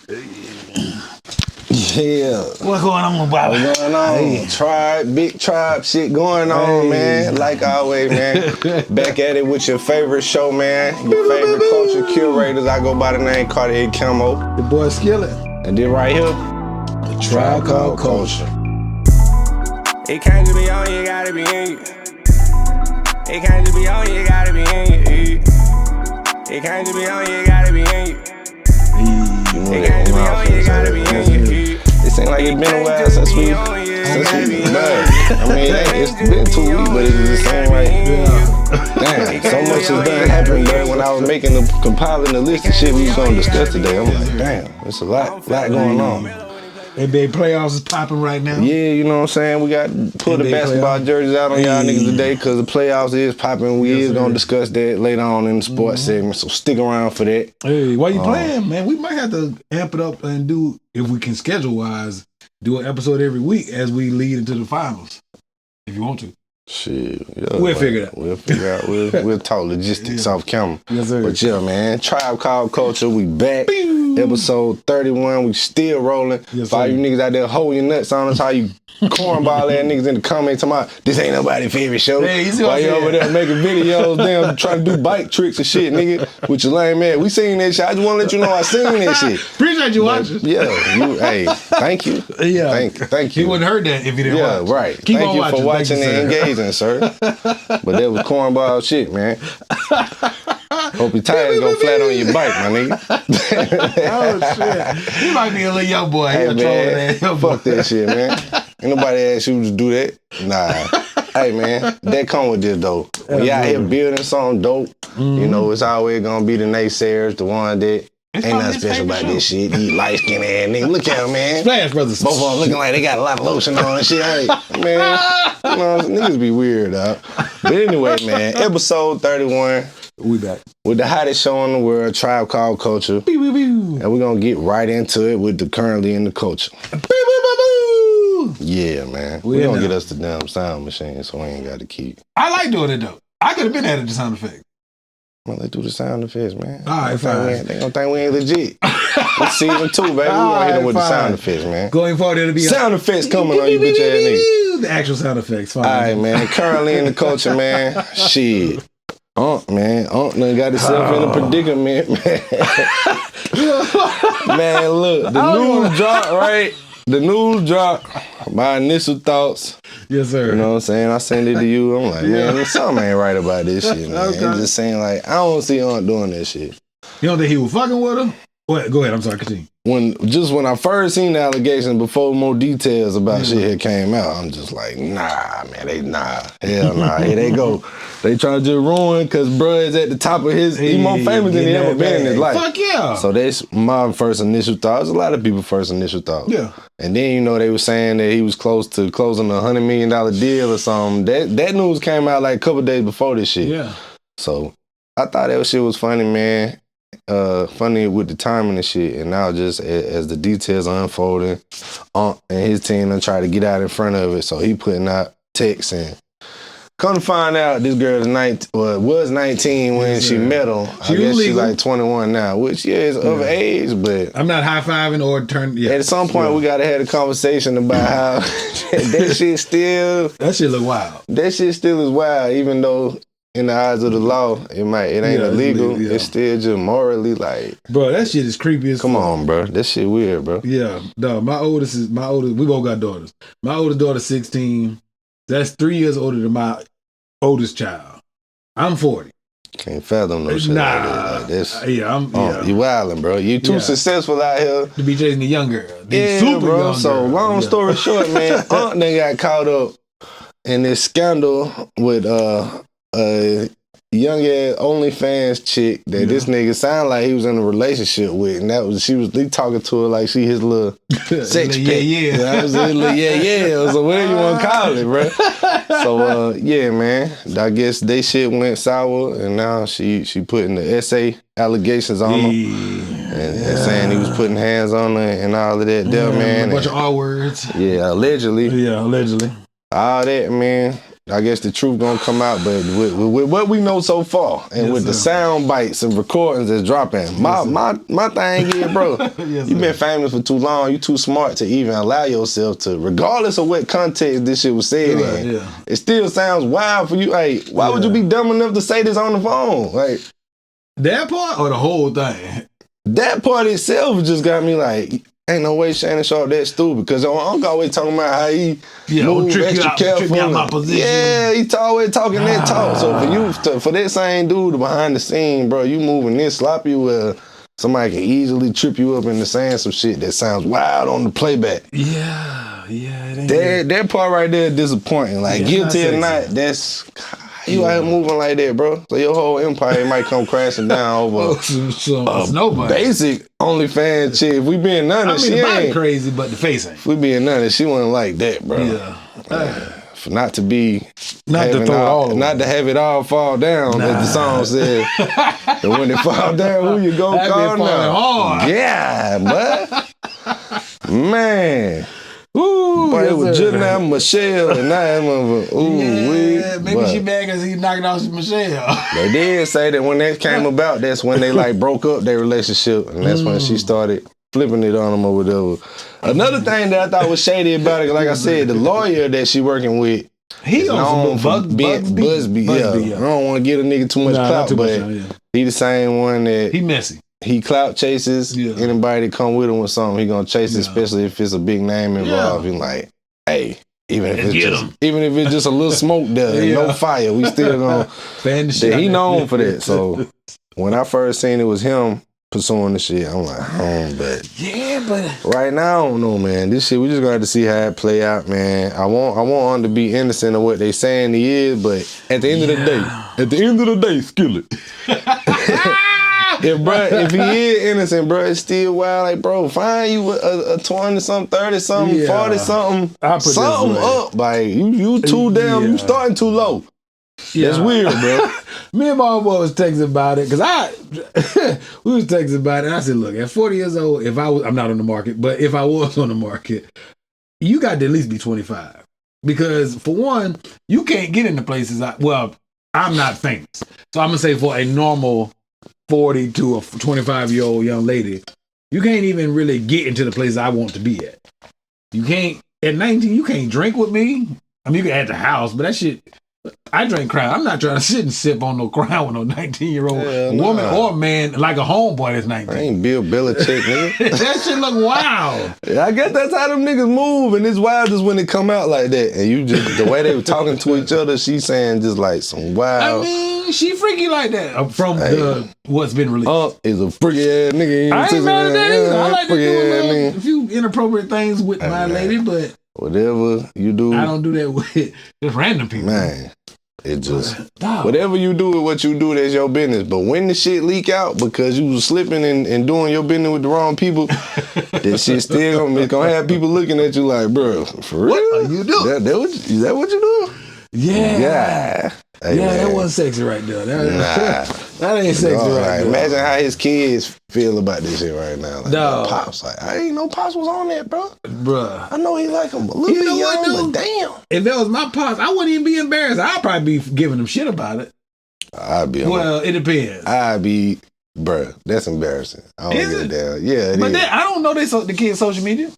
Yeah. What's going on, Bobby? What's going on? Hey. Tribe, big tribe shit going on, man. Like always, man. Back at it with your favorite show, man. Your favorite culture curators. I go by the name Cartier Camo. The boy Skillet. And then right here, The Tribe Called Culture. It can't just be on, you gotta be in you. It can't just be on, you gotta be in you. It can't just be on, you gotta be in you. It can't just be on, you gotta be in you. It seems like it's been a while since we bad. I mean, it's been 2 weeks, but it's the same like, damn, so much has done happened, bro. When I was compiling the list of shit we was gonna discuss today, I'm like, damn, it's a lot going on. NBA playoffs is popping right now. Yeah, you know what I'm saying? We got pull the basketball jerseys out on y'all niggas today because the playoffs is popping. We is gonna discuss that later on in the sports segment, so stick around for that. Hey, why you playing, man? We might have to amp it up and do, if we can schedule-wise, do an episode every week as we lead into the finals, if you want to. Shit, yeah, We'll figure it out. We'll figure out. We'll talk logistics off camera. Yes, sir. But yeah, man, Tribe Called Culture, we back. Episode 31, we still rolling. Yes, For all sir. you niggas out there holding your nuts on us, how you cornball ass niggas in the comments talking about this ain't nobody's favorite show. Hey, you see Why what you I'm over saying? there making videos, damn, trying to do bike tricks and shit, nigga, with your lame ass. We seen that shit. I just want to let you know I seen that shit. Appreciate you watching. Yeah, hey, thank you. Yeah. Thank you. He wouldn't heard that if he didn't watch. Right. Keep Thank on you watching. for watching Thank you, and engaging, sir. But that was cornball shit, man. Hope your tires go flat on your bike, my nigga. Oh, shit. He might be a little young boy. He Hey, a trolling man, ass young boy. fuck that shit, man. Ain't nobody ask you to do that. Nah. Hey, man, that come with this, though. When you out here building something dope, you know, it's always gonna be the naysayers, the one that ain't probably nothing his special favorite about this show. shit. These light-skinned ass niggas. Look at them, man. Splash Brothers. Both of them looking like they got a lot of lotion on and shit. Hey, man, you know, niggas be weird, dog. But anyway, man, episode 31 We back. with the hottest show in the world, Tribe Called Culture. Pew, pew, pew. And we're going to get right into it with the currently in the culture. Pew, pew, pew, pew. Yeah, man. We We're in going to there. get us the damn sound machine so we ain't got to keep. I like doing it, though. I could have been added the sound effect. Well, let's do the sound effects, man. All right, fine. They gonna think we ain't legit. It's season 2, baby. We gonna hit them with the sound effects, man. Going forward, it'll be Sound effects coming on you, bitch ass niggas. the actual sound effects. Fine. All right, man. Currently in the culture, man. Shit. Man. Done got himself in a predicament, man. Man, look. The news dropped, right? The news dropped. My initial thoughts. Yes, sir. You know what I'm saying? I sent it to you. I'm like, man, something ain't right about this shit, man. Okay. It's just saying, like, I don't see Aunt doing that shit. You don't think he was fucking with her? What? Go ahead. I'm sorry. Continue. When I first seen the allegations before more details about shit had came out, I'm just like, nah, man, hell nah, here they go. They trying to just ruin because bruh is at the top of his, he more famous than he ever been in his life. Fuck yeah. So that's my first initial thought. It's a lot of people's first initial thought. Yeah. And then, you know, they were saying that he was close to closing a $100 million deal or something. That news came out like a couple days before this shit. Yeah. So I thought that shit was funny, man. Funny with the timing and shit. And now just as the details are unfolding, and his team done try to get out in front of it. So he putting out texts and come to find out this girl is 19, was 19 when she met him. I guess she's like 21 now, which is of age, but I'm not high-fiving or turning. Yeah. at some point we gotta have a conversation about how that shit still That shit look wild. that shit still is wild, even though in the eyes of the law, it ain't Yeah, illegal. it's legal. It's still just morally like, Bro, that shit is creepy as come fuck. on, bro. That shit weird, bro. Yeah. No, my oldest, we both got daughters. My oldest daughter's 16. That's 3 years older than my oldest child. I'm 40. Can't fathom no shit like that. Like this. Yeah, You wildin', bro. You too Yeah. successful out here. To be chasing the young girl. The Yeah, super bro. young So girl. long Yeah. story short, man, Aunt done got caught up in this scandal with a young ass OnlyFans chick that this nigga sounded like he was in a relationship with, and he talking to her like she his little sex Yeah, pet. yeah. That was his little yeah. So whatever you want to call it, bro. So yeah, man. I guess they shit went sour, and now she putting the essay allegations on him. And saying he was putting hands on her and all of that there, man. A bunch of R words. Yeah, allegedly. Yeah, allegedly. All that, man. I guess the truth gonna come out. But with what we know so far, and with the sound bites and recordings that's dropping, my thing is, bro, you been famous for too long. You too smart to even allow yourself to, regardless of what context this shit was said in. It still sounds wild for you. Like, why would you be dumb enough to say this on the phone? Like that part or the whole thing? That part itself just got me like, ain't no way Shannon Sharp that stupid. Because Uncle always talking about how he move extra careful. Trick out my position. Yeah, he always talking that talk. So for you, for that same dude behind the scene, bro, you moving this sloppy where somebody can easily trip you up into saying some shit that sounds wild on the playback. Yeah. It ain't that part right there is disappointing. Like, guilty or not, that's... You out here moving like that, bro. So your whole empire might come crashing down over nobody. Basic OnlyFans chick. If we being honest, she ain't crazy, but the face ain't. If we being honest, she wasn't like that, bro. Yeah. For not to be, not to throw it all away. Not to have it all fall down, as the song said. And when it fall down, who you gonna call now? Hard. Yeah, but man. Ooh, but it was just now Michelle and now maybe she mad because he knocking off Michelle. They did say that when that came about, that's when they like broke up their relationship, and that's when she started flipping it on him or whatever. Another thing that I thought was shady about it, like I said, the lawyer that she working with, he known for Busby. Yeah. I don't want to give a nigga too much clout, but he the same one that he messy. He clout chases anybody that come with him with something. He gonna chase it, especially if it's a big name involved. He like, hey, even if it's just a little smoke there, no fire, we still gonna fan the shit. He known for that. So when I first seen it was him pursuing the shit, I'm like, but right now I don't know, man. This shit we just gonna have to see how it play out, man. I want him to be innocent of what they saying he is, but at the end of the day, Skillet. If he is innocent, bro, it's still wild. Like, bro, find you a 20-something, 30-something, 40-something, something up. Like, you too damn, you starting too low. That's weird, bro. Me and my boy was texting about it, because we was texting about it, and I said, look, at 40 years old, I'm not on the market, but if I was on the market, you got to at least be 25. Because, for one, you can't get into places, I'm not famous. So I'm going to say for a normal 40 to a 25-year-old young lady, you can't even really get into the place I want to be at. You can't, at 19, you can't drink with me. I mean, you can at the house, but that shit, I drink Crown. I'm not trying to sit and sip on no Crown with no 19-year-old woman or man like a homeboy that's 19. I ain't Bill Belichick, nigga. That shit look wild. I guess that's how them niggas move, and it's wild just when it come out like that. And you just, the way they were talking to each other, she saying just like some wild. I mean, she freaky like that from what's been released. Is a freaky ass nigga. I ain't mad at that either. I like to do a few inappropriate things with my lady, but whatever you do, I don't do that with just random people. Man, it just whatever you do with what you do, that's your business. But when the shit leak out because you was slipping and doing your business with the wrong people, that shit still gonna have people looking at you like, bro, for real? What are you doing? Is that what you doing? Yeah. Hey, that wasn't sexy right there. That ain't sexy right there. Imagine how his kids feel about this shit right now. Like, Pops, like, I ain't know Pops was on that, bro. Bruh. I know he like him a little bit young, but damn. If that was my Pops, I wouldn't even be embarrassed. I'd probably be giving him shit about it. It depends. Bruh, that's embarrassing. I don't give a damn. Yeah, it is. I don't know the kids' social media.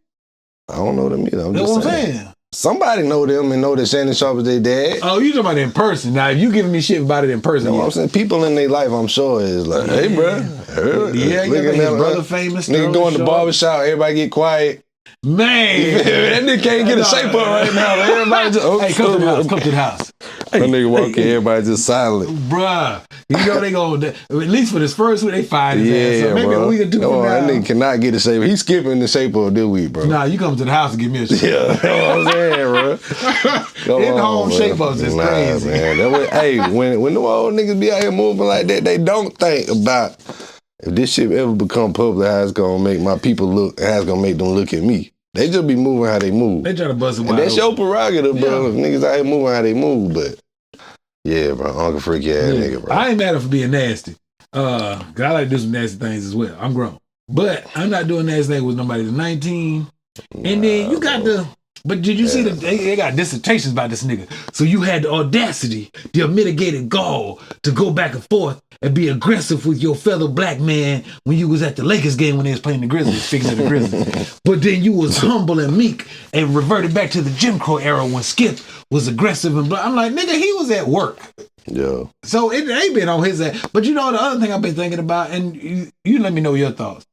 I don't know them either. That's what I'm saying. Somebody know them and know that Shannon Sharp is their dad. Oh, you talking about in person. Now, if you giving me shit about it in person. No, I'm saying people in their life, I'm sure, is like, hey, bro. His brother famous. Nigga go in the barbershop, everybody get quiet. Man. That nigga can't get a shape up right now. Everybody just, hey, come to the house. That nigga walk in, everybody just silent. Bruh. You know they gonna, at least for this first week, they fired his ass. So maybe a week or two from now. That nigga cannot get a shape. He's skipping the shape up this week, bro. Nah, you come to the house and give me a shape. Yeah, that's what I'm saying, bro. In-home shape ups is crazy. Man. That way, when the old niggas be out here moving like that, they don't think about if this shit ever become public, how it's gonna make my people look, how it's gonna make them look at me. They just be moving how they move. They try to bust it wide and that's open. your prerogative, bro. If niggas out here moving how they move, but yeah, bro, Uncle Freaky ass nigga, bro. I ain't mad at him for being nasty. Cause I like to do some nasty things as well. I'm grown. But I'm not doing nasty things with nobody that's 19. And then you got But did you see that they got dissertations about this nigga? So you had the audacity, the unmitigated gall to go back and forth and be aggressive with your fellow black man when you was at the Lakers game when they was playing the Grizzlies, speaking of the Grizzlies. But then you was humble and meek and reverted back to the Jim Crow era when Skip was aggressive and I'm like, nigga, he was at work. Yeah. So it ain't been on his ass. But you know the other thing I've been thinking about, and you let me know your thoughts.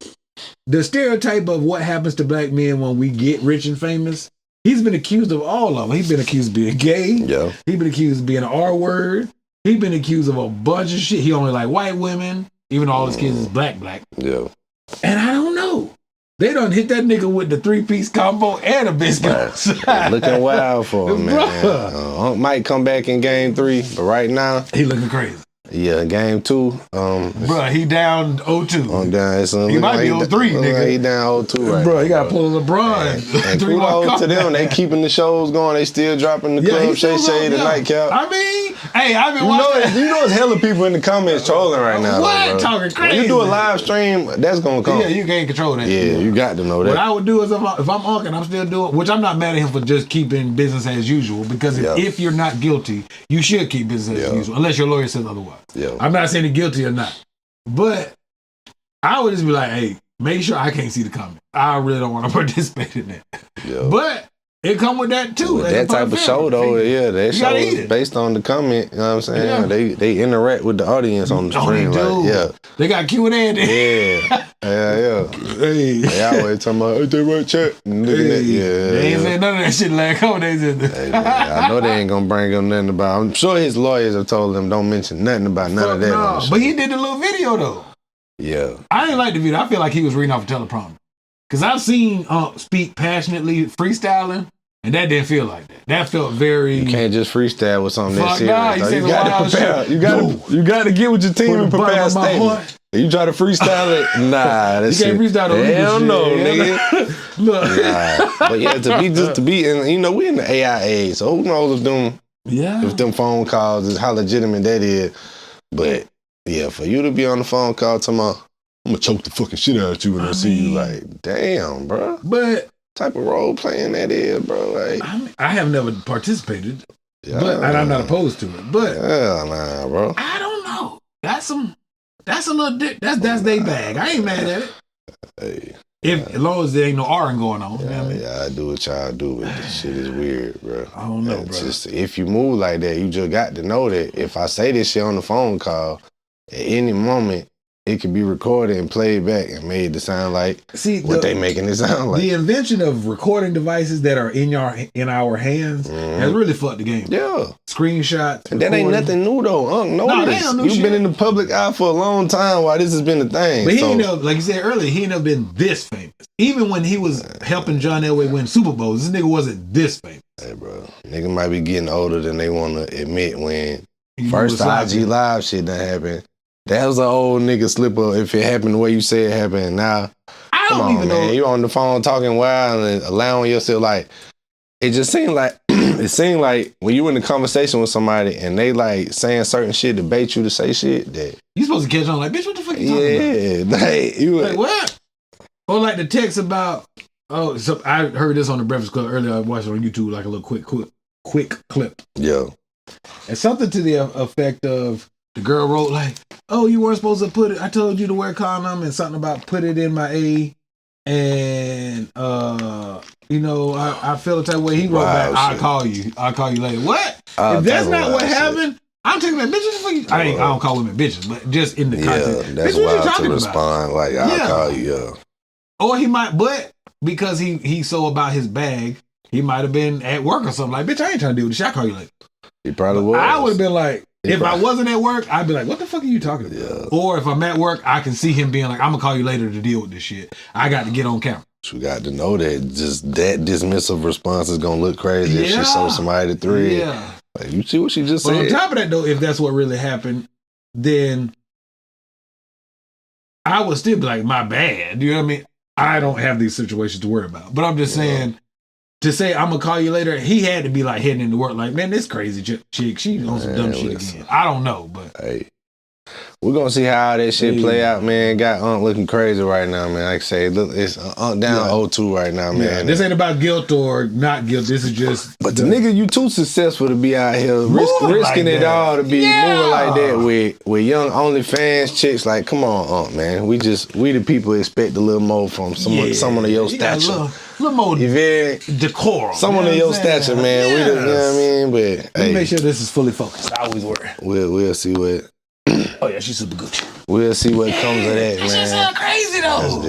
The stereotype of what happens to black men when we get rich and famous, he's been accused of all of them. He's been accused of being gay. Yeah. He's been accused of being an R-word. He's been accused of a bunch of shit. He only like white women, even though all his kids is black. Yeah. And I don't know. They done hit that nigga with the 3-piece combo and a biscuit. Looking wild for him, man. Hunk might come back in game 3, but right now he looking crazy. Yeah, game 2. Bruh, he down 0-2. Down. He might be 0-3, nigga. He down 0-2 right Bro, now. he got to pull a LeBron. And kudos to them. They keeping the shows going. They still dropping the club, Shay, the nightcap. I mean, hey, I've been watching. You know, it's hella people in the comments trolling right now. What? Bro. Talking crazy. When you do a live stream, that's going to come. Yeah, you can't control that. Yeah, you got to know that. What I would do is if I'm unking, I'm still doing, which I'm not mad at him for just keeping business as usual, because if you're not guilty, you should keep business as usual, unless your lawyer says otherwise. Yeah. I'm not saying he's guilty or not, but I would just be like, hey, make sure I can't see the comment. I really don't want to participate in that. Yeah. But it come with that too. With that type of show though, that show is based on the comment. You know what I'm saying? Yeah. They interact with the audience on the stream. They got Q&A there. Yeah. Hey. They always talking about, hey, they right chat. They ain't saying none of that shit last couple days. I know they ain't gonna bring him nothing about. I'm sure his lawyers have told him don't mention nothing about none of that. No. But he did the little video though. Yeah. I didn't like the video. I feel like he was reading off a teleprompter. Because I've seen speak passionately freestyling, and that didn't feel like that. That felt very... You can't just freestyle with something that serious. Nah, you got to prepare. You got to get with your team and prepare a statement. You try to freestyle it? Nah, that's You can't freestyle the hell no, nigga. Look. Nah. But yeah, to be in, you know, we in the AI age, so who knows if them phone calls is how legitimate that is. But yeah, for you to be on the phone call talking about, I'm gonna choke the fucking shit out of you when I see you, like, damn, bro. But type of role playing that is, bro. Like, I have never participated, but and I'm not opposed to it. But hell nah, bro. I don't know. That's a little dick. That's their bag. I ain't mad at it. Hey. As long as there ain't no R going on. You know what I mean? Yeah, I do what y'all do, but this shit is weird, bro. I don't know, bro. Just, if you move like that, you just got to know that if I say this shit on the phone call, at any moment, it could be recorded and played back and made to sound like what they making it sound like. The invention of recording devices that are in our hands has really fucked the game. Yeah. Screenshots. And that ain't nothing new though. You've been in the public eye for a long time while this has been a thing. But he ain't never, like you said earlier, he ain't never been this famous. Even when he was helping John Elway win Super Bowls, this nigga wasn't this famous. Hey, bro. Nigga might be getting older than they want to admit when first IG Live shit done happened. That was an old nigga slip up if it happened the way you say it happened. Now, I don't even know. You on the phone talking wild and allowing yourself, like, it just seemed like, when you in a conversation with somebody and they like saying certain shit to bait you to say shit that. You supposed to catch on like, bitch, what the fuck you talking about? Like what? Or like the text about, so I heard this on the Breakfast Club earlier. I watched it on YouTube, like a little quick clip. Yeah. And something to the effect of, the girl wrote like, oh, you weren't supposed to put it. I told you to wear condom, and something about put it in my A. And, you know, I feel the type of way he wrote back, I'll call you later. What? If that's not what happened, I'm taking that bitches. I don't call women bitches, but just in the context. That's bitch, wild to respond about? Like, I'll call you, Or he might, but because he's so about his bag, he might have been at work or something. Like, bitch, I ain't trying to deal with this shit. I'll call you later. He probably was. I would have been like, if I wasn't at work, I'd be like, what the fuck are you talking about? Yeah. Or if I'm at work, I can see him being like, I'm going to call you later to deal with this shit. I got to get on camera. You got to know that just that dismissive response is going to look crazy if she show somebody the thread. Yeah. Like, you see what she just said? On top of that, though, if that's what really happened, then I would still be like, my bad. You know what I mean? I don't have these situations to worry about. But I'm just saying, to say I'm gonna call you later, he had to be like heading into work like, man, this crazy chick, she on some dumb shit again. I don't know, but hey, We're gonna see how that shit play out, man. Got Unc looking crazy right now, man. Like I say, look, it's Unc down 0-2 right now, man. Yeah. This ain't about guilt or not guilt. This is just. But the nigga, you too successful to be out here risking it all to be moving like that with young OnlyFans chicks. Like, come on, Unc, man. We the people expect a little more from someone of your stature. Little more decorum. Someone of your stature, man. Yes. You know what I mean? But let me make sure this is fully focused. I always worry. We'll see what. Oh yeah, she's super Gucci. We'll see what comes of that, man. She sound crazy though.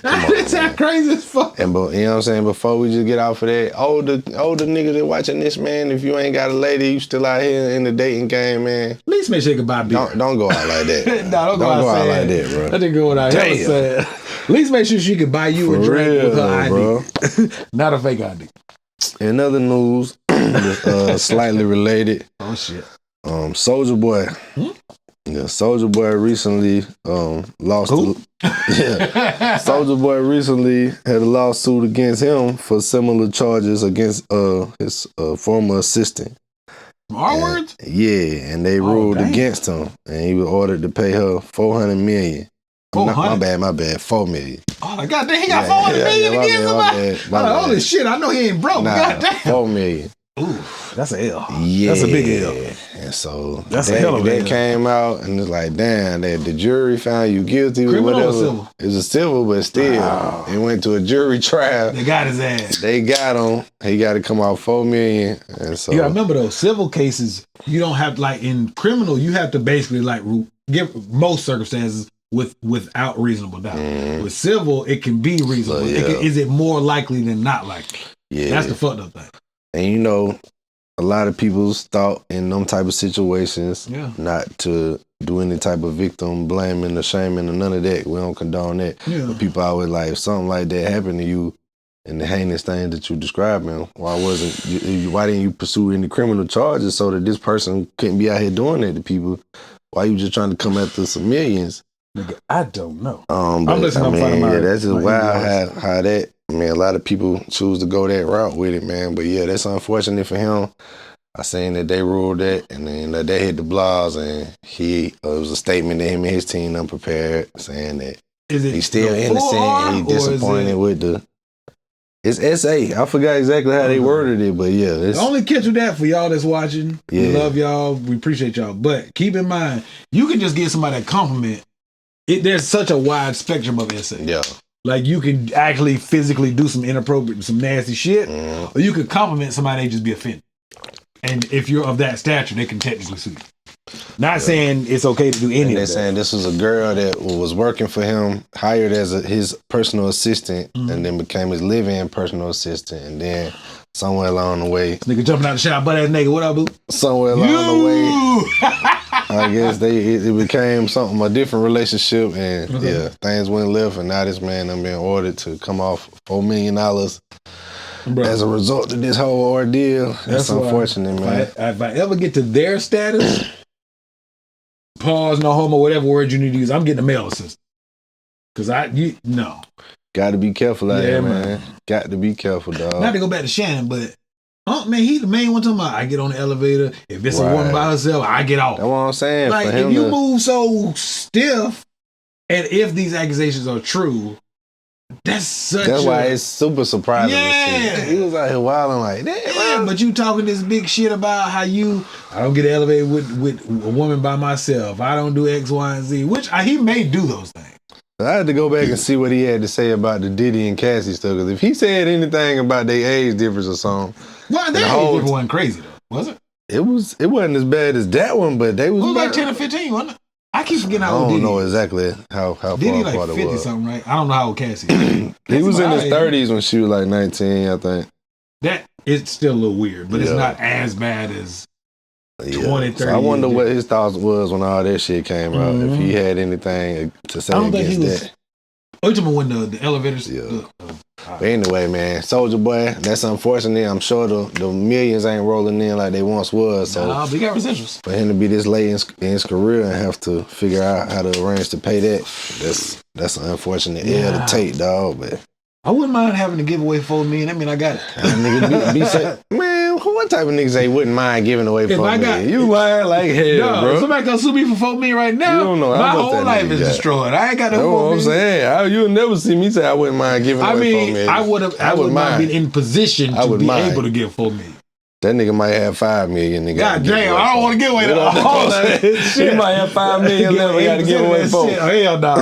That sound crazy as fuck. And but you know what I'm saying? Before we just get off of that, older niggas that watching this, man. If you ain't got a lady, you still out here in the dating game, man. At least make sure you can buy beer. Don't go out like that. Don't go out like that, bro. That didn't go what I said. At least make sure she can buy you a drink with her ID, bro. Not a fake ID. In other news, slightly related. Oh shit. Soulja Boy. Yeah, Soulja Boy recently lost. Soulja Boy recently had a lawsuit against him for similar charges against his former assistant. R-words? Yeah, and they ruled against him, and he was ordered to pay her $400 million. My bad, $4 million. Oh, goddamn, he got $400 million against somebody? Holy shit, I know he ain't broke. Goddamn. $4 million. Ooh, that's an L. Yeah. That's a big L. And so that's a hell of a L. Came out and it's like, damn, the jury found you guilty or whatever. Or civil? It was a civil, but still, it went to a jury trial. They got his ass. They got him. He got to come out $4 million. And so you gotta remember though, civil cases, you don't have like in criminal, you have to basically like give most circumstances without reasonable doubt. With civil, it can be reasonable. Is it more likely than not likely? Yeah, that's the fucked up thing. And you know, a lot of people's thought in them type of situations not to do any type of victim blaming or shaming or none of that. We don't condone that. Yeah. But people always like, if something like that happened to you and the heinous thing that you describing, why didn't you pursue any criminal charges so that this person couldn't be out here doing that to people? Why you just trying to come after some millions? Nigga, I don't know. I'm listening. That's just wild how that. I mean, a lot of people choose to go that route with it, man. But yeah, that's unfortunate for him. I seen that they ruled that, and then they hit the blogs, and it was a statement that him and his team unprepared, saying that he's still innocent and he's disappointed with the. It's SA. I forgot exactly how they worded it, but yeah. The only catch with that for y'all that's watching, we love y'all, we appreciate y'all. But keep in mind, you can just give somebody a compliment. There's such a wide spectrum of SA. Yeah. Like you can actually physically do some inappropriate, some nasty shit, or you could compliment somebody and just be offended. And if you're of that stature, they can technically sue you. Not saying it's okay to do any of that. They're saying this was a girl that was working for him, hired as his personal assistant, and then became his live-in personal assistant. And then somewhere along the way, nigga jumping out the shop, butt ass nigga, what up, boo? Somewhere along the way, I guess it became a different relationship, and things went left, and now this man done been ordered to come off $4 million as a result of this whole ordeal. That's unfortunate, man. If I ever get to their status, pause, no homo, whatever word you need to use, I'm getting a male assistant. Cause no. Got to be careful out here, man. Got to be careful, dog. Not to go back to Shannon, but man, he the main one talking about I get on the elevator. If it's a woman by herself, I get off. That's what I'm saying. Like, if you move so stiff, and if these accusations are true, that's why it's super surprising. Yeah. He was out here wilding like that. Yeah, but you talking this big shit about how I don't get elevated with a woman by myself. I don't do X, Y, and Z, which he may do those things. I had to go back and see what he had to say about the Diddy and Cassie stuff. Because if he said anything about their age difference or something, well, their age difference wasn't crazy though, was it? It wasn't as bad as that one, but they was. It was like 10 or 15, wasn't it? I keep forgetting how old Diddy. I Diddy don't know exactly how far Diddy apart like 50 it was. something, right? I don't know how old Cassie is. He was in his 30s when she was like 19, I think. That it's still a little weird, but it's not as bad as 20, 30. So I wonder what his thoughts was when all that shit came out. If he had anything to say against that. Oh, you talking about when the elevators? Yeah. But anyway, man, Soulja Boy, that's unfortunate. I'm sure the millions ain't rolling in like they once was. So but he got residuals. For him to be this late in his career and have to figure out how to arrange to pay that, that's an unfortunate L to take, dog. But I wouldn't mind having to give away $4 million. I mean, I got it. Nigga be say, man, what type of niggas say wouldn't mind giving away $4 million? I got You lying like hell, bro. If somebody gonna sue me for $4 million right now, You don't know my how much whole that life nigga is got. destroyed. I ain't got no That's $4 what I'm million. saying. You'll never see me say I wouldn't mind giving away $4 million. I would not be in position to be able to give $4 million. That nigga might have $5 million. Nigga, God damn, I don't want to give away all that shit. He might have $5 million left. We got to give away $4. Hell no.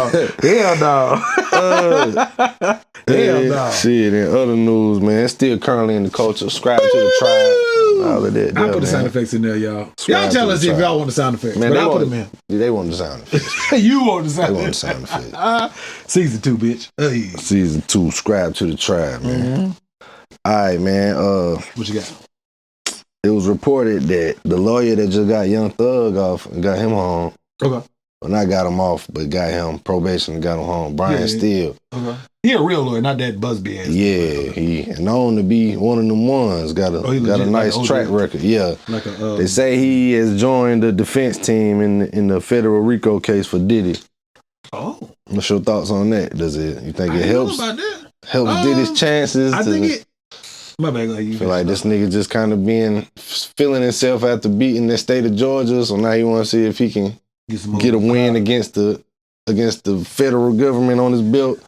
Hell no. Shit, in other news, man, it's still currently in the culture. Subscribe to the tribe. All of that. I put the sound effects in there, y'all. Y'all tell us if y'all want the sound effects. Man, but I'll put them in. They want the sound effects. You want the They sound want the effects. sound effects. Season 2, bitch. Season 2, subscribe to the tribe, man. All right, man. What you got? It was reported that the lawyer that just got Young Thug off and got him home. Okay. Well, not got him off, but got him probation and got him home. Brian Steele. Okay. He a real lawyer, not that Busby ass. Yeah, he known to be one of them ones. Got a nice track record. Yeah. Like they say he has joined the defense team in the federal RICO case for Diddy. Oh. What's your thoughts on that? You think it helps? Know about that. Helps Diddy's chances? I think it. My bad. You feel like this nigga just kind of feeling himself after beating the state of Georgia, so now he want to see if he can get a win against the federal government on his belt.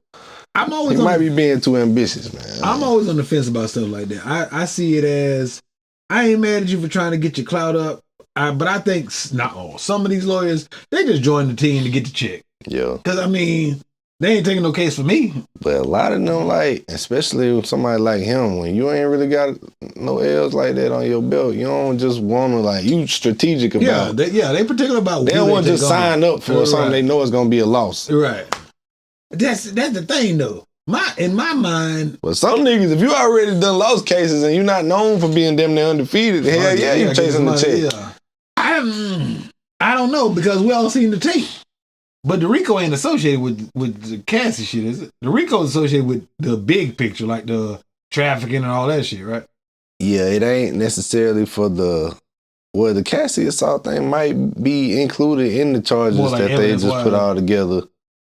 He might be being too ambitious, man. I'm always on the fence about stuff like that. I see it as, I ain't mad at you for trying to get your clout up, but I think not all. Some of these lawyers, they just join the team to get the check. Yeah. Because, I mean, they ain't taking no case for me. But a lot of them, like, especially with somebody like him, when you ain't really got no L's like that on your belt, you don't just want to, like, you strategic about it. They particular about They don't want to just sign up for something they know is going to be a loss. Right. That's the thing, though. In my mind. But some niggas, if you already done lost cases and you're not known for being damn near undefeated, hell yeah, you chasing the check. Yeah. I don't know, because we all seen the tape. But the RICO ain't associated with the Cassie shit, is it? The RICO is associated with the big picture, like the trafficking and all that shit, right? Yeah, it ain't necessarily for the Cassie assault thing might be included in the charges like that they just put all together.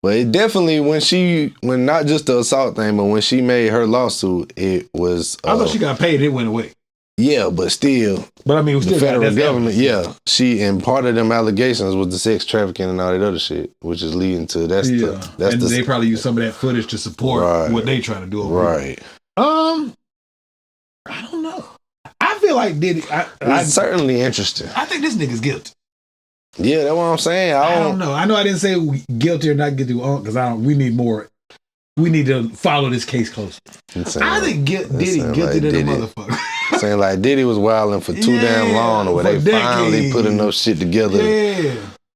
But it definitely, when not just the assault thing, but when she made her lawsuit, it was... I thought she got paid, it went away. Yeah, but still... But I mean, the federal government, and part of them allegations was the sex trafficking and all that other shit, which is leading to... They probably use some of that footage to support what they trying to do. Right. I don't know. I feel like Diddy... It's certainly interesting. I think this nigga's guilty. Yeah, that's what I'm saying. I don't know. I know I didn't say guilty or not guilty because we need more. We need to follow this case closely. I think Diddy guilty than a motherfucker. Saying like Diddy was wilding for too damn long, or they finally put enough shit together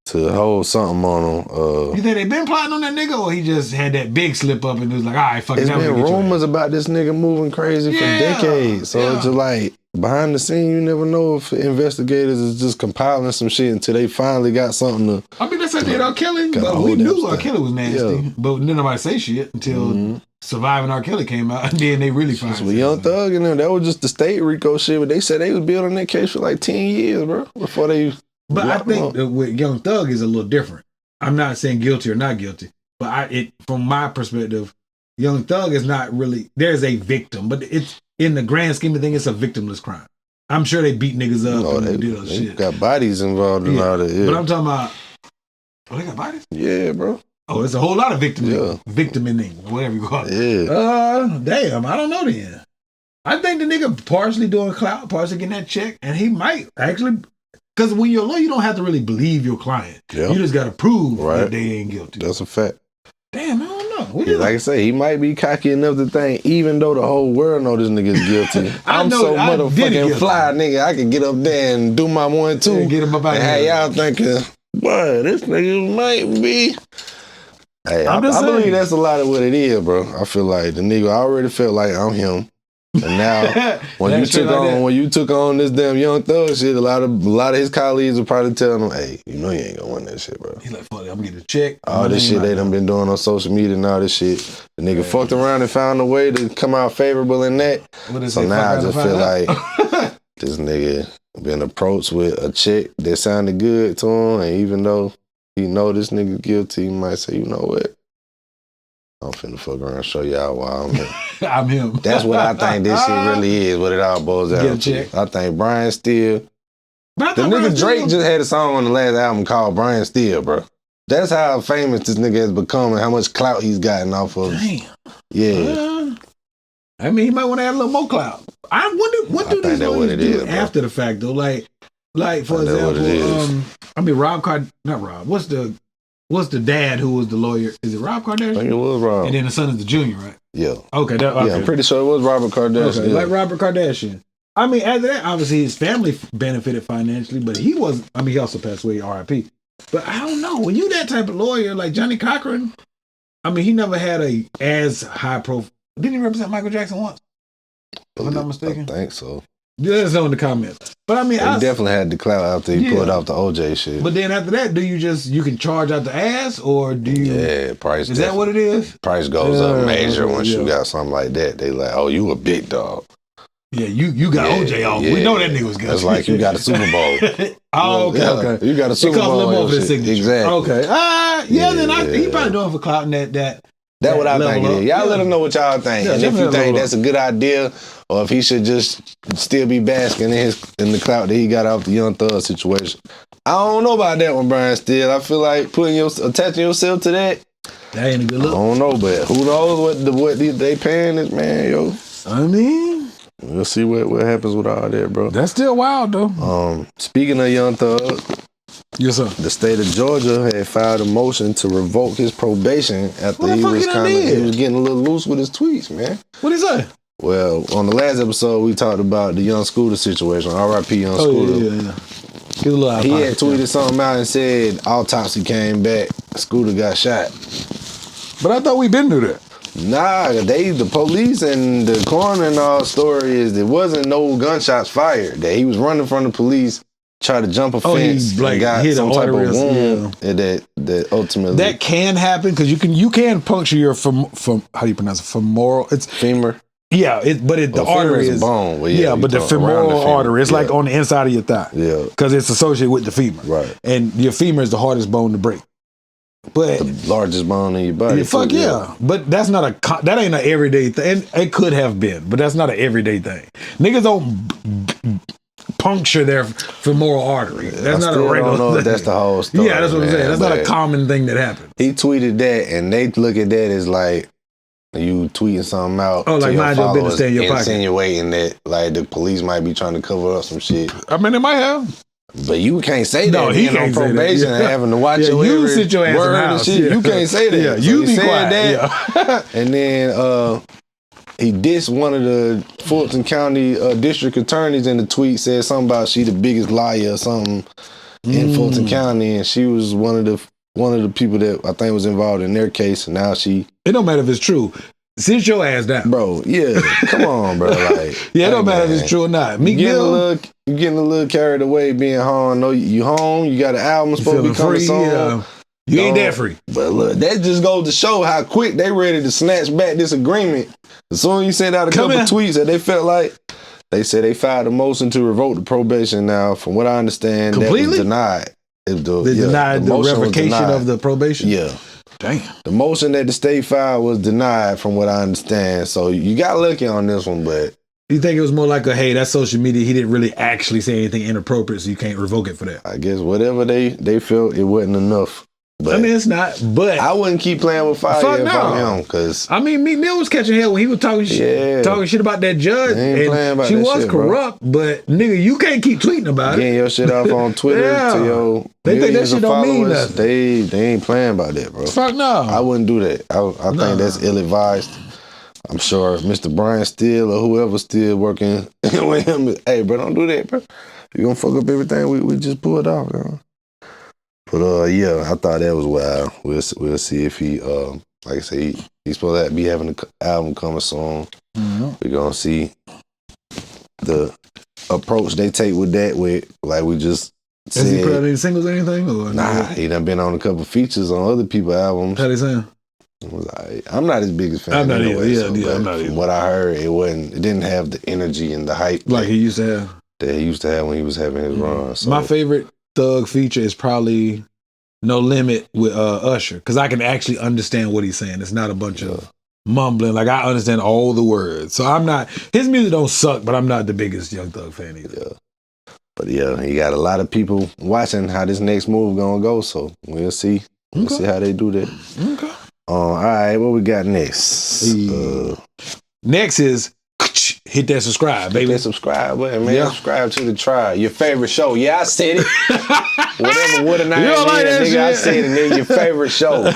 to hold something on him. You think they been plotting on that nigga, or he just had that big slip up and it was like, all right, fuck it. It's been rumors about this nigga moving crazy for decades. So it's just like behind the scene, you never know if investigators is just compiling some shit until they finally got something to. I mean, that's how they did R. Kelly, but we knew R. Kelly was nasty, but didn't nobody say shit until Surviving R. Kelly came out, and then they really found it. Young Thug and them, that was just the state RICO shit, but they said they was building that case for like 10 years, bro, before they. But I think with Young Thug is a little different. I'm not saying guilty or not guilty, but from my perspective, Young Thug is not really. There's a victim, but it's in the grand scheme of things, it's a victimless crime. I'm sure they beat niggas up and they do those shit. Got bodies involved in all that. Yeah. But I'm talking about. Oh, they got bodies? Yeah, bro. Oh, there's a whole lot of victiming, whatever you call it. Yeah. Damn, I don't know then. I think the nigga partially doing clout, partially getting that check, and he might actually. Because when you're a lawyer, you don't have to really believe your client. Yeah. You just got to prove that they ain't guilty. That's a fact. Damn, I don't know. Like I say, he might be cocky enough to think, even though the whole world know this nigga's guilty, I'm so motherfucking fly, nigga, I can get up there and do my 1-2. Get him up out here. Y'all thinking, boy, this nigga might be. Hey, I believe that's a lot of what it is, bro. I feel like the nigga already felt like I'm him. And now, when you took on this damn Young Thug shit, a lot of his colleagues will probably tell him, "Hey, you know you ain't gonna win that shit, bro." He's like, "Fuck it, I'm gonna get a check." All this shit they done been doing on social media and all this shit. The nigga fucked around and found a way to come out favorable in that. So now I just feel like this nigga been approached with a check that sounded good to him, and even though he know this nigga guilty, he might say, "You know what? I'm finna fuck around and show y'all why I'm him. I'm him. That's what I think this shit really is, what it all boils Get a down to. check. I think Brian Steele, But I the thought Brian nigga Drake Steele- just had a song on the last album called Brian Steele, bro. That's how famous this nigga has become and how much clout he's gotten off of. Damn. Yeah. I mean, he might want to add a little more clout. I wonder what I do think these that's what lawyers it do is, bro. after the fact though? Like for I think that's what example, it is. I mean not Rob. What's the dad who was the lawyer? Is it Rob I Kardashian? think it was Rob. And then the son is the junior, right? Yeah. Okay, Yeah, I'm pretty sure it was Robert Kardashian. okay. Yeah. Like Robert Kardashian. I mean, after that, obviously his family benefited financially, but he was. I mean, he also passed away, R.I.P. But I don't know when you that type of lawyer like Johnny Cochran. I mean, he never had a as high profile. Didn't he represent Michael Jackson once? If I'm not mistaken. I think so. Let us know in the comments. But I mean, He definitely had the clout after he Yeah. pulled off the OJ shit. But then after that, do you can charge out the ass, or do you? Yeah, price. Is that what it is? Price goes up major okay, once yeah. you got something like that. They like, oh, you a big dog. Yeah, you got Yeah, OJ off. yeah. We know that nigga was good. That's like you got a Super Bowl. Oh, okay, Yeah, okay. You got a It Super costs a Bowl. little on more your for the shit. signature. Exactly. Okay. Then he Yeah. probably doing it for clout and that. That's what I level think it up. is. Y'all Yeah. let them know what y'all think. Yeah, and if you definitely think level that's a good idea, or if he should just still be basking in the clout that he got off the Young Thug situation. I don't know about that one, Brian Steele. I feel like attaching yourself to that. That ain't a good I look. don't know, but who knows what they paying this man, yo. I mean, We'll see what happens with all that, bro. that's still wild though. Speaking of Young Thug, Yes, sir. the state of Georgia had filed a motion to revoke his probation after What the he fuck was he done did? he was getting a little loose with his tweets, man. What is that? Well, on the last episode, we talked about the Young Scooter situation. R.I.P. Young Scooter. yeah. Get a little out of He pocket, had tweeted something out and said autopsy came back, Scooter got shot. But I thought we been through that. Nah, the police and the coroner and all story is there wasn't no gunshots fired. That he was running from the police, tried to jump a fence, he, like, and got hit some an type of artery or wound that ultimately That can happen because you can puncture your from how do you pronounce it? Femoral. It's femur. yeah. The femur artery is is a bone. Well, yeah, you but the talk around femoral the femur. artery. It's Yeah. like on the inside of your thigh. Yeah, Because it's associated with the femur. right. And your femur is the hardest bone to break. But The largest bone in your body. yeah, fuck too, yeah. But that's not that ain't an everyday thing. And it could have been, but that's not an everyday thing. Niggas don't puncture their femoral artery. That's not a still regular don't know if thing. that's the whole story. Yeah, that's what I'm man, saying. That's not a but common thing that happens. He tweeted that, and they look at that as like you tweeting something out. Oh, to like your mind your business, followers, stay in your pocket. insinuating that like the police might be trying to cover up some shit. I mean, it might have. But you can't say that. No, he being can't on say that. probation Yeah. and having to watch Yeah, your you every sit your ass in word the and house. shit. Yeah. You can't say that. Yeah, So you he be said quiet. that. Yeah. And then he dissed one of the Fulton County district attorneys in the tweet, said something about she the biggest liar or something in Fulton County, and she was one of the people that I think was involved in their case, and now she It don't matter if it's true. Sit your ass down. bro, yeah, come on, bro, like Yeah, it don't matter if man. it's true or not. You Meek Mill, getting a little carried away being home. No, you home. You got an album supposed to feeling be coming free. soon. Yeah. You ain't that free. But look, that just goes to show how quick they ready to snatch back this agreement. As soon as you sent out a couple tweets that they felt like, they said they filed a motion to revoke the probation. Now, from what I understand, that Completely? was denied. They denied the motion was revocation denied. of the probation. Yeah. Damn. The motion that the state filed was denied, from what I understand. So you got lucky on this one, but You think it was more like hey, that's social media. He didn't really actually say anything inappropriate, so you can't revoke it for that. I guess whatever they felt, it wasn't enough. But I mean, it's not. But I wouldn't keep playing with fire Fuck if no. I'm him, because I mean, Meek Mill was catching hell when he was talking shit, talking shit about that judge. They ain't playing And about she that was shit, bro. corrupt, but nigga, you can't keep tweeting about getting it. your shit off on Twitter Yeah. to your They think that millions shit of don't mean followers, nothing. they ain't playing about that, bro. Fuck no. I wouldn't do that. I think that's ill-advised. I'm sure Mr. Brian Steele or whoever's still working with him, hey, bro, don't do that, bro. You're gonna fuck up everything we just pulled off, man. But yeah, I thought that was wild. We'll see if he like I say, he's supposed to be having an album coming soon. Mm-hmm. We're gonna see the approach they take with that. With like we just Has he put out said, any singles or anything? Or nah, he done been on a couple features on other people's albums. How they saying? I'm not his biggest fan. I'm not anyway, either. Yeah, but I'm not from either. what I heard, it didn't have the energy and the hype Like he used to have. that he used to have when he was having his run. So My favorite Thug feature is probably No Limit with Usher, because I can actually understand what he's saying. It's not a bunch of mumbling. Like, I understand all the words. So I'm not, his music don't suck, but I'm not the biggest Young Thug fan either. Yeah. But yeah, he got a lot of people watching how this next move gonna go. So we'll see. We'll see how they do that. Okay. All right, what we got next? Next is hit that subscribe, baby. Hit that subscribe button, man. Yeah. Subscribe to the tribe. Your favorite show. Yeah, I said it. Whatever, what a night. You don't like that nigga. shit? I said it, nigga. Your favorite show.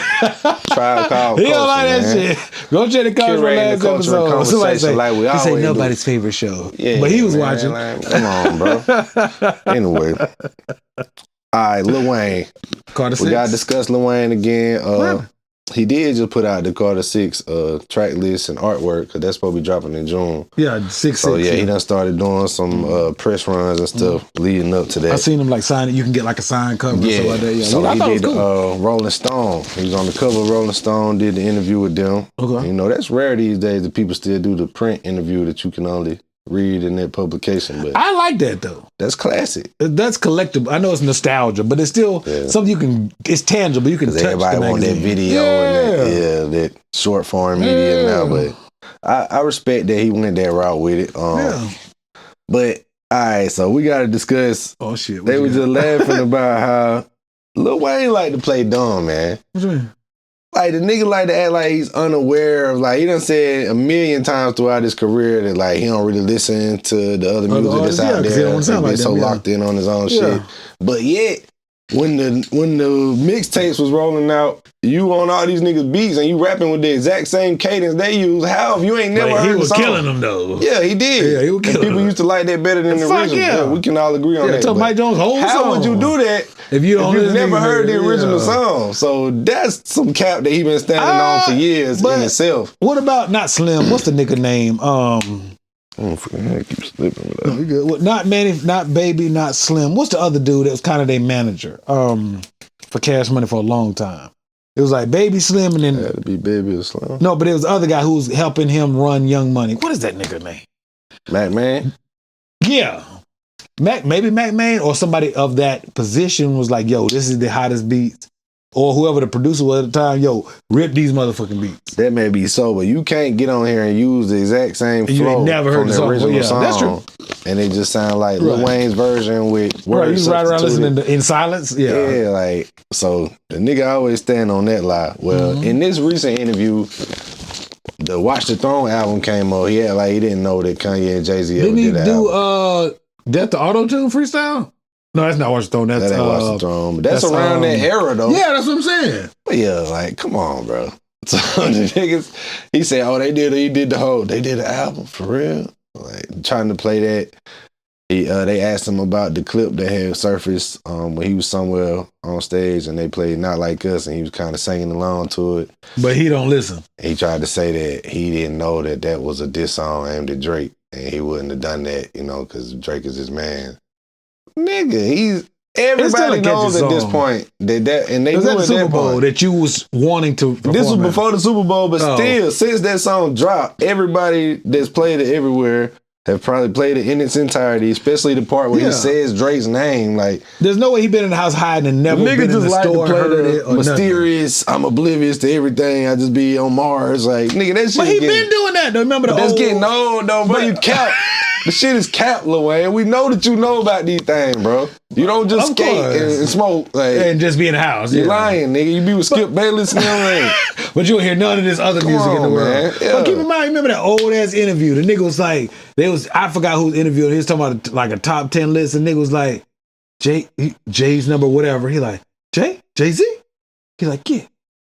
Tribe Called He Culture, don't like that man. shit. Go check the comments from Curating last the culture and episode. Somebody conversation say, like we he always say do. nobody's favorite show. Yeah, but he was man, watching. like, come on, bro. Anyway. All right, Lil Wayne. Carter We 6. got to discuss Lil Wayne again. What? He did just put out the Carter 6 track list and artwork, because that's supposed to be dropping in June. Yeah, 6. So yeah, he done started doing some press runs and stuff leading up to that. I seen him like sign it. You can get like a signed cover Yeah, or something like that. Yeah, so I he thought it was did cool. Rolling Stone. He was on the cover of Rolling Stone, did the interview with them. Okay. You know, that's rare these days that people still do the print interview that you can only read in that publication, but I like that though. that's classic. That's collectible. I know it's nostalgia, but it's still something you can. It's tangible. You can touch Everybody the want that magazine. video and that short form media now, but I respect that he went that route with it. But all right, so we got to discuss. Oh shit! They were just laughing about how Lil Wayne like to play dumb, man. What you mean? Like, the nigga like to act like he's unaware of, like, he done said a million times throughout his career that, like, he don't really listen to the other music that's out 'cause he there. don't sound He like been so them, locked in on his own Yeah. shit. But yet, when the mixtapes was rolling out, you on all these niggas beats and you rapping with the exact same cadence they use. How if you ain't never Like, heard he the was song? killing them though. Yeah, he did. Yeah, he was and killing people them. used to like that better than the Fuck original. yeah. We can all agree on that. Took but Mike Jones' whole how song. would you do that if you don't if you've listen to never heard the music? original Yeah. song? So that's some cap that he been standing on for years but in itself. What about not Slim? What's the nigga name? I keep slipping with that. You good. Well, not Manny, not Baby, not Slim. What's the other dude that was kind of their manager? For Cash Money for a long time. It was like Baby Slim and then Had to be Baby or Slim. no, but it was the other guy who was helping him run Young Money. What is that nigga name? Mac Man. Yeah. Maybe Mac Main or somebody of that position was like, yo, this is the hottest beats. Or whoever the producer was at the time, yo, rip these motherfucking beats. That may be so, but you can't get on here and use the exact same You flow ain't never heard from the the song, original yeah, song. that's true. And it just sound like Lil Right. Wayne's version with Right, words you ride around substituted. listening to In Silence? Yeah. Yeah, like, so the nigga always stand on that lie. Well, Mm-hmm. in this recent interview, the Watch the Throne album came out. He had like he didn't know that Kanye and Jay-Z ever Didn't he did that do album. Death to Auto-Tune freestyle? No, that's not Watch the Throne. That's That ain't Watch the Throne. But that's that's, around that era though. Yeah, that's what I'm saying. But yeah, like, come on, bro. So the niggas, he said, oh, they did the album for real. Like, trying to play that. They asked him about the clip that had surfaced when he was somewhere on stage and they played Not Like Us and he was kind of singing along to it. But he don't listen. He tried to say that he didn't know that was a diss song aimed at Drake and he wouldn't have done that, you know, because Drake is his man. Nigga, everybody knows at this point that and they It was knew at the at Super that Bowl point. that you was wanting to perform This was at. before the Super Bowl, but Oh. still, since that song dropped, everybody that's played it everywhere have probably played it in its entirety, especially the part where Yeah. he says Drake's name. Like, There's no way he been in the house hiding and never been niggas in just the like to store, play heard it the or nothing. mysterious, I'm oblivious to everything, I just be on Mars. Like, nigga, that shit But he getting, been doing that though. Remember the that's old... getting old, though, bro. You cap. The shit is cap, Lil Wayne. We know that you know about these things, bro. You don't just Of skate course. and smoke. Like, And just be in the house. you Yeah. lying, nigga. You be with Skip Bayless and everything. But you don't hear none of this other music in the on, world. man. Yeah. But keep in mind, remember that old ass interview? The nigga was like, I forgot who was interviewing. He was talking about like a top 10 list. And nigga was like, Jay's number, whatever. He like, Jay-Z? He like, yeah,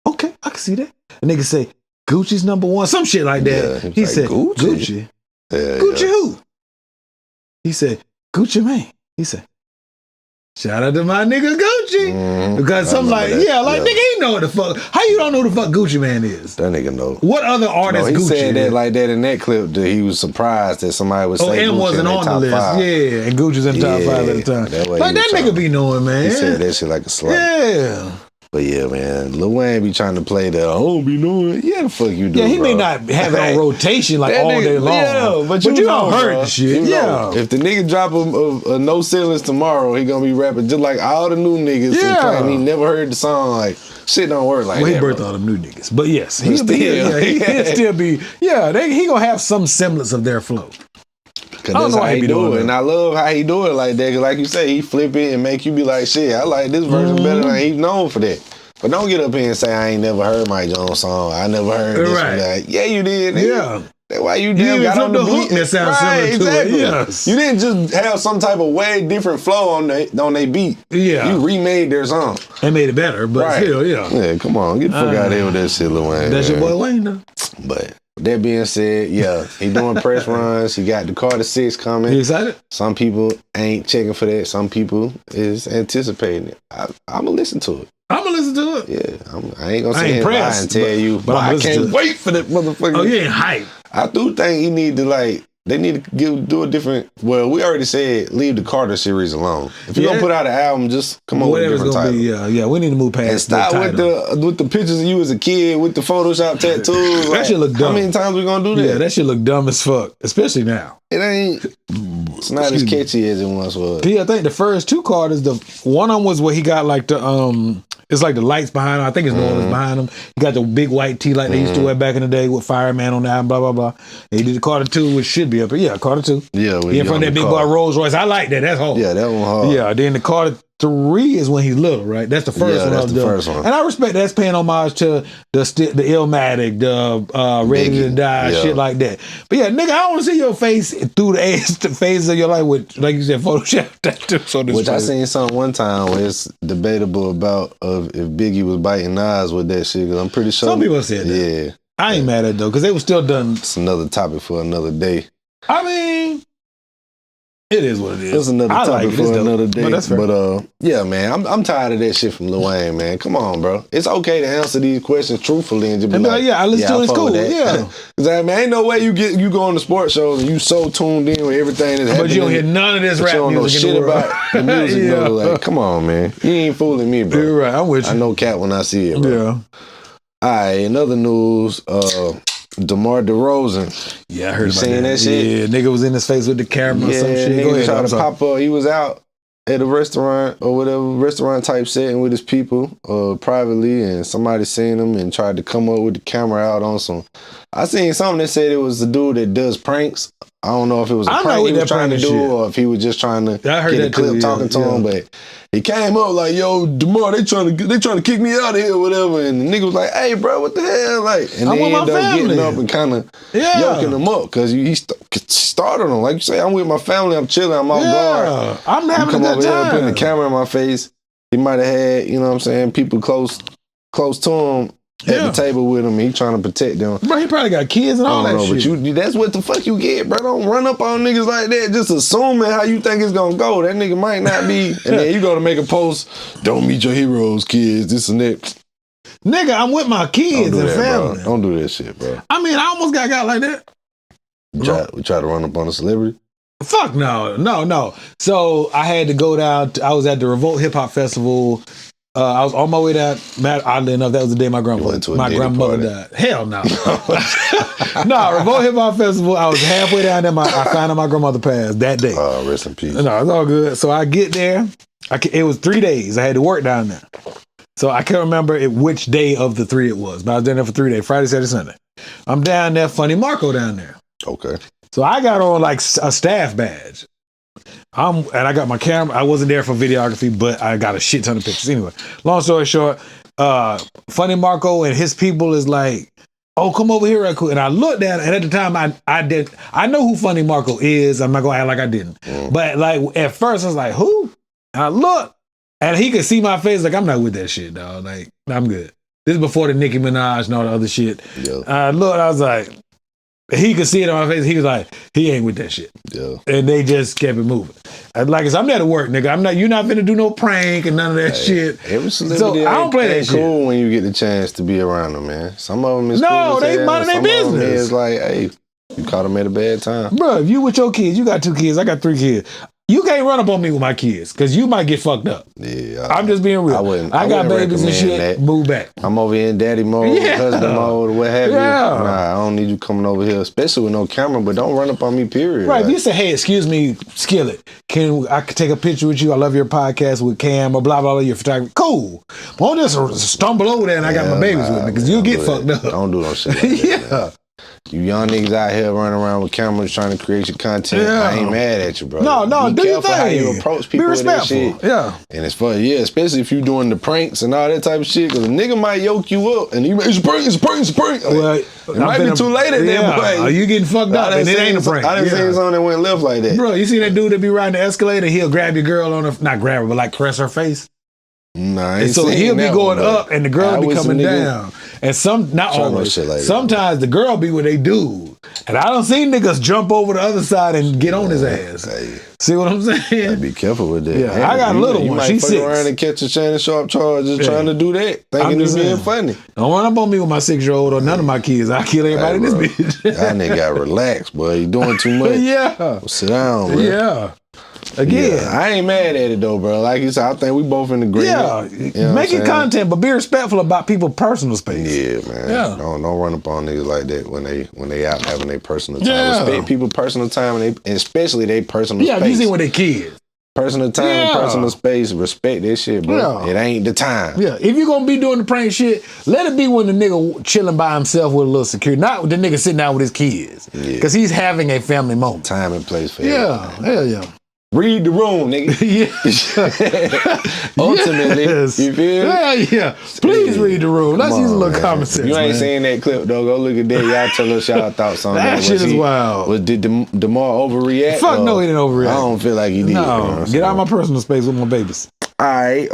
okay, I can see that. And nigga say, Gucci's number one, some shit like that. Yeah, he like, said, Gucci? Gucci? Yeah, Gucci yeah. who? He said, Gucci Mane. He said, shout out to my nigga Gucci. Mhm. Because I some like, remember that. yeah, like, nigga, he know what the fuck. How you don't know who the fuck Gucci Man is? That nigga know. What other No, artist he Gucci said that is? like that in that clip that he was surprised that somebody would Oh, say M Gucci wasn't in their on the top list. 5. Yeah, and Gucci's in the top Yeah, 5 at the time. that way Like, he that was nigga trying- be knowing, man. He said that shit like a slut. Yeah. But yeah, man, Lil Wayne be trying to play the I don't be knowing. Yeah, the fuck you do. Yeah, he bro. may not have it on rotation like That all nigga- day long. Yeah, but you don't know, heard bro. the shit. You Yeah. know. If the nigga drop a No Ceilings tomorrow, he gonna be rapping just like all the new niggas. Yeah. And claim he never heard the song. Like shit don't work like Well, he that. birthed bro. all them new niggas. But yes, But he'll be, still, he'll still be, he gonna have some semblance of their flow. Cause I don't that's know how how he he do doing it. that. And I love how he do it like that. Cause like you say, he flip it and make you be like, shit, I like this version better than he's known for that. But don't get up here and say I ain't never heard Mike Jones song. I never heard this Right. one. Like, yeah, you did. Nigga. Yeah. That's why you You damn even got on the flipped the hook beat. that sounds Right, similar to it, exactly. yes. You didn't just have some type of way different flow on they beat. Yeah. You remade their song. They made it better, but Right. still, yeah. Yeah, come on. Get the fuck out of here with that shit, Lil Wayne. That's your man. boy Wayne, though. But with that being said, yeah, he doing press runs. He got the Carter 6 coming. You excited? Some people ain't checking for that. Some people is anticipating it. I'm gonna listen to it. I'm gonna listen to it. Yeah, I ain't gonna I sit ain't here and lie pressed, and tell you, but but I'm I listening can't to it. wait for that motherfucker. Oh, you ain't hype. I do think he need to they need to do a different. Well, we already said leave the Carter series alone. If you're Yeah. gonna put out an album, just come on with a Whatever's different gonna title. be, yeah. We need to move past And stop the with title. the pictures of you as a kid with the Photoshop tattoos. That shit look How dumb. many times we gonna do that? Yeah, that shit look dumb as fuck, especially now. It ain't. It's not as catchy as it once was. Yeah, I think the first two Carters, the one of them was where he got like the it's like the lights behind him. I think it's New Orleans behind him. He got the big white tee like they used to wear back in the day with Fireman on the album, blah blah blah. And he did the Carter 2, which should be up. But yeah, Carter 2. Yeah, He in front of that big boy Rolls Royce. I like that. That's hard. Yeah, that one hard. Yeah, then the Carter 3 is when he's little, right? That's the first Yeah, one. that's of the first one. And I respect that's paying homage to the Illmatic, the Ready to Biggie, Die, yeah. shit like that. But yeah, nigga, I want to see your face through the phases of your life with, like you said, Photoshop tattoos on this Which I face. seen something one time where it's debatable about if Biggie was biting Nas with that shit. Cause I'm pretty sure Some people said that. Yeah, I ain't mad at it though, because they were still done. it's another topic for another day. I mean, it is what it is. It's another I topic like it. for It's dope. another day. But that's fair. But yeah, man, I'm tired of that shit from Lil Wayne, man. Come on, bro. It's okay to answer these questions truthfully and just be And be like, like, yeah, I listen to it, it's fuck with cool. that. Yeah. Cause I mean, ain't no way you go on the sports shows and you so tuned in with everything that's happening. But you don't hear none of this but rap you don't know music in shit the world. about the music. Yeah. Though. Like, come on, man. You ain't fooling me, bro. You're right. I'm with you. I know cat when I see it, bro. Yeah. All right, in other news, DeMar DeRozan. Yeah, I heard You about seen that shit? Yeah, nigga was in his face with the camera or Yeah, some shit. Go nigga ahead. tried I'm to sorry. pop up. He was out at a restaurant or whatever, restaurant type setting with his people privately, and somebody seen him and tried to come up with the camera out on some. I seen something that said it was the dude that does pranks. I don't know if it was a I know prank what he was that trying to prank do shit. or if he was just trying to I heard get a that clip too, yeah, talking to yeah. him, but he came up like, yo, DeMar, they trying to kick me out of here or whatever. And the nigga was like, hey, bro, what the hell? Like, and I'm then with he ended my up getting family. up and kind of Yeah. yoking him up because he started him. Like you say, I'm with my family, I'm chilling, I'm off guard. Yeah. I'm You having a come good over here and putting the time. camera in my face. He might have had, you know what I'm saying, people close to him at Yeah. the table with him. He trying to protect them. Bro, he probably got kids and I all don't that know, shit. but that's what the fuck you get, bro. Don't run up on niggas like that, just assuming how you think it's gonna go. That nigga might not be, and then you gonna make a post, don't meet your heroes, kids, this and that. Nigga, I'm with my Don't kids do and that, family. bro. Don't do that shit, bro. I mean, I almost got like that. We try to run up on a celebrity. Fuck no. So I had to go down. I was at the Revolt Hip Hop Festival. I was on my way down. Oddly enough, that was the day my went to a my dating grandmother party. died. Hell no. No, Revolt Hip Hop Festival. I was halfway down there. I found out my grandmother passed that day. Rest in peace. No, it's all good. So I get there. It was 3 days. I had to work down there. So I can't remember which day of the 3 it was, but I was down there for 3 days, Friday, Saturday, Sunday. I'm down there, Funny Marco down there. Okay. So I got on like a staff badge. And I got my camera. I wasn't there for videography, but I got a shit ton of pictures. Anyway, long story short, Funny Marco and his people is like, oh, come over here right quick. And I looked at it, and at the time I know who Funny Marco is. I'm not gonna act like I didn't. But like at first I was like, who? And I looked, and he could see my face, like, I'm not with that shit, dog. Like, I'm good. This is before the Nicki Minaj and all the other shit. Yeah. I looked, I was like, he could see it on my face. He was like, he ain't with that shit. Yeah. And they just kept it moving. Like I said, I'm there to work, nigga. You're not finna do no prank and none of that shit. Every celebrity So I don't play that ain't shit. cool when you get the chance to be around them, man. Some of them is No, cool as they hell, minding their some of them business. is like, hey, you caught them at a bad time. Bro, if you with your kids, you got 2 kids, I got 3 kids. You can't run up on me with my kids because you might get fucked up. Yeah, I'm just being real. I got babies and shit. That. Move back. I'm over here in daddy mode, husband mode, what have you. Nah, I don't need you coming over here, especially with no camera. But don't run up on me. Period. Right? If you say, "Hey, excuse me, Skillet, I could take a picture with you? I love your podcast with Cam or blah blah blah. Your photography, cool. Won't just stumble over there and I got my babies with me because you'll get fucked up. Don't do no shit like that. Man. You young niggas out here running around with cameras trying to create your content. I ain't mad at you, bro. No, be do your careful thing. how you approach people with that shit. Yeah. And it's fun, especially if you doing the pranks and all that type of shit, because a nigga might yoke you up and it's a prank. Well, it might be too late at that point. Are you getting fucked up and it ain't a prank? I didn't see something that went left like that. Bro, you see that dude that be riding the escalator, he'll grab your girl on her, not grab her, but like caress her face? Nah, and so he'll be going up and the girl be coming down. And not always. Like sometimes the girl be with they dude. And I don't see niggas jump over the other side and get on his ass. Hey, see what I'm saying? Be careful with that. Yeah, I got a little one. She's 6. You might fuck around and catch a Shannon Sharp charge just trying to do that, thinking it's being funny. Don't run up on me with my 6-year-old or none of my kids. I kill everybody in this bitch. That nigga got relaxed, boy. You doing too much. Well, sit down, bro. Yeah. Again, I ain't mad at it though, bro. Like you said, I think we both in agreement. Yeah, making content, but be respectful about people's personal space. Yeah, man. Yeah. Don't run up on niggas like that when they out having their personal time. Respect people's personal time and especially their personal space. Yeah, you see with their kids. Personal time and personal space. Respect that shit, bro. It ain't the time. Yeah, if you gonna be doing the prank shit, let it be when the nigga chilling by himself with a little security, not the nigga sitting down with his kids, because he's having a family moment. Time and place for everything. Hell yeah. Read the room, nigga. Ultimately, you feel? Yeah. Please read the room. Let's use a little common sense. You ain't seen that clip, though. Go look at that. Y'all tell us y'all thoughts on that. That shit is wild. Did DeMar overreact? Fuck no, he didn't overreact. I don't feel like he did. No, get out of my personal space with my babies. All right,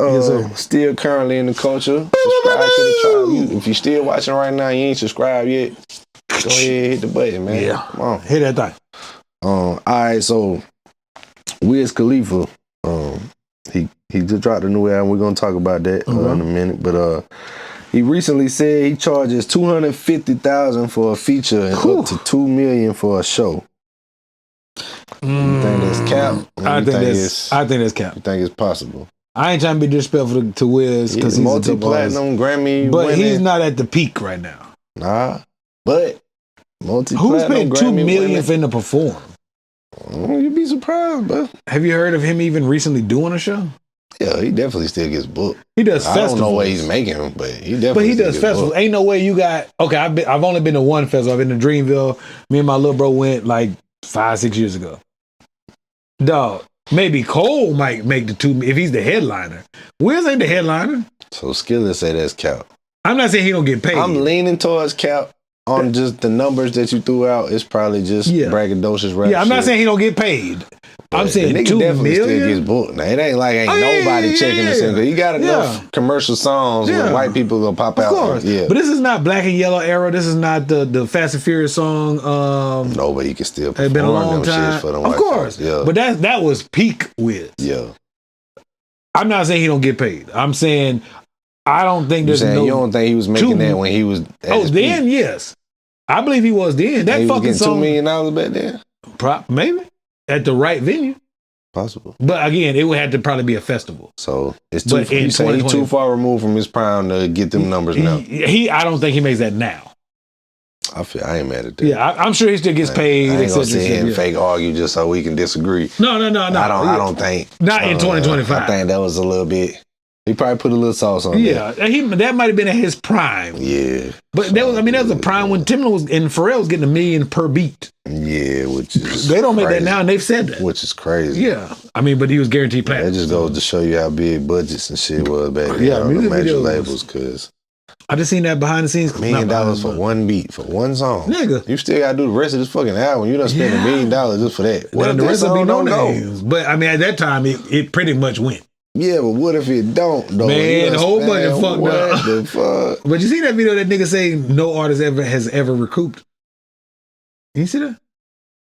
still currently in the culture. Subscribe to the tribe. If you still watching right now, you ain't subscribed yet, go ahead, hit the button, man. Yeah, come on, hit that thing. All right, so Wiz Khalifa, he just dropped a new album. We're gonna talk about that in a minute, but he recently said he charges $250,000 for a feature and up to $2 million for a show. You think that's cap? I think that's cap. You think it's possible? I ain't trying to be disrespectful to Wiz because he's multi-platinum Grammy, but he's not at the peak right now. Nah, but multi-platinum. Who's paying $2 million for him to perform? You'd be surprised, bro. Have you heard of him even recently doing a show? Yeah, he definitely still gets booked. He does festivals. I don't know what he's making, but he definitely. But he does festivals. Booked. Ain't no way you got. Okay, I've only been to one festival. I've been to Dreamville. Me and my little bro went like 5-6 years ago. Dog, maybe Cole might make the $2 if he's the headliner. Wiz ain't the headliner. So Skillet say that's cap. I'm not saying he don't get paid. I'm leaning towards cap. On just the numbers that you threw out, it's probably just braggadocious rap. Yeah, I'm not shit. saying he don't get paid. But I'm saying $2 million still gets booked. Now it ain't like nobody checking the single. You got enough commercial songs where white people gonna pop out. Of course. Yeah. But this is not Black and Yellow era. This is not the Fast and Furious song. No, but he can still perform it's been a long time. For them of course. Yeah. But that was peak Wiz. Yeah. I'm not saying he don't get paid. I'm saying I don't think there's you don't think he was making that when he was then peak. Yes. I believe he was then. That he fucking was song. $2 million back then? Maybe. At the right venue. Possible. But again, it would have to probably be a festival. So it's too he's too far removed from his prime to get them numbers now. I don't think he makes that now. I ain't mad at that. Yeah, I'm sure he still gets paid. I ain't gonna sit here and fake argue just so we can disagree. No. I don't think. Not in 2025. I think that was a little bit. He probably put a little sauce on it. Yeah, that might have been at his prime. Yeah. But that was a prime when Timbaland was and Pharrell was getting $1 million per beat. Yeah, which is they don't make crazy. that now, and they've said that. Which is crazy. Yeah, but he was guaranteed platinum. That just goes to show you how big budgets and shit was back then. Yeah, on the major labels, cause I just seen that behind the scenes. $1 million for one beat for one song, nigga. You still gotta do the rest of this fucking album. You done spent $1 million just for that. What if the rest of it don't go? But at that time, it pretty much went. Yeah, but what if it don't, though? Man, the whole budget fucked up. What the fuck? But you see that video that nigga say no artist has ever recouped? You see that?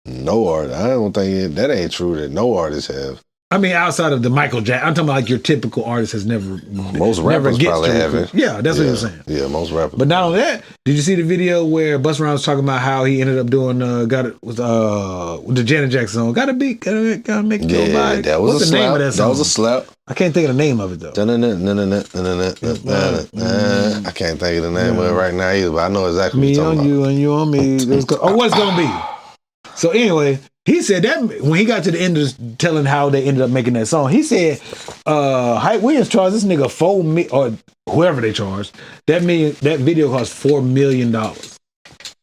No artist. I don't think that ain't true that no artists have. I mean, outside of the Michael Jackson, I'm talking about like your typical artist has never. Most rappers probably haven't. Yeah, that's what he was saying. Yeah, most rappers. But not only that, did you see the video where Busta Rhymes was talking about how he ended up doing with the Janet Jackson song? Gotta make it go by. That was What's a the name slap. of that song? That was a slap. I can't think of the name of it though. I can't think of the name of it right now either, but I know exactly what Me you're on talking you about. and you on me. What's gonna be? So anyway, he said that when he got to the end of telling how they ended up making that song, he said Hype Williams charged this nigga $4 million, or whoever they charged. That video cost $4 million.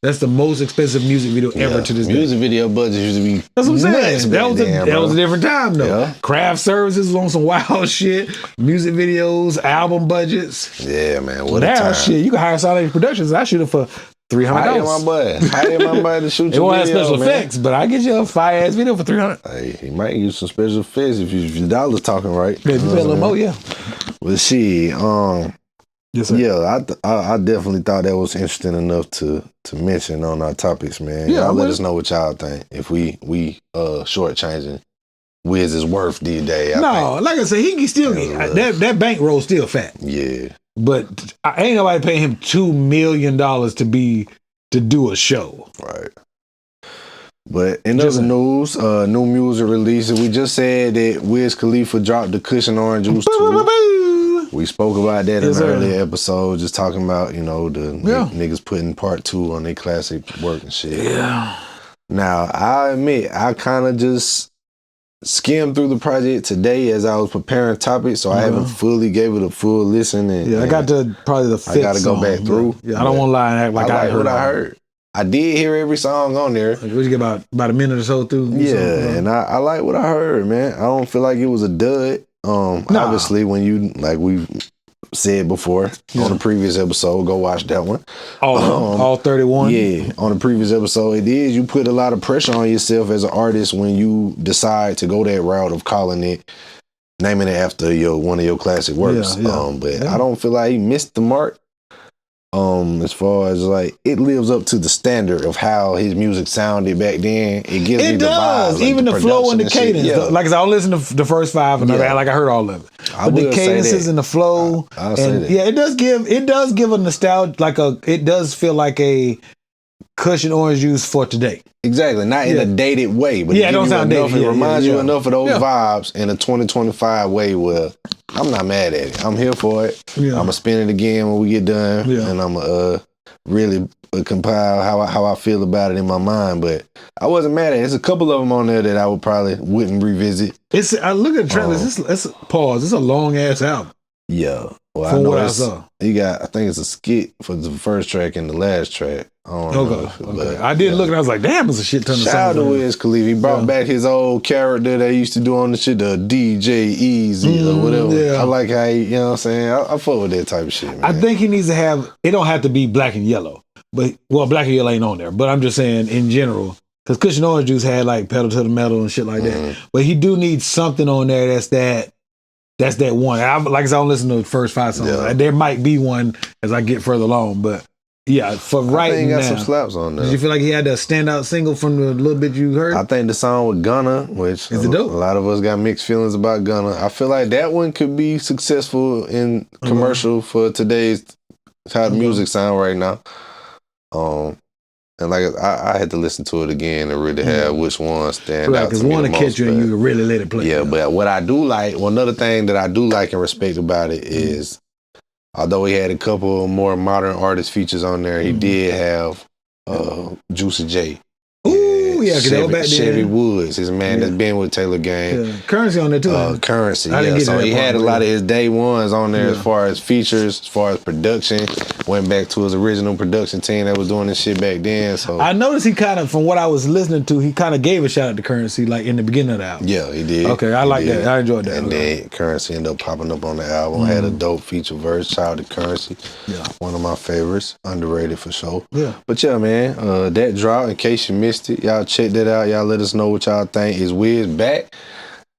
That's the most expensive music video ever to this day. Music video budget used to be. That's what I'm saying. nuts That back was then, a different time though. Yeah. Craft services was on some wild shit. Music videos, album budgets. Yeah, man. What a Now time. shit, you can hire Solid Productions. I shoot it for $300. Hire my boy. Hire my boy to shoot It your won't have video, special man. effects, but I get you a fire ass video for $300. Hey, he might use some special effects if your dollar's talking right. Yeah, if you pay a little more, yeah. But shit, Yes, sir. yeah, I definitely thought that was interesting enough to mention on our topics, man. Yeah, Y'all let well- us know what y'all think. If we shortchanging Wiz's worth these days. No, like I said, he can still that bankroll still fat. Yeah. But ain't nobody paying him $2 million to do a show. Right. But in other news, new music releases. We just said that Wiz Khalifa dropped the Cushion Orange Juice 2. We spoke about that in an earlier episode, just talking about, the niggas putting part 2 on their classic work and shit. Yeah. Now, I admit, I kind of just skimmed through the project today as I was preparing topics, so I haven't fully gave it a full listen. And, I got to probably the 5th I got to go back through. Yeah, I don't want to lie and act like I heard what I heard. I did hear every song on there. Like, what you get about a minute or so through? Yeah, and I like what I heard, man. I don't feel like it was a dud. Obviously, when you, like we said before on the previous episode, go watch that one. All 31? Yeah, on the previous episode, you put a lot of pressure on yourself as an artist when you decide to go that route of naming it after one of your classic works. But I don't feel like he missed the mark. As far as like it lives up to the standard of how his music sounded back then. It gives me the vibes, like even the flow and the cadence. Yeah. Like I don't listen to the first 5 and I heard all of it. But the cadences and the flow, I'll say that. Yeah, it does give a nostalgia. It does feel like a Cushion Orange Juice for today. Exactly, not in a dated way, but it don't sound dated. It reminds you enough of those vibes in a 2025 way where I'm not mad at it. I'm here for it. Yeah. I'm gonna spin it again when we get done, and I'm gonna really compile how I feel about it in my mind. But I wasn't mad at it. There's a couple of them on there that I wouldn't revisit. I look at the trailers. It's a long ass album. Yeah. Well, from what I saw. You got, I think it's a skit for the first track and the last track. I don't know. Okay. I did look and I was like, damn, it's a shit ton of songs. Shout out to Wiz Khalifa. He brought back his old character that he used to do on the shit, the DJ Easy or whatever. Yeah. I like how he, you know what I'm saying? I fuck with that type of shit, man. I think he needs to have, it don't have to be Black and Yellow. But, Black and Yellow ain't on there. But I'm just saying in general, because Cushion Orange Juice had like Pedal to the Metal and shit like that. But he do need something on there that's that one. Like I said, I don't listen to the first 5 songs. Yeah. There might be one as I get further along, but yeah, for right now. I think got some slaps on there. Did you feel like he had a standout single from the little bit you heard? I think the song with Gunna, which is dope. A lot of us got mixed feelings about Gunna. I feel like that one could be successful in commercial for today's how the music sound right now. And like I had to listen to it again to really have which one stand out to me the most. Because one to catch you and you can really let it play. Yeah, but what I do like, another thing that I do like and respect about it is, although he had a couple more modern artist features on there, he did have Juicy J. Ooh, yeah, because they were back then. Chevy Woods, his man that's been with Taylor Gang. Yeah. Currency on there too. Currency, yeah. So he had a lot of his day ones on there as far as features, as far as production. Went back to his original production team that was doing this shit back then. So I noticed he kind of, from what I was listening to, he kind of gave a shout out to Currency like in the beginning of the album. Yeah, he did. Okay, I like that. I enjoyed that. And then Currency ended up popping up on the album. Had a dope feature verse. Shout out to Currency. Yeah, one of my favorites. Underrated for sure. Yeah. But yeah, man, that drop, in case you missed it, y'all check that out. Y'all let us know what y'all think. Is Wiz back?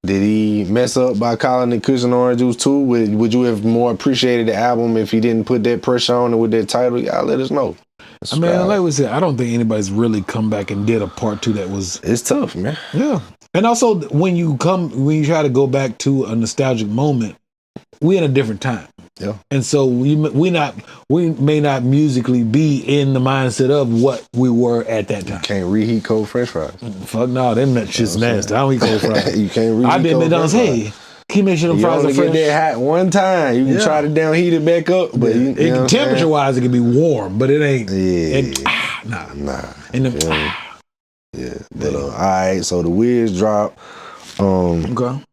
Did he mess up by calling it Cushion Orange Juice 2? Would you have more appreciated the album if he didn't put that pressure on it with that title? Y'all let us know. I mean, like we said, I don't think anybody's really come back and did a part 2 that was... It's tough, man. Yeah. And also, when you try to go back to a nostalgic moment, we're in a different time. Yeah. And so we may not musically be in the mindset of what we were at that time. Can't reheat cold French fries. Fuck no, them shit's nasty. I don't eat cold fries. You can't reheat. I've been cold McDonald's. French Hey, can you make sure them you fries only are fresh? get that hot one time. You can try to downheat it back up, but temperature wise, it can be warm, but it ain't. Nah. And them, yeah. But all right. So the Wiz dropped. Okay.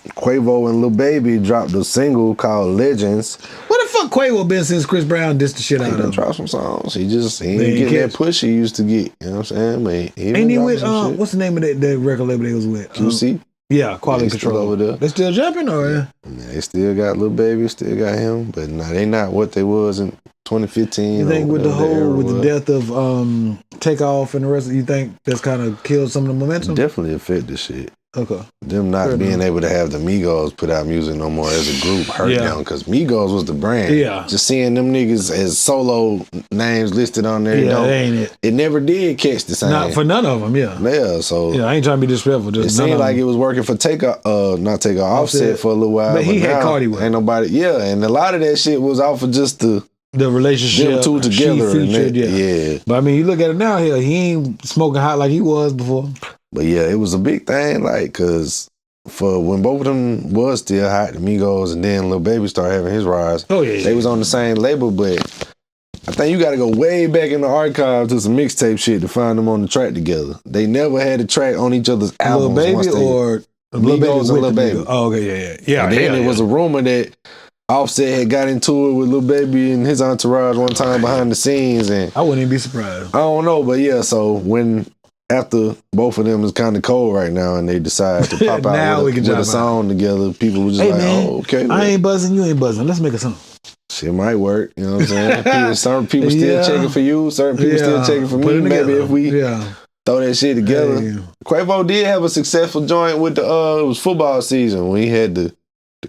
Quavo and Lil Baby dropped a single called Legends. Where the fuck Quavo been since Chris Brown dissed the shit out He of done him? dropped some songs. He ain't getting that push he used to get. You know what I'm saying? But Ain't he with what's the name of that record label they was with? QC. Yeah, Quality They still Control. over there. They still jumping or? They still got Lil Baby, still got him, but they not what they was in 2015. You think with the the death of Takeoff and the rest, you think that's kind of killed some of the momentum? definitely affected shit. Okay. Them not being able to have the Migos put out music no more as a group hurt them because Migos was the brand. Yeah. Just seeing them niggas as solo names listed on there, Yeah, ain't it? It never did catch the same. Not for none of them, yeah. Yeah, so Yeah, I ain't trying to be disrespectful. it Just seemed like it was working for Offset for a little while. But he had now Cardi with him. ain't nobody. Yeah, and a lot of that shit was off of just the relationship. them two together. She And featured, yeah. But I mean, you look at it now here, he ain't smoking hot like he was before. But yeah, it was a big thing, like, cause for when both of them was still hot, the Migos, and then Lil Baby started having his rise. Oh yeah, They was on the same label, but I think you got to go way back in the archives to some mixtape shit to find them on the track together. They never had a track on each other's albums. Lil Baby or Lil Baby Migos and Lil Baby. Oh, okay, yeah. And then it was a rumor that Offset had got into it with Lil Baby and his entourage one time behind the scenes, and I wouldn't even be surprised. I don't know, but yeah. So when after both of them is kind of cold right now, and they decide to pop Now out we can with a drop song together, people were just Hey like, man, "Oh, okay, I ain't buzzing, you ain't buzzing. Let's make a song." shit might work." You know what I'm saying? Certain people still checking for you. Certain people still checking for me. Maybe if we throw that shit together. Hey. Quavo did have a successful joint with the it was football season when he had the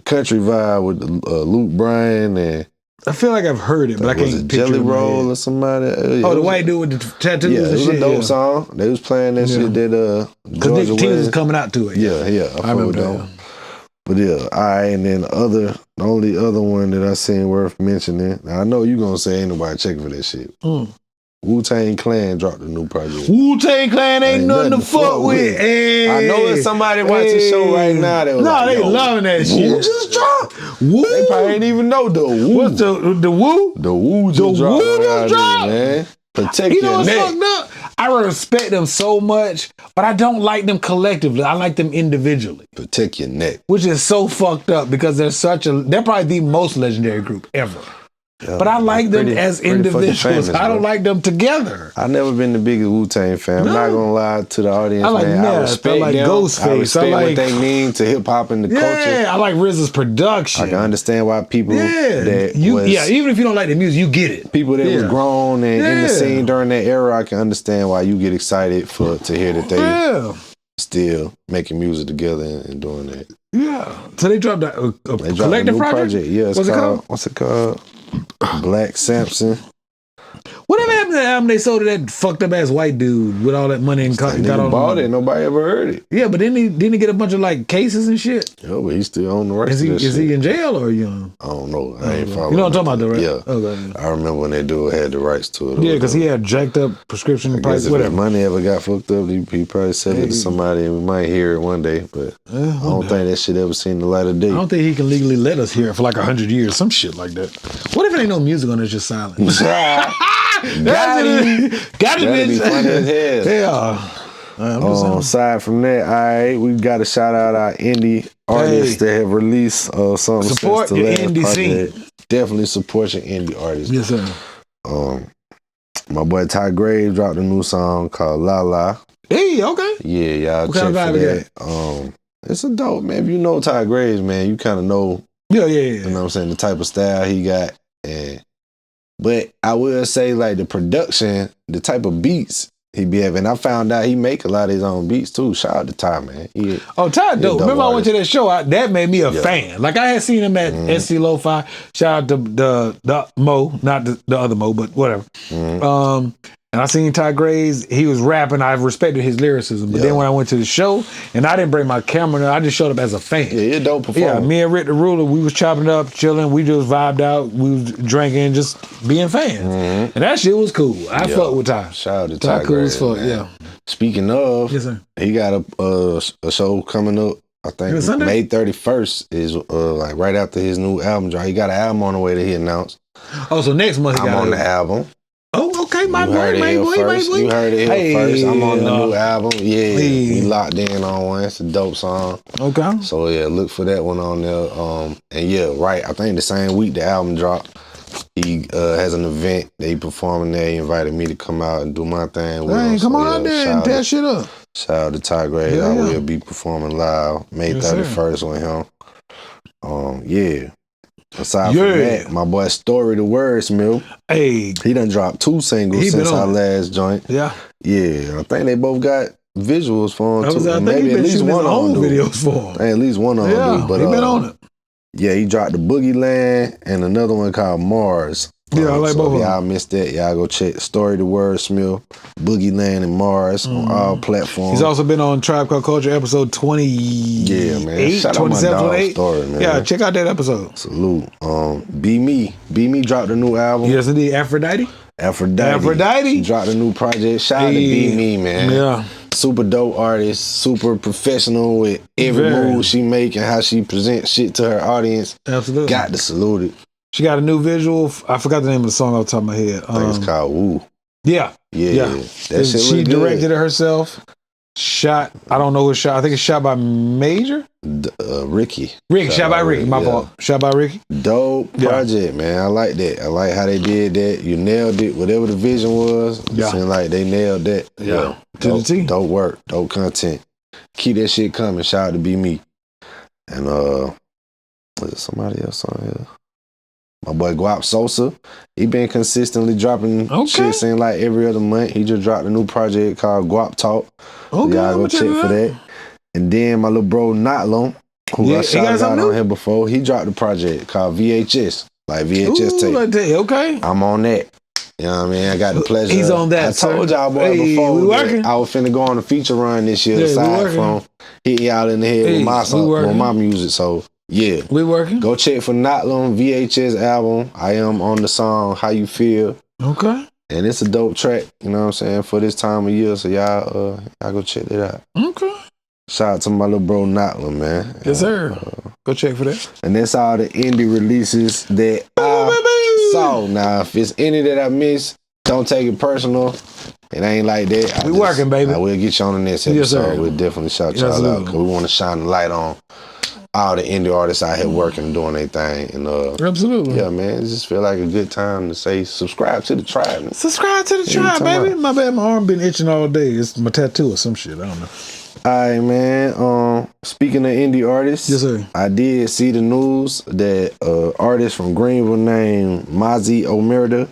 country vibe with Luke Bryan and I feel like I've heard it, but I can't was it picture Jelly it in my Roll head. or somebody. Oh, the white dude with the tattoos Yeah, it and was shit. a dope song. They was playing that shit that Because Nick Georgia T was West. coming out to it. Yeah, I remember them. that. But yeah, and then the only other one that I seen worth mentioning. Now I know you gonna say ain't nobody checking for that shit. Wu-Tang Clan dropped a new project. Wu-Tang Clan ain't nothing to fuck with. Hey. I know it's somebody watching the show right now that was they loving that shit. Wu just dropped. Woo? They probably ain't even know the Wu. What's the Wu? The Wu just The dropped. Wu just around dropped? here, man. Protect You know your what's neck. fucked up? I respect them so much, but I don't like them collectively. I like them individually, Protect your neck. which is so fucked up because they're probably the most legendary group ever. Yeah, But I like them as pretty fucking individuals. famous, I don't bro. like them together. I've never been the biggest Wu-Tang fan. No. I'm not gonna lie to the audience, I like man. I Nas, respect I like them. Ghostface, I respect I like- what they mean to hip hop and the Yeah, culture. I like RZA's production. I can understand why people that was even if you don't like the music, you get it. people that was Yeah. grown and in the Yeah. scene during that era. I can understand why you get excited to hear that they Yeah, still making music together and doing that. yeah. So they dropped a They dropped a collective new project. Yeah, it's What's it called? What's it called? Black Samson. Whatever happened to that album they sold to that fucked up ass white dude with all that money and That got all nigga the bought money? it. Nobody ever heard it. Yeah, but didn't he get a bunch of like cases and shit? Yo, but he still on the rest Is of he that is shit. he in jail or you? I don't know. I ain't following. You know what I'm talking about, though, right? Yeah. Okay. I remember when that dude had the rights to it. Yeah, because he had jacked up prescription I guess price, if his whatever. money ever got fucked up, he probably sell it to somebody and we might hear it one day. But I don't think that shit ever seen the light of day. I don't think he can legally let us hear it for like 100 years, some shit like that. What if it ain't no music on it, it's just silent? Got That'd be funny as hell. Yeah. I'm just saying. Aside from that, all right, we got to shout out our indie artists that have released something Support since the your last indie project. scene. Definitely support your indie artists. Yes, sir. My boy Ty Graves dropped a new song called La La. Hey, okay. Yeah, y'all What check kind of for vibe that. It's a dope, man. If you know Ty Graves, man, you kind of know, Yeah. you know what I'm saying, the type of style he got. But I will say, like, the production, the type of beats he be having. I found out he make a lot of his own beats, too. Shout out to Ty, man. Oh, Ty dope. dope Remember I went to artist. that show? That made me a fan. Like, I had seen him at SC Lo-Fi. Shout out to the Mo, not the other Mo, but whatever. And I seen Ty Graves, he was rapping. I respected his lyricism. But then when I went to the show, and I didn't bring my camera, I just showed up as a fan. Yeah, you're a dope performer. Yeah, me and Rick the Ruler, we was chopping it up, chilling. We just vibed out. We was drinking, just being fans. And that shit was cool. I fuck with Ty. Shout out to Ty cool Graves, as fuck, man. yeah. Speaking of, Yes, sir. he got a show coming up. I think Sunday? May 31st is like right after his new album drop. He got an album on the way that he announced. Oh, so next month he I'm got on the album. Oh, okay, my You boy, heard it my here boy, my first. boy. You heard it here Hey, first. I'm on the new album. Yeah, hey. we locked in on one. It's a dope song. Okay. So yeah, look for that one on there. And yeah, right. I think the same week the album dropped, he has an event. They performing there. He invited me to come out and do my thing with him. Hey, come So, on yeah, out there shout and tear out- shit up. Shout out to Ty Graves. Yeah, I yeah. will be performing live May Yes, sir. 31st with him. Yeah. Aside Yeah. from that, my boy Story the Wordsmith, Hey, he done dropped 2 singles He been since on our it. last joint. yeah. Yeah, I think they both got visuals for him too. I think Maybe he at been least shooting his one of own them do. videos for him. At least one of them Yeah, do. But he been on it. Yeah, he dropped the Boogie Land and another one called Mars. Yeah, I like so both of if them. y'all missed that, y'all go check Story the Wordsmith, Boogie Land and Mars on all platforms. He's also been on Tribe Called Culture episode 28, Yeah, man. Shout out my 27, dog 28. Story, man. Yeah, check out that episode. Salute. Be Me. Be Me dropped a new album. Yes, indeed. Aphrodite. Aphrodite. She dropped a new project. Shout out to Be Me, man. Yeah. Super dope artist, super professional with every Very. move she make and how she presents shit to her audience. Absolutely. Got to salute it. She got a new visual. I forgot the name of the song off the top of my head. I think it's called Woo. Yeah. Yeah. Yeah. That shit She look good. directed it herself. Shot. I don't know who shot. I think it's shot by Major. Ricky. Rick. Shot by Ricky. My yeah. fault. Shot by Ricky. Dope Yeah. project, man. I like that. I like how they did that. You nailed it. Whatever the vision was, it Yeah. seemed like they nailed that. Yeah. To the Dope, T. dope work. Dope content. Keep that shit coming. Shout out to Be Me. And was there somebody else on here? My boy Guap Sosa. He been consistently dropping Okay. shit, seem like every other month. He just dropped a new project called Guap Talk. Okay. Y'all I'ma go check for that. And then my little bro Notlum, who Yeah, I he got shouted out something on new? here before, he dropped a project called VHS, like VHS Ooh, tape. like that. Okay. I'm on that. You know what I mean? I got the pleasure. He's on that, I told sir. y'all boy Hey, before we that working. I was finna go on a feature run this year Yeah, we aside working. from hitting y'all in the head Hey, with my we song, with working. my music. So yeah. We working. Go check for Notlum VHS album. I am on the song How You Feel. Okay. And it's a dope track, you know what I'm saying, for this time of year. So y'all go check it out. Okay. Shout out to my little bro Notlum, man. Yes, sir. Go check for that. And that's all the indie releases that I saw. Now, if it's any that I missed, don't take it personal. It ain't like that. We working, baby. I will get you on the next Yes, episode. sir. We'll definitely shout Yes, y'all sir. out because we want to shine the light on all the indie artists out here working and doing their thing. And Absolutely. yeah, man, it just feel like a good time to say subscribe to the tribe. Man. Subscribe to the Yeah, you tribe, talking baby. about- My bad, my arm been itching all day. It's my tattoo or some shit. I don't know. All right, man. Speaking of indie artists, Yes, sir. I did see the news that artist from Greenville named Mozzie Omerta.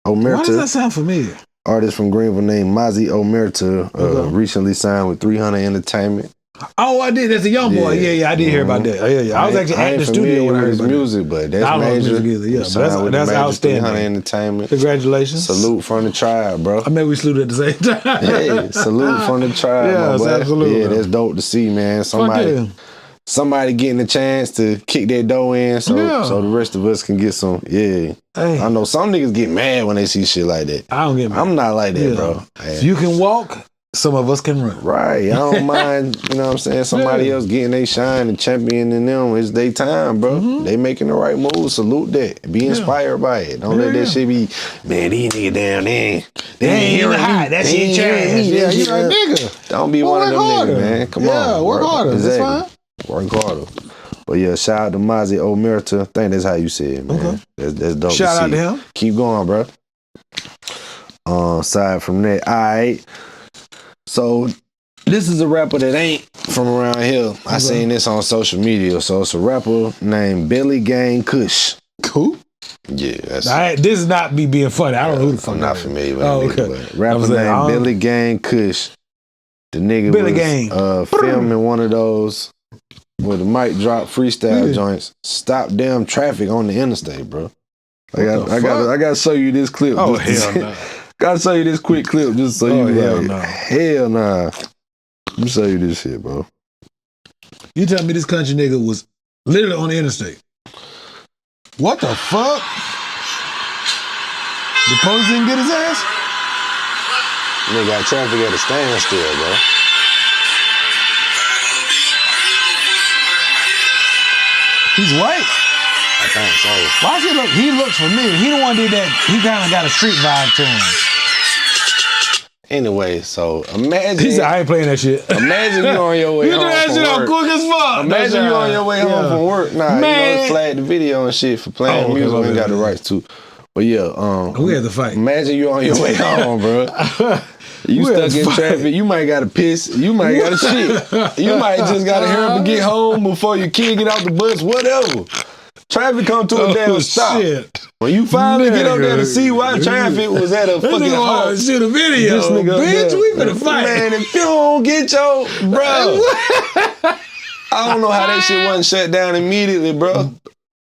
Why does that sound familiar? Artist from Greenville named Mozzie Omerta Okay. recently signed with 300 Entertainment. Oh, I did. That's a young boy. Yeah. Yeah, I did hear about that. Yeah. I was actually at ain't the studio when I familiar heard with his about it. music, but I that's don't know major. music either, yeah, He but signed that's- with that's major outstanding. 300 Entertainment. Congratulations. Salute from the tribe, bro. I mean, we saluted at the same time. Hey, salute from the tribe, my Yes, boy. absolutely. Yeah, that's dope to see, man. Fuck yeah. Somebody getting a chance to kick that dough in so the rest of us can get some, yeah. Hey, I know some niggas get mad when they see shit like that. I don't get mad. I'm not like that, Yeah. bro. If you can walk, some of us can run. Right. I don't mind, you know what I'm saying, somebody Yeah. else getting they shine and championing them. It's their time, bro. Mm-hmm. They making the right move. Salute that. Be inspired by it. Don't let Yeah. that shit be, man, these niggas down there. They ain't even hot. That shit trash. Yeah, you like, nigga. Don't be Well, one of work them harder. niggas, man. Come Yeah, on. work harder. That's fine. Work harder. But yeah, shout out to Mozzie Omerta. I think that's how you say it, man. Okay. That's dope. Shout out see. to him. Keep going, bro. Aside from that, all right. So this is a rapper that ain't from around here. I seen this on social media. So it's a rapper named Billy Gang Kush. Cool. Yeah, that's This is not me being funny. I don't know who the fuck I'm not that is. familiar with Oh, him. okay. But rapper I was like, I named don't- Billy Gang Kush. The nigga Billy was Gang. filming one of those with the mic drop freestyle Yeah. joints. Stop damn traffic on the interstate, bro. What the I got fuck? to show you this clip. Oh, just to hell see- no. Gotta show you this quick clip just so Oh, you hell like, no. hell nah. Let me show you this shit, bro. You tell me this country nigga was literally on the interstate. What the fuck? The police didn't get his ass? Nigga got traffic at a standstill, bro. He's white. I think so. Why does he look? He looks familiar. He the one did that. He kind of got a street vibe to him. Anyway, so imagine. He said, "I ain't playing that shit." Imagine you on your way You do home that from shit on work. quick as fuck. Imagine you on your way home Yeah. from work. Nah, Man. you know, flag the video and shit for playing Oh, okay, music. We okay, ain't got the okay. rights to. But yeah, We had to fight. imagine you on your way home, bro. You We had stuck in to fight. traffic. You might got to piss. You might got to shit. You might just got to hurry up and get home before your kid get out the bus. Whatever. Traffic come to a damn stop. Shit. When you finally get up there to see why Nigga. traffic was at a This fucking nigga wanna halt. shoot a video. This nigga up Bitch, there. we finna fight. Man, if you don't get your bro, I don't know how that shit wasn't shut down immediately, bro.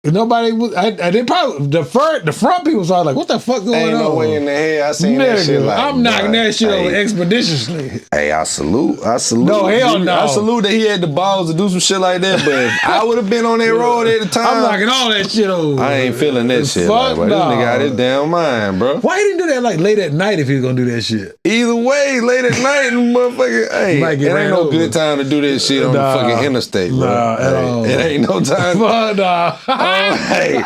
Nobody was. I did probably the front people saw like, what the fuck going Ain't on? no way in the hell I seen that shit. Nigga, Like, I'm knocking bruh, that shit over hey, expeditiously. Hey, I salute. No, hell G. no. I salute that he had the balls to do some shit like that. But if I would have been on that road at the time, I'm knocking all that shit over. I ain't feeling that shit. Fuck Like, bro, this no. nigga out his damn mind, bro. Why he didn't do that like late at night if he was gonna do that shit? Either way, late at night, motherfucker, hey, Might it get ain't ran no over. good time to do this shit on Nah. the fucking interstate, bro. Nah, at all. It ain't no time. Fuck no. Hey, you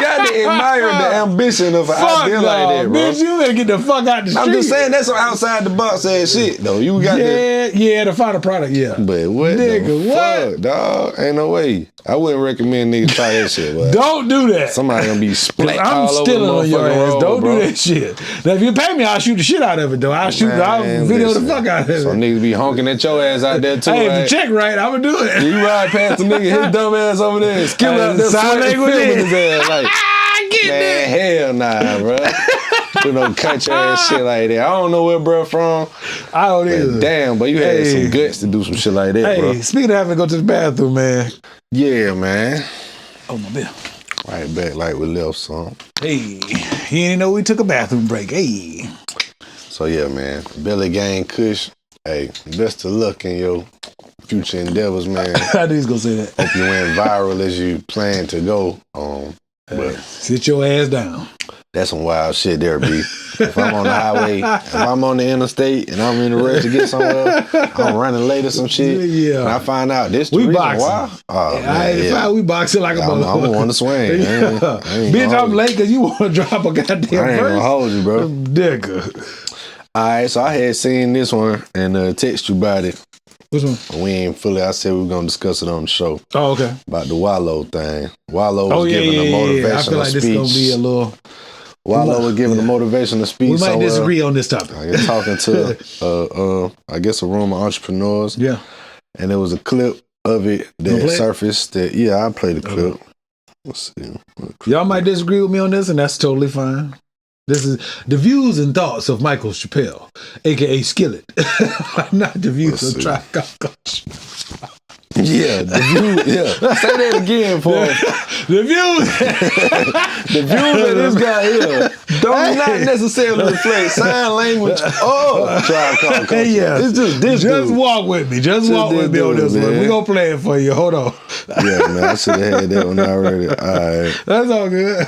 got to admire the ambition of an Fuck idea no. like that, bro. Bitch, you better get the fuck out the street. I'm just saying that's some outside the box ass shit, though. You got to. Yeah, the final product, yeah. But what Nigga, the what? fuck, dog? Ain't no way. I wouldn't recommend niggas try that shit, but Don't do that. somebody gonna be splat I'm all over the stealing on your motherfucking ass. road, Don't bro. do that shit. Now, if you pay me, I'll shoot the shit out of it, though. I'll Man, video listen. the fuck out of it. So niggas be honking at your ass out there too, Hey, right? if you check right, I'm gonna do it. You ride past the nigga, his dumb ass over there, and skill out there, Sign sweating, language filming in. his ass, like, Get man, hell nah, bro. Do no country ass shit like that. I don't know where bro from. I don't But either. damn, but you had Hey. some guts to do some shit like that, bro. Hey, speaking of having to go to the bathroom, man. Yeah, man. Oh, my bill. Right back like we left some. Hey, he didn't know we took a bathroom break. Hey. So yeah, man. Billy Gang Kush. Hey, best of luck in your future endeavors, man. I knew he was going to say that. Hope you went viral as you plan to go. But Sit your ass down. that's some wild shit there, B. If I'm on the highway, if I'm on the interstate and I'm in a rush to get somewhere, I'm running late or some shit. Yeah. And I find out this the We reason boxing. why. Oh, I man, ain't yeah. fine. We boxing like a I'm motherfucker. gonna want to swing. I ain't Yeah. Bitch, gonna I'm hold late because you want to drop a goddamn you. I ain't gonna verse. hold you, bro. Nigga. All right, so I had seen this one and text you about it. Which one? We ain't fully. I said we were gonna discuss it on the show Oh, okay. about the Wallow thing. Wallow Oh, was yeah, giving a yeah. I motivational feel like this speech. is going to be a little... Wallow was giving a Yeah. motivational speech. We might somewhere. disagree on this topic. I guess talking to I guess a room of entrepreneurs. Yeah. And there was a clip of it Wanna that play it? surfaced that I played the clip. Let's see. Y'all might disagree with me on this, and that's totally fine. This is the views and thoughts of Michael Chappelle, aka Skillet, not the views Let's of see. Tricock. Yeah, the view, yeah. Say that again for him. The views. The views of this guy here don't not necessarily reflect sign language or Tribe culture. Yeah. It's just this Just dude. walk with me. Just walk this with me on dude, this one. man. We gonna play it for you. Hold on. Yeah, man, I should have had that one already. All right. That's all good.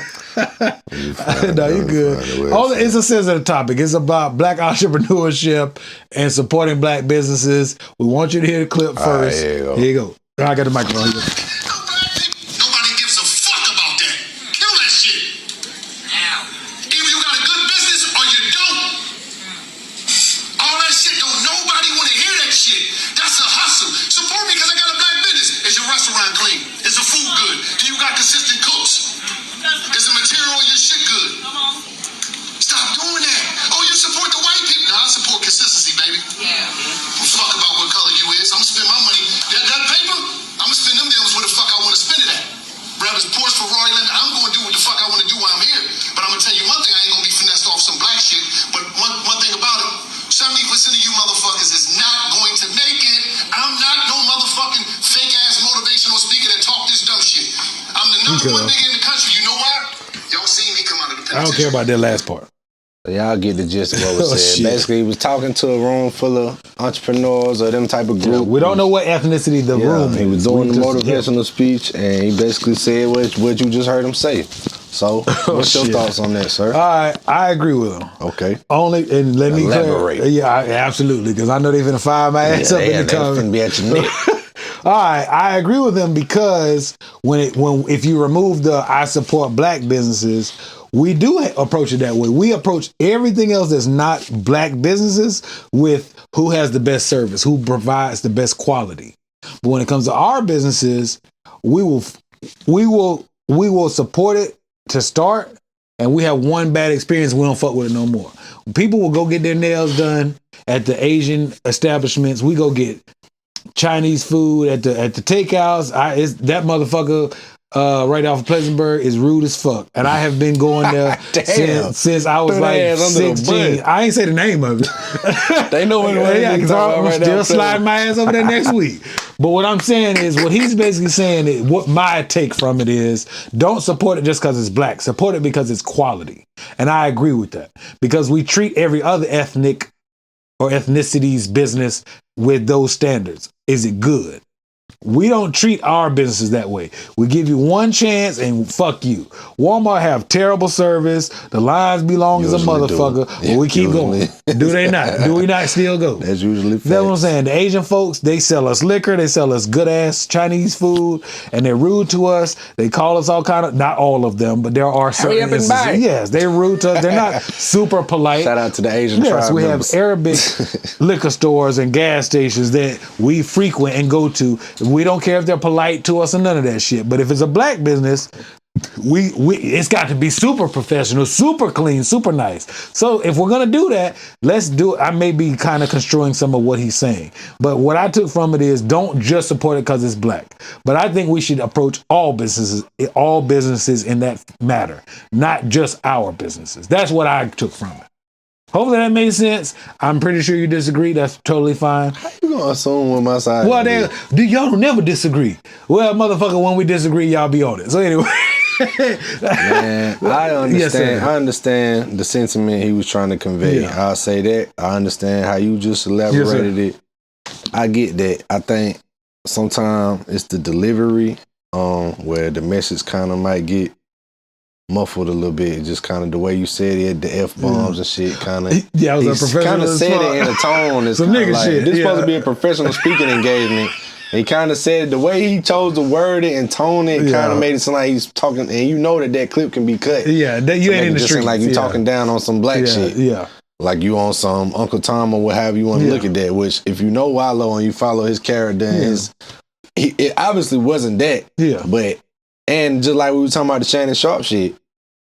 No, you good. All it's a sensitive topic. It's about black entrepreneurship and supporting black businesses. We want you to hear the clip All right, first. here you go. Here you go. I got the microphone. Here you go. Nobody gives a fuck about that. Kill that shit. Either you got a good business or you don't. All that shit, don't nobody want to hear that shit. That's a hustle. Support me because I got a black business. Is your restaurant clean? Is the food good? Do you got consistent cooks? Is the material of your shit good? Stop doing that. Oh, you support the white people? No, I support consistency, baby. Fuck about what color you is. I'm gonna spend my money. That paper, I'm gonna spend them deals where the fuck I want to spend it at. Brothers, Porsche, Ferrari, Lamborghini, I'm gonna do what the fuck I want to do while I'm here. But I'm gonna tell you one thing, I ain't gonna be finessed off some black shit. But one thing about it, 70% of you motherfuckers is not going to make it. I'm not no motherfucking fake ass motivational speaker that talk this dumb shit. I'm the number one nigga in the country. You know why? Y'all seen me come out of the I don't care penitentiary. about that last part. Y'all get the gist of what was Oh, said. shit. Basically, he was talking to a room full of entrepreneurs or them type of group. We don't know what ethnicity the room He was is. doing We the just- motivational speech, and he basically said what you just heard him say. So, what's your shit. thoughts on that, sir? All right, I agree with him. Okay. Only, and let me Elaborate. absolutely, because I know they finna fire my ass up in the they comments. finna be at your neck. All right, I agree with him because if you remove the I support black businesses, we do approach it that way. We approach everything else that's not black businesses with who has the best service, who provides the best quality. But when it comes to our businesses, we will support it to start, and we have one bad experience, we don't fuck with it no more. People will go get their nails done at the Asian establishments. We go get Chinese food at the takeouts. That motherfucker right off of Pleasantburg is rude as fuck, and I have been going there since I was Throw like their ass under the 16. bus. I ain't say the name of it. They know what Yeah, because I'm right still now. sliding my ass over there next week. But what I'm saying is, what he's basically saying is, what my take from it is, don't support it just because it's black. Support it because it's quality. And I agree with that. Because we treat every other ethnic or ethnicity's business with those standards. Is it good? We don't treat our businesses that way. We give you one chance and fuck you. Walmart have terrible service. The lines be long as a Usually do. motherfucker. But we keep Usually. going. Do they not? Do we not still go? That's usually facts. That's what I'm saying. The Asian folks, they sell us liquor, they sell us good ass Chinese food, and they're rude to us. They call us all kind of, not all of them, but there are certain up and instances. buy. Yes, they're rude to us. They're not super polite. Shout out to the Asian Yes, tribe we members. have Arabic liquor stores and gas stations that we frequent and go to. We don't care if they're polite to us or none of that shit. But if it's a black business, it's got to be super professional, super clean, super nice. So if we're gonna do that, let's do it. I may be kind of construing some of what he's saying, but what I took from it is, don't just support it because it's black. But I think we should approach all businesses in that matter, not just our businesses. That's what I took from it. Hopefully that made sense. I'm pretty sure you disagree. That's totally fine. You gonna assume what my side Well, is. y'all don't never disagree. Well, motherfucker, when we disagree, y'all be on it. So anyway. Man, I understand. Yes, sir. I understand the sentiment he was trying to convey. Yeah. I'll say that. I understand how you just elaborated it. I get that. I think sometimes it's the delivery, where the message kind of might get muffled a little bit. Just kind of the way you said it, the F bombs and shit. Kind of. Yeah, I was a He professional kind of as said fuck. it in a tone. It's Some kinda nigga like, shit, this supposed yeah. to be a professional speaking engagement. He kind of said it, the way he chose to word it and tone it, Yeah. kind of made it sound like he's talking, and you know that clip can be cut. Yeah, that you To ain't make in it the just street. seem like you talking down on some black shit. Yeah. Like you on some Uncle Tom or what have you want to Yeah. look at that. Which if you know Wallow and you follow his character, and it obviously wasn't that. Yeah. But and just like we were talking about the Shannon Sharp shit,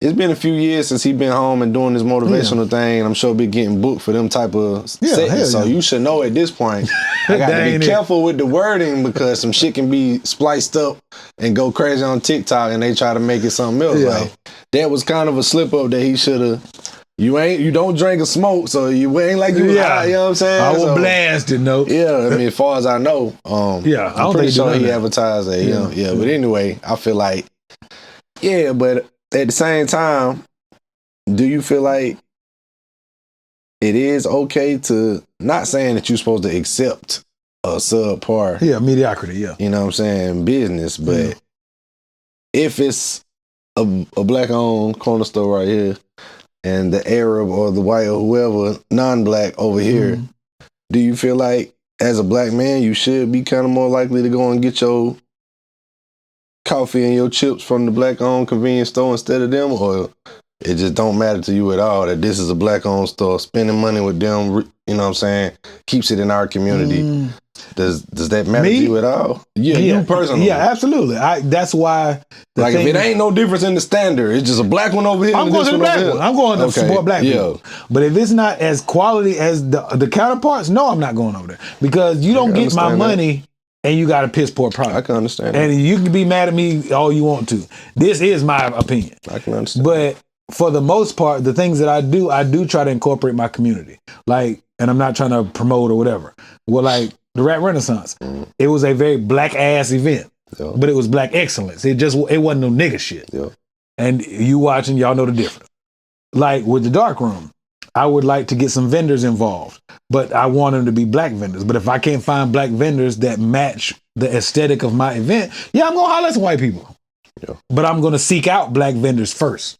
it's been a few years since he been home and doing this motivational thing, and I'm sure be getting booked for them type of Yeah, hell settings. So yeah. you should know at this point, I got That to ain't be it. careful with the wording because some shit can be spliced up and go crazy on TikTok, and they try to make it something else. Yeah. Like that was kind of a slip up that he should have. You don't drink or smoke, so you ain't like you was high, you know what I'm saying? I was So, blasted, no. yeah, I mean, as far as I know, Yeah, I don't I'm pretty think he sure done he that. advertised that. Yeah. Yeah. But anyway, I feel like, yeah, but at the same time, do you feel like it is okay to, not saying that you're supposed to accept a subpar, Yeah, mediocrity, yeah. you know what I'm saying, business, but if it's a black-owned corner store right here, and the Arab or the white or whoever, non-black over here, do you feel like as a black man, you should be kind of more likely to go and get your coffee and your chips from the black-owned convenience store instead of them, or it just don't matter to you at all that this is a black-owned store, spending money with them, you know what I'm saying, keeps it in our community. Does that matter Me? to you at all? Yeah, you personally. Yeah, absolutely. That's why. Like if it ain't no difference in the standard, it's just a black one over here. I'm and going this to the one black over one. here. I'm going to Okay, support black yeah. people. But if it's not as quality as the counterparts, no, I'm not going over there because you don't can get my understand that. money and you got a piss poor I product. can understand that. And you can be mad at me all you want to. This is my opinion. I can understand. But for the most part, the things that I do try to incorporate my community. Like, and I'm not trying to promote or whatever. Well, like the Rap Renaissance, it was a very black ass event, Yeah. but it was black excellence. It wasn't no nigga shit. Yeah. And you watching, y'all know the difference. Like with the Dark Room, I would like to get some vendors involved, but I want them to be black vendors. But if I can't find black vendors that match the aesthetic of my event, yeah, I'm going to holler at some white people. Yeah. But I'm going to seek out black vendors first.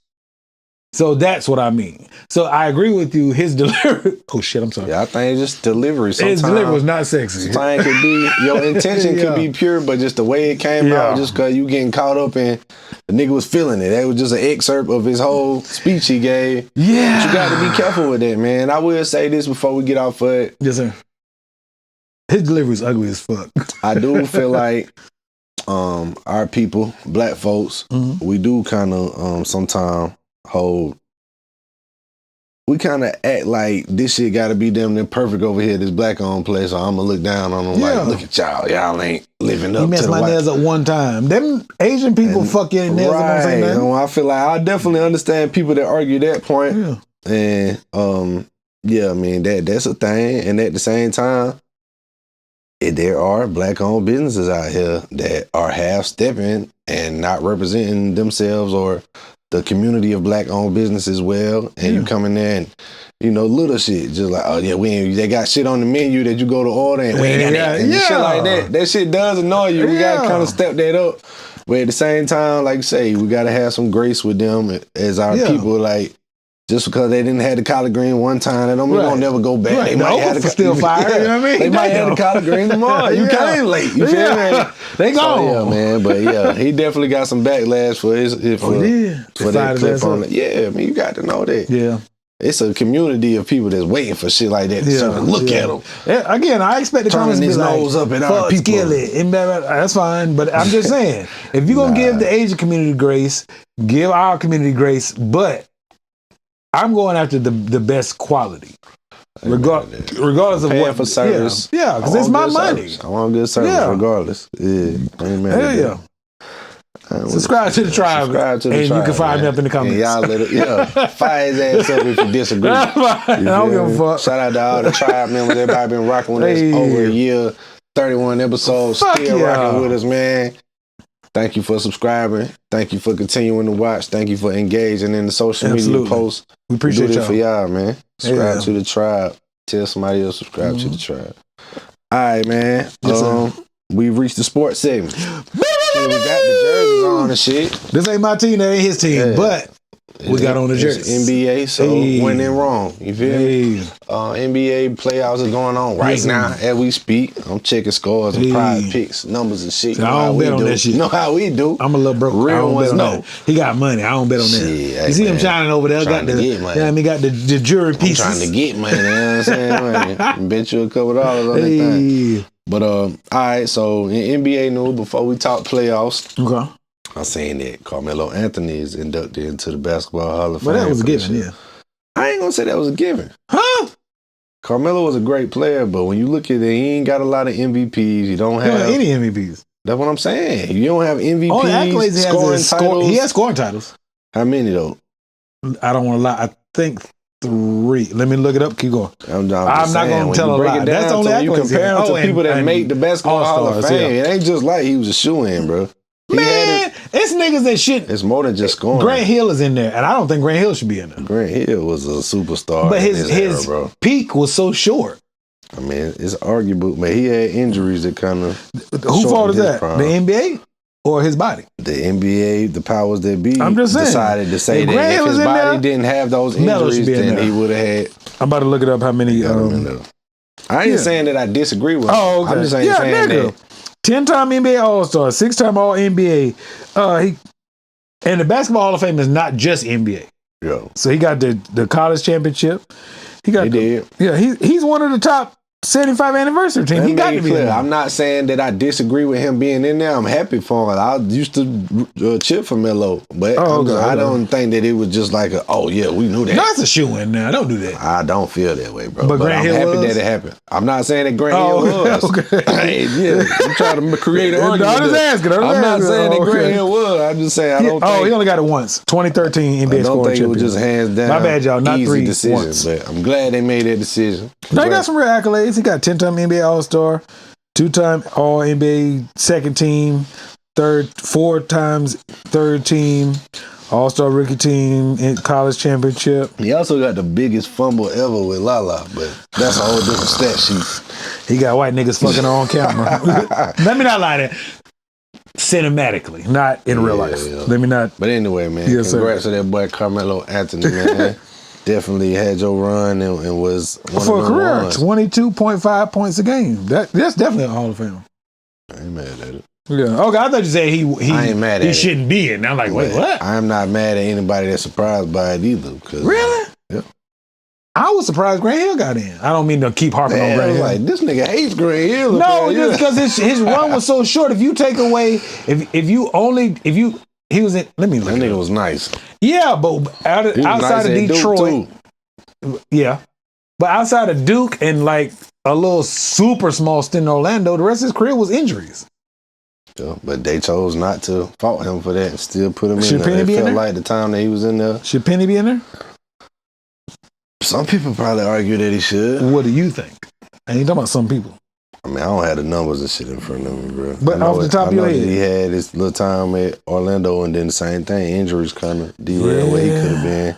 So that's what I mean. So I agree with you. His delivery. Oh shit! I'm sorry. Yeah, I think it's just delivery. Sometimes, His delivery was not sexy. sometimes it could be your intention could be pure, but just the way it came out, just because you getting caught up in the nigga was feeling it. That was just an excerpt of his whole speech he gave. Yeah, But you got to be careful with that, man. I will say this before we get off of it. Yes, sir. His delivery was ugly as fuck. I do feel like our people, black folks, we do kind of sometimes we kind of act like this shit got to be damn near perfect over here, this black-owned place, so I'm going to look down on them like, look at y'all. Y'all ain't living up He to messed the my white. nails up one time. Them Asian people fuck your nails up on Right. saying You nothing. know, I feel like I definitely understand people that argue that point. Yeah. And, yeah, I mean, that's a thing. And at the same time, there are black-owned businesses out here that are half-stepping and not representing themselves or the community of black-owned businesses well. And you come in there and, you know, little shit, just like, oh, yeah, they got shit on the menu that you go to order and we ain't got that. And shit like that. That shit does annoy you. We got to kind of step that up. But at the same time, like you say, we got to have some grace with them as our people. Like, just because they didn't have the collard green one time, that don't mean they'll never go back. They might have still fire. You know what I mean? They might have the collard green tomorrow. You came late. You feel me? They gone. So, yeah, man. But yeah, he definitely got some backlash for that clip on it. Yeah, I mean, you got to know that. Yeah. It's a community of people that's waiting for shit like that to sort of look at them. Yeah, again, I expect the comments to be his like, nose up at our fuck people. Skillet. And blah, blah, blah. That's fine. But I'm just saying, if you're going to give the Asian community grace, give our community grace. But I'm going after the best quality. Regardless of Paying what. for service. Yeah, because it's my money. I want good service regardless. Yeah. Amen. Hell yeah. Subscribe to the tribe. Subscribe to the and tribe, you can find me up in the comments. And y'all let it, fire his ass up if you disagree. I don't give a fuck. Shout out to all the tribe members. Everybody been rocking with us over a year. 31 episodes. Still rocking with us, man. Thank you for subscribing. Thank you for continuing to watch. Thank you for engaging in the social media posts. We appreciate do y'all. this for y'all, man. Subscribe to the tribe. Tell somebody else subscribe to the tribe. All right, man. We've reached the sports segment. We got the jerseys on and shit. This ain't my team, that ain't his team, but we got on the jerseys. NBA, so when in wrong. You feel me? NBA playoffs are going on right now as we speak. I'm checking scores and pride picks, numbers and shit. I don't bet on that shit. You know how we do. I'm a little broke. Real ones know. He got money. I don't bet on that. Shit, you see him shining over there. Trying Got to get money. Yeah, I mean, got the jury pieces. I'm trying to get money. You know what I'm saying? Bet you a couple dollars on that thing. But all right, so in NBA news, before we talk playoffs, I'm saying that Carmelo Anthony is inducted into the Basketball Hall of Fame. But that was a given, yeah. I ain't gonna say that was a given. Huh? Carmelo was a great player, but when you look at it, he ain't got a lot of MVPs. You don't have any MVPs. That's what I'm saying. You don't have MVPs. All the accolades titles. He has scoring titles. How many though? I don't want to lie. I think 3. Let me look it up. Keep going. I'm not going to tell a lie. That's the only accolades. You compare him to people that make the Basketball Hall of Fame. It ain't just like he was a shoe-in, bro. Man, it's niggas that shit. It's more than just scoring. Grant Hill is in there, and I don't think Grant Hill should be in there. Grant Hill was a superstar, but his era, bro. Peak was so short. I mean, it's arguable, but he had injuries that kind of. Who fault is that? The NBA or his body? The NBA, the powers that be, I'm just saying, decided to say that if his body didn't have those injuries, then he would have had. I'm about to look it up. How many? I ain't saying that I disagree with him. Oh, okay. I'm just saying that. 10-time NBA All-Star, 6-time All-NBA. And the Basketball Hall of Fame is not just NBA. Yeah. So he got the college championship. He did. Yeah, he's one of the top 75 anniversary team. He got to be in there. I'm not saying that I disagree with him being in there. I'm happy for him. I used to cheer for Melo, but I don't think that it was just like we knew that. No, it's a shoe-in now. Don't do that. I don't feel that way, bro. But I'm happy that it happened. I'm not saying that Grant Hill was. Okay. I'm trying to create an argument. I'm just asking. I'm not saying that Grant Hill was. I'm just saying I don't think. He only got it once. 2013 NBA scoring champion. I don't think it was just hands down. My bad, y'all. Not easy 3 decision, once. but I'm glad they made that decision. Now he got some real accolades. He got 10-time NBA All-Star, 2-time All-NBA second team, 4 times third team, All-Star rookie team in college championship. He also got the biggest fumble ever with Lala, but that's a whole different stat sheet. He got white niggas fucking her on camera. Let me not lie to cinematically, not in real life. Yeah. Let me not. But anyway, man, Yes, congrats to that boy Carmelo Anthony, man. Definitely had your run and was one For a of the career, ones. 22.5 points a game. That's definitely a Hall of Fame. I ain't mad at it. Yeah. Okay, I thought you said he I ain't mad at he it. shouldn't be in. I'm like, wait, what? I'm not mad at anybody that's surprised by it either. Really? Yeah. I was surprised Grant Hill got in. I don't mean to keep harping on Man, I Grant was Hill. like, this nigga hates Grant Hill. No, man. just because his run was so short. If you take away, he was in. Let me look. That At nigga it. was nice. Yeah, but He was outside nice of at Duke, Detroit, too. yeah, but outside of Duke and like a little super small stint in Orlando, the rest of his career was injuries. Yeah, but they chose not to fault him for that and still put him Should in Penny there. It be in felt there? like the time that he was in there. Should Penny be in there? Some people probably argue that he should. What do you think? I ain't talking about some people. I mean, I don't have the numbers and shit in front of me, bro. But I know off the top of your I know head. that he had his little time at Orlando and then the same thing. Injuries kind of derailed where he could have been.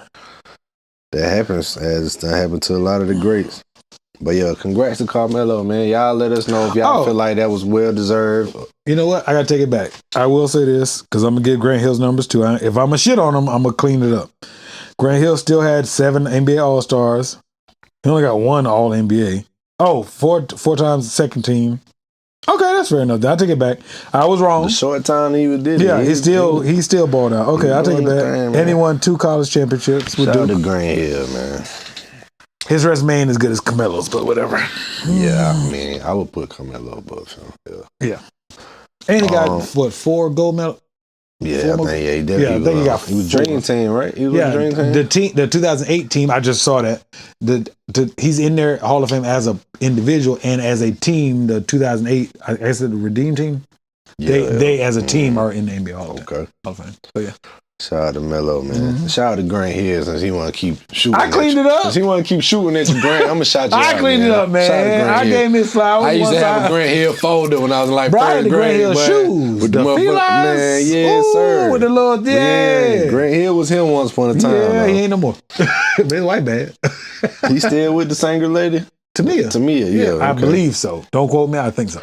That happens, as that happened to a lot of the greats. But yeah, congrats to Carmelo, man. Y'all let us know if y'all feel like that was well deserved. You know what? I gotta take it back. I will say this because I'm gonna give Grant Hill's numbers too. If I'm gonna shit on him, I'm gonna clean it up. Grant Hill still had 7 NBA All-Stars. He only got 1 All-NBA. Oh, four times second team. Okay, that's fair enough. I'll take it back. I was wrong. The short time he did it. Yeah, he still balled out. Okay, I'll take it back. Thing, And he won 2 college championships with Shout out Duke. to Grant Hill, man. His resume ain't as good as Carmelo's, but whatever. Yeah, I mean, I would put Carmelo above him. Yeah, And he got 4 gold medals. yeah, I think he got he was 4. Dream Team, right? He was Yeah, Dream Team. the 2008 team. I just saw that. He's in there Hall of Fame as an individual and as a team. The 2008, I guess the Redeem team. They as a team are in the NBA Hall of Fame. Okay. Hall of Fame. So yeah. Shout out to Melo, man. Shout out to Grant Hill since he want to keep shooting. I cleaned it up. Since he want to keep shooting at you, Grant, I'm gonna shout you out. I cleaned it up, man. Shout out to Grant I Hill. gave him his flowers. I used to have a time. Grant Hill folder when I was in like Brian, third the Grant grade. Hill boy. shoes. With The motherfucker- felines. Man, yes, Ooh, sir. with the little, yeah. Grant Hill was him once upon a time. Yeah, though. he ain't no more. But it's white bad. He still with the singer lady? Tamia. Tamia, yeah. I okay. believe so. Don't quote me. I think so.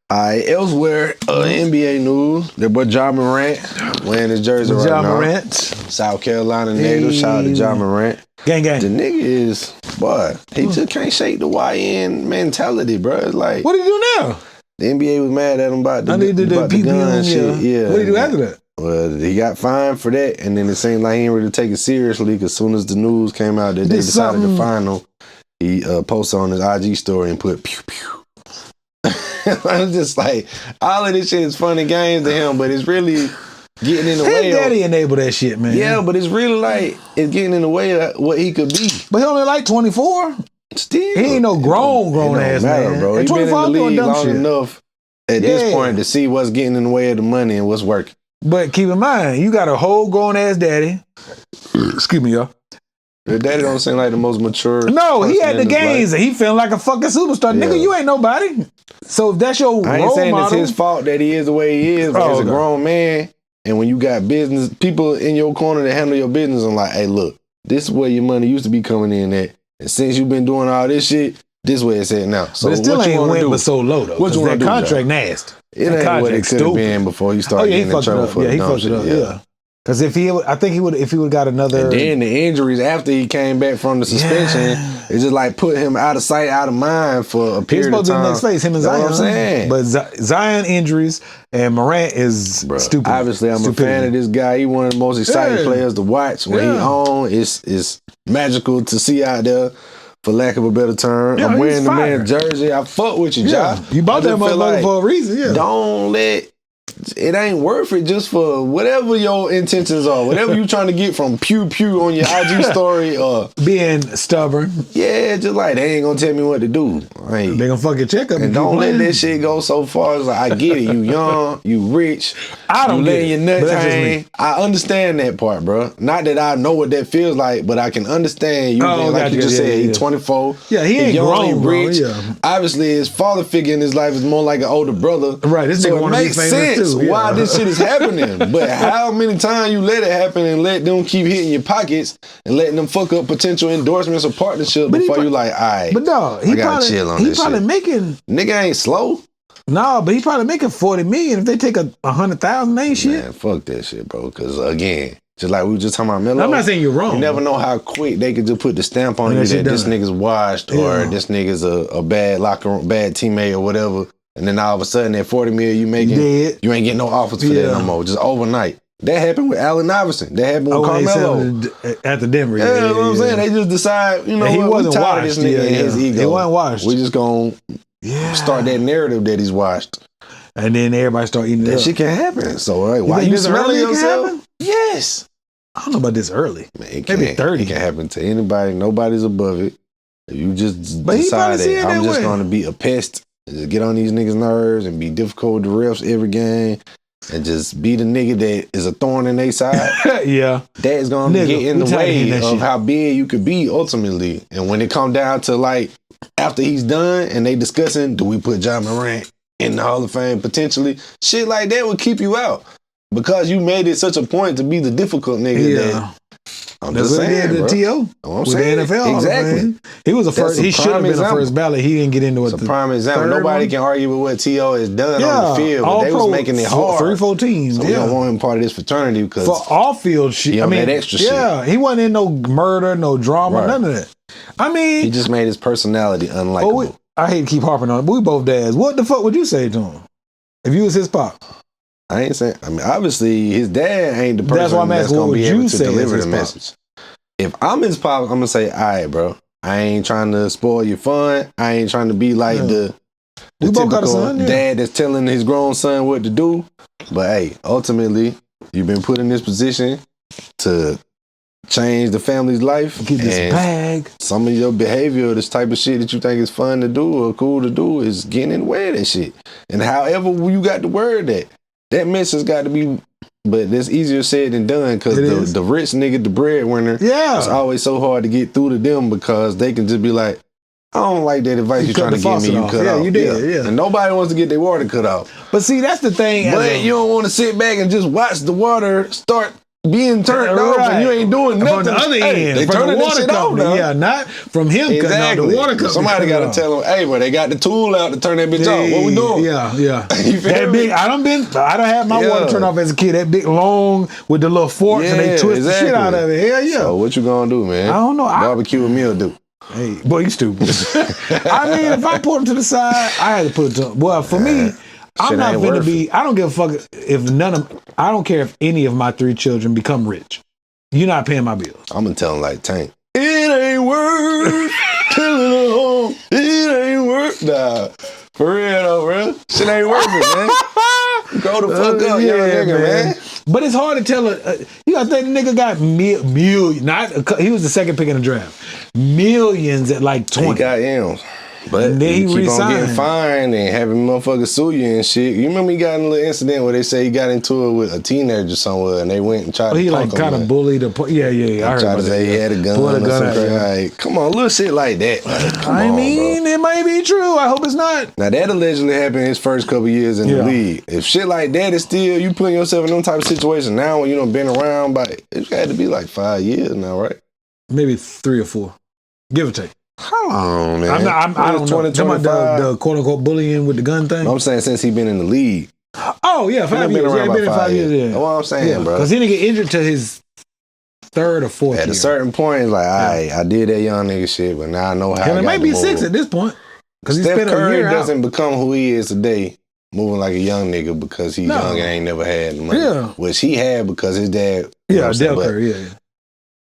All right, elsewhere, NBA news. That boy Ja Morant wearing his jersey right Ja now. Morant. South Carolina native. Shout out to Ja Morant. Gang, gang. The nigga is, boy, he just can't shake the YN mentality, bro. It's like, What did he do now? the NBA was mad at him about the, I need to do about the gun PPM, shit. Yeah. What did he do after that? Well, he got fined for that, and then it seemed like he didn't really take it seriously because as soon as the news came out that they Did decided to something- fine him, he posted on his IG story and put pew pew. I was just like, all of this shit is funny games to him, but it's really getting in the way His of. daddy enabled that shit, man. Yeah, but it's really like it's getting in the way of what he could be. But he only like 24. Still, He ain't no grown it don't ass matter, man. bro. At He been in the 25 doing league dumb long shit. enough at Yeah. this point to see what's getting in the way of the money and what's working. But keep in mind, you got a whole grown ass daddy. Excuse me, y'all. Your daddy don't seem like the most mature. No, he person had the in his life. games and he feeling like a fucking superstar. Yeah. Nigga, you ain't nobody. So if that's your I ain't role saying model, it's his fault that he is the way he is, but Oh, as a okay. grown man, and when you got business people in your corner that handle your business, I'm like, hey, look, this is where your money used to be coming in at, and since you've been doing all this shit, this way it's at now. So but it still what you ain't wanna win do? but so low though. What you 'cause wanna that do, contract John? nasty. It That ain't what it contract could have stupid. been before you Oh started yeah, he getting in fucked it trouble up. for Yeah, the he dumb fucked it shit. up. Yeah. Because if he, I think he would, if he would have got another. And then the injuries after he came back from the suspension, it just like put him out of sight, out of mind for a He's period of supposed to be time. the next phase, him and That's Zion. what I'm saying. But Zion injuries and Morant is Bruh, stupid. obviously, I'm Stupidity. a fan of this guy. He one of the most exciting Yeah. players to watch when he Yeah. on. It's magical to see out there, for lack of a better term. Yeah, I'm he's wearing the fire. man's jersey. I fuck with you, Yeah, Josh. you bought that motherfucker for a reason. Yeah, Don't let. It ain't worth it just for whatever your intentions are. Whatever you trying to get from pew pew on your IG story or being stubborn, yeah, just like they ain't gonna tell me what to do. Like, they gonna fuck your check up. and if don't you let playing. that shit go so far. It's like, I get it. You young, you rich. I don't you get letting it, your but nuts that's just hang. me. I understand that part, bro. Not that I know what that feels like, but I can understand you. Oh, being, like gotcha, you just yeah, said, yeah, he's yeah. 24. Yeah, he ain't young, grown, bro, rich. yeah. Obviously, his father figure in his life is more like an older brother. Right, this so nigga it wanna be makes famous sense. too. that's too, yeah. why this shit is happening. But how many times you let it happen and let them keep hitting your pockets and letting them fuck up potential endorsements or partnerships before you like, all right, But no, I gotta chill on this shit. making Nigga ain't slow. no, but he probably making 40 million. If they take 100,000, ain't shit. Man, fuck that shit, bro. Because again, just like we were just talking about Melo. I'm not saying you're wrong. You never know how quick they could just put the stamp on And you that shit that this done. nigga's washed or this nigga's a bad locker room, bad teammate or whatever. And then all of a sudden that 40 million you making, Dead. you ain't getting no offers for that no more. Just overnight. That happened with Allen Iverson. That happened with Carmelo. At the Denver. Yeah, that's what I'm saying. They just decide, you know And he what, wasn't we tired of this washed. nigga and his ego. He wasn't washed. We just gonna start that narrative that he's washed. And then everybody start eating it That up. shit can happen. So right, why think you this smelling early it can yourself? happen? Yes. I don't know about this early. Man, it Maybe can, 30. It can happen to anybody. Nobody's above it. If you just But he decide probably see it that I'm that just way. going to be a pest and just get on these niggas' nerves and be difficult with the refs every game and just be the nigga that is a thorn in their side, Yeah. that is going to Nigga, get in we the tired of way hearing of that shit. how big you could be ultimately. And when it come down to like after he's done and they discussing, do we put John Morant in the Hall of Fame potentially? Shit like that would keep you out because you made it such a point to be the difficult nigga that I'm That's just what he saying, did bro. to T.O. Know what I'm with saying? the NFL. Hall of Exactly. Fame. He was a first. a He should have prime been a example. first ballot. He didn't get into it. It's a prime example. third Nobody one? can argue with what T.O. has done Yeah, on the field, but they was making it hard. 3-4 teams. So yeah. we don't want him part of this fraternity because For off field shit. He I on mean, that extra shit. yeah, he wasn't in no murder, no drama, Right. none of that. I mean, he just made his personality unlikable. I hate to keep harping on it, but we both dads. What the fuck would you say to him if you was his pop? I ain't saying. I mean, obviously, his dad ain't the person That's why I'm that's asking, what gonna would be you able to say as deliver his the pop? message. If I'm his pop, I'm gonna say, all right, bro. I ain't trying to spoil your fun. I ain't trying to be like the We both got a typical son, yeah. dad that's telling his grown son what to do. But hey, ultimately, you've been put in this position to change the family's life. Get this and bag. some of your behavior, this type of shit that you think is fun to do or cool to do, is getting in the way of that shit. And however you got the word that message got to be. But that's easier said than done because the rich nigga, the breadwinner, Yeah. it's always so hard to get through to them because they can just be like, I don't like that advice you're cut trying to the give me. faucet You off. cut Yeah, off. you did, yeah. And nobody wants to get their water cut off. But see, that's the thing. But you don't want to sit back and just watch the water start being turned off and you ain't doing nothing. From the other end, they from turning the that water shit off company. now. Yeah, not from him cutting off Exactly. the water company. Somebody got to tell them, hey, bro, they got the tool out to turn that bitch off. What we doing? Yeah. You feel That me? big, I don't have my Yeah. water turned off as a kid. That big long with the little forks and they Yeah, twist the shit exactly. out of it. Hell yeah. So what you gonna do, man? I don't know. Barbecue and meal do. Hey, boy, you stupid. I mean, if I put him to the side, I had to put it to him. Well, for me, I'm shit not ain't gonna worth be. I don't give a fuck if I don't care if any of my 3 children become rich. You're not paying my bills. I'm gonna tell him like Tank. It ain't worth killing a home. It ain't worth. Nah, for real though, bro. Shit ain't worth it, man. Grow the fuck up, young nigga, man. But it's hard to tell. You gotta think the nigga got million. He was the second pick in the draft. Millions at like 20. He got M's. But And then you he keep on getting resigned. fined and having motherfuckers sue you and shit. You remember he got in a little incident where they say he got into it with a teenager somewhere and they went and tried He to like punk him. kind of bullied. Yeah. I heard Tried about to say that. he had a gun Pulled or a gun some out, crazy. yeah. Like, come on, little shit like that. Like, come I on, mean, bro. it might be true. I hope it's not. Now that allegedly happened his first couple years in the Yeah. league. If shit like that is still you putting yourself in them type of situation now when you done been around by it's had to be like 5 years now, right? Maybe 3 or 4, give or take. How long, man? I don't know. 20, Talking about the quote unquote bullying with the gun thing. I'm saying since he been in the league. Oh yeah, 5 He years. been around Yeah, about been in 5 years. Yeah, That's what I'm saying, bro. Because he didn't get injured till his 3rd or 4th At year. a certain point, it's like, all right, I did that young nigga shit, but now I know how. Hell, I it got might to be move. 6 at this point. Because he Steph spent a Curry year doesn't out. become who he is today, moving like a young nigga because he's No. young and ain't never had the money. Yeah. Which he had because his dad. you know what Yeah, I'm saying? Del But Curry. Yeah.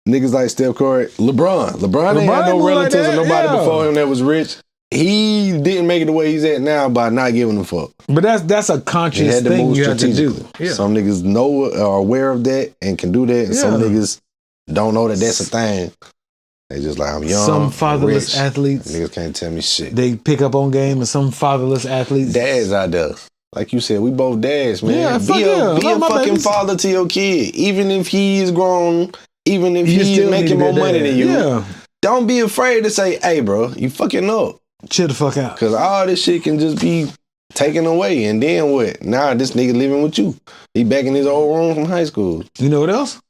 niggas like Steph Curry, LeBron ain't LeBron had no moved like relatives or that, nobody yeah. before him that was rich. He didn't make it the way he's at now by not giving a fuck. But that's a He conscious had to thing move you have to do. strategically. Yeah. Some niggas know are aware of that and can do that, and some Yeah. niggas don't know that that's a thing. They just like, I'm young. Some I'm fatherless rich. athletes, Niggas can't tell me shit. they pick up on game, and some fatherless athletes. Dads out there. Like you said, we both dads, man. Yeah, fuck be yeah. be a Love my fucking babies. father to your kid. Even if he is grown, even if You he's still need making to be more a money dad. than you. Yeah. Don't be afraid to say, hey, bro, you fucking up. Chill the fuck out. Because all this shit can just be taken away, and then what? Now this nigga living with you. He back in his old room from high school. You know what else?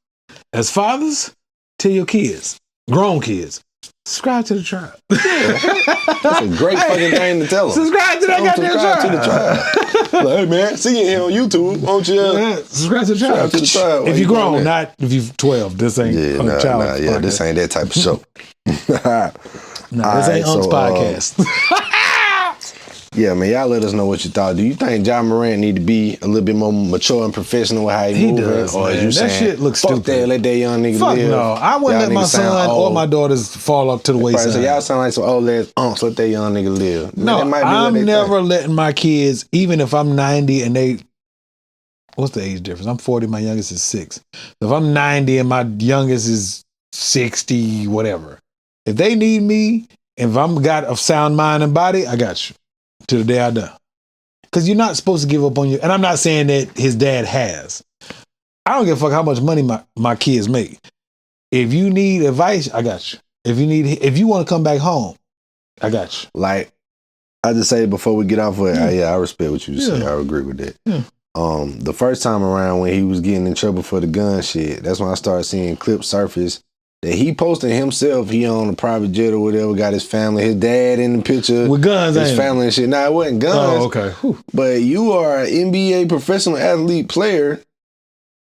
As fathers, tell your kids, grown kids, subscribe to the tribe. That's a great fucking thing to tell them. Subscribe to that goddamn Subscribe tribe. to the tribe. Like, hey man, see you here on YouTube. Won't you? Yeah, subscribe to the tribe. Subscribe to the tribe. Why If you you're doing grown, that? not if you're 12. This ain't a child. Yeah, this ain't that type of show. No, this ain't Unc's podcast. Yeah, man, y'all let us know what you thought. Do you think Ja Morant need to be a little bit more mature and professional with how he moves? does, Or man. is you That saying, shit looks fuck stupid. that, let that young nigga Fuck live? no. I wouldn't Y'all let my niggas sound son or old. my daughters fall up to the Right, wayside. so y'all sound like some old ass unks. Let that young nigga live. No, Man, that might be what I'm they never think. letting my kids, even if I'm 90 and they, what's the age difference? I'm 40, my youngest is 6. If I'm 90 and my youngest is 60, whatever. If they need me, if I'm got a sound mind and body, I got you. To the day I die. Because you're not supposed to give up on you. And I'm not saying that his dad has. I don't give a fuck how much money my kids make. If you need advice, I got you. If you want to come back home, I got you. Like, I just say before we get off of it, I respect what you said. I agree with that. Yeah. The first time around when he was getting in trouble for the gun shit, that's when I started seeing clips surface that he posted himself. He on a private jet or whatever, got his family, his dad in the picture. With guns, his ain't it? family and shit. Nah, it wasn't guns. Oh, okay. Whew. But you are an NBA professional athlete player,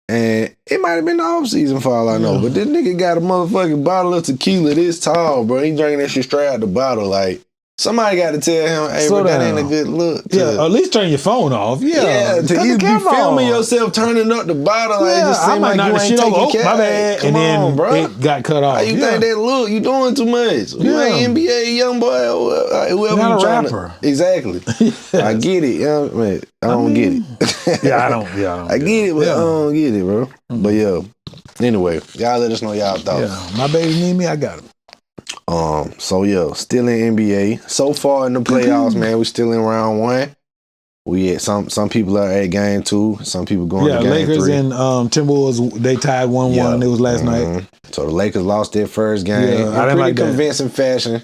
and it might have been the off season for all I know. Yeah. But this nigga got a motherfucking bottle of tequila this tall, bro. He drinking that shit straight out the bottle. Like, somebody got to tell him, hey, Slow bro, that down. ain't a good look. to- Yeah, at least turn your phone off. yeah, Cut to the you be camera filming on. yourself turning up the bottle. Like, it Yeah, just I seem might like knock you the ain't shit over. taking Oh, care. my bad. Come And then on, bro. it got cut off. How you think that look? You doing too much. You Yeah. ain't NBA young boy or whoever Not you a trying rapper. to. Exactly. I get it. Yeah, man, I don't get it. Yeah, I don't. Yeah, I don't. I get it, but I Yeah. don't get it, bro. But yeah. Anyway, y'all let us know y'all thoughts. Yeah, my baby need me. I got him. So yeah, still in NBA. So far in the playoffs, man, we still in round 1. We at some people are at game 2. Some people going Yeah, to game Lakers 3. and Timberwolves, they tied 1-1. Yeah. It was last night. Mhm. So the Lakers lost their first game Yeah, I in didn't pretty like that. convincing fashion.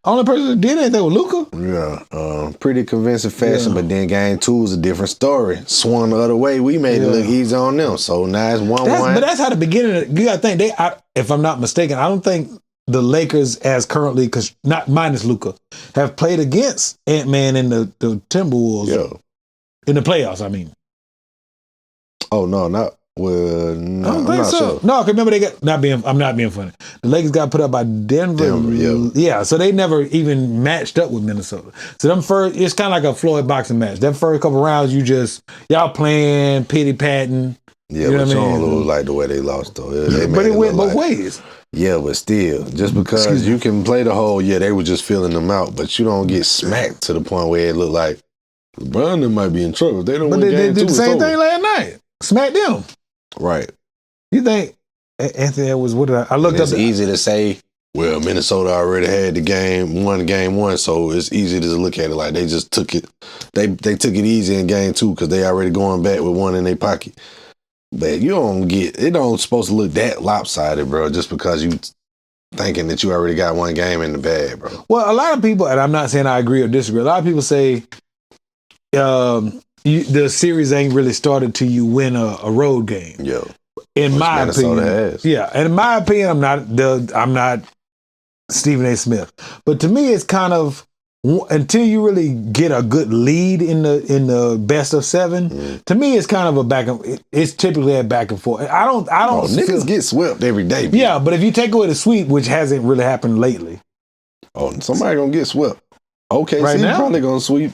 Only person that did anything was Luka. Yeah, pretty convincing fashion. Yeah. But then game 2 was a different story. Swung the other way. We made it Yeah. look easy on them. So now it's 1-1. But that's how the beginning. You got to think if I'm not mistaken, I don't think the Lakers, as currently, because not minus Luka, have played against Ant-Man and the Timberwolves Yeah. in the playoffs. I mean, Oh no, not well. No, I don't I'm think not so. sure. No, 'cause remember I'm not being funny. The Lakers got put up by Denver. Yeah. So they never even matched up with Minnesota. So them first, it's kind of like a Floyd boxing match. Them first couple rounds, y'all playing pity patting. Yeah, You know but what you I mean? don't lose like the way they lost though. They But made it went look both like- ways. Yeah, but still, just because Excuse me. you can play the whole, they were just filling them out, but you don't get smacked to the point where it looked like LeBron them might be in trouble. If they don't But win they game 2, did the it's same over. thing last night. Smack them. Right. You think Anthony Edwards? What did I looked It's up? easy to say, well, Minnesota already had game one, so it's easy to look at it like they just took it. They took it easy in game 2 because they already going back with one in their pocket. But you don't get it. Don't supposed to look that lopsided, bro. Just because you thinking that you already got one game in the bag, bro. Well, a lot of people, and I'm not saying I agree or disagree. A lot of people say the series ain't really started till you win a road game. Yo, In which my Minnesota opinion, has. yeah. And in my opinion, I'm not Stephen A. Smith, but to me, it's kind of until you really get a good lead in the best of 7. To me, it's kind of a back and it's typically a back and forth. I don't Niggas feel, get swept every day. B. yeah, but if you take away the sweep, which hasn't really happened lately, Oh, somebody gonna get swept. Okay, Right now? probably gonna sweep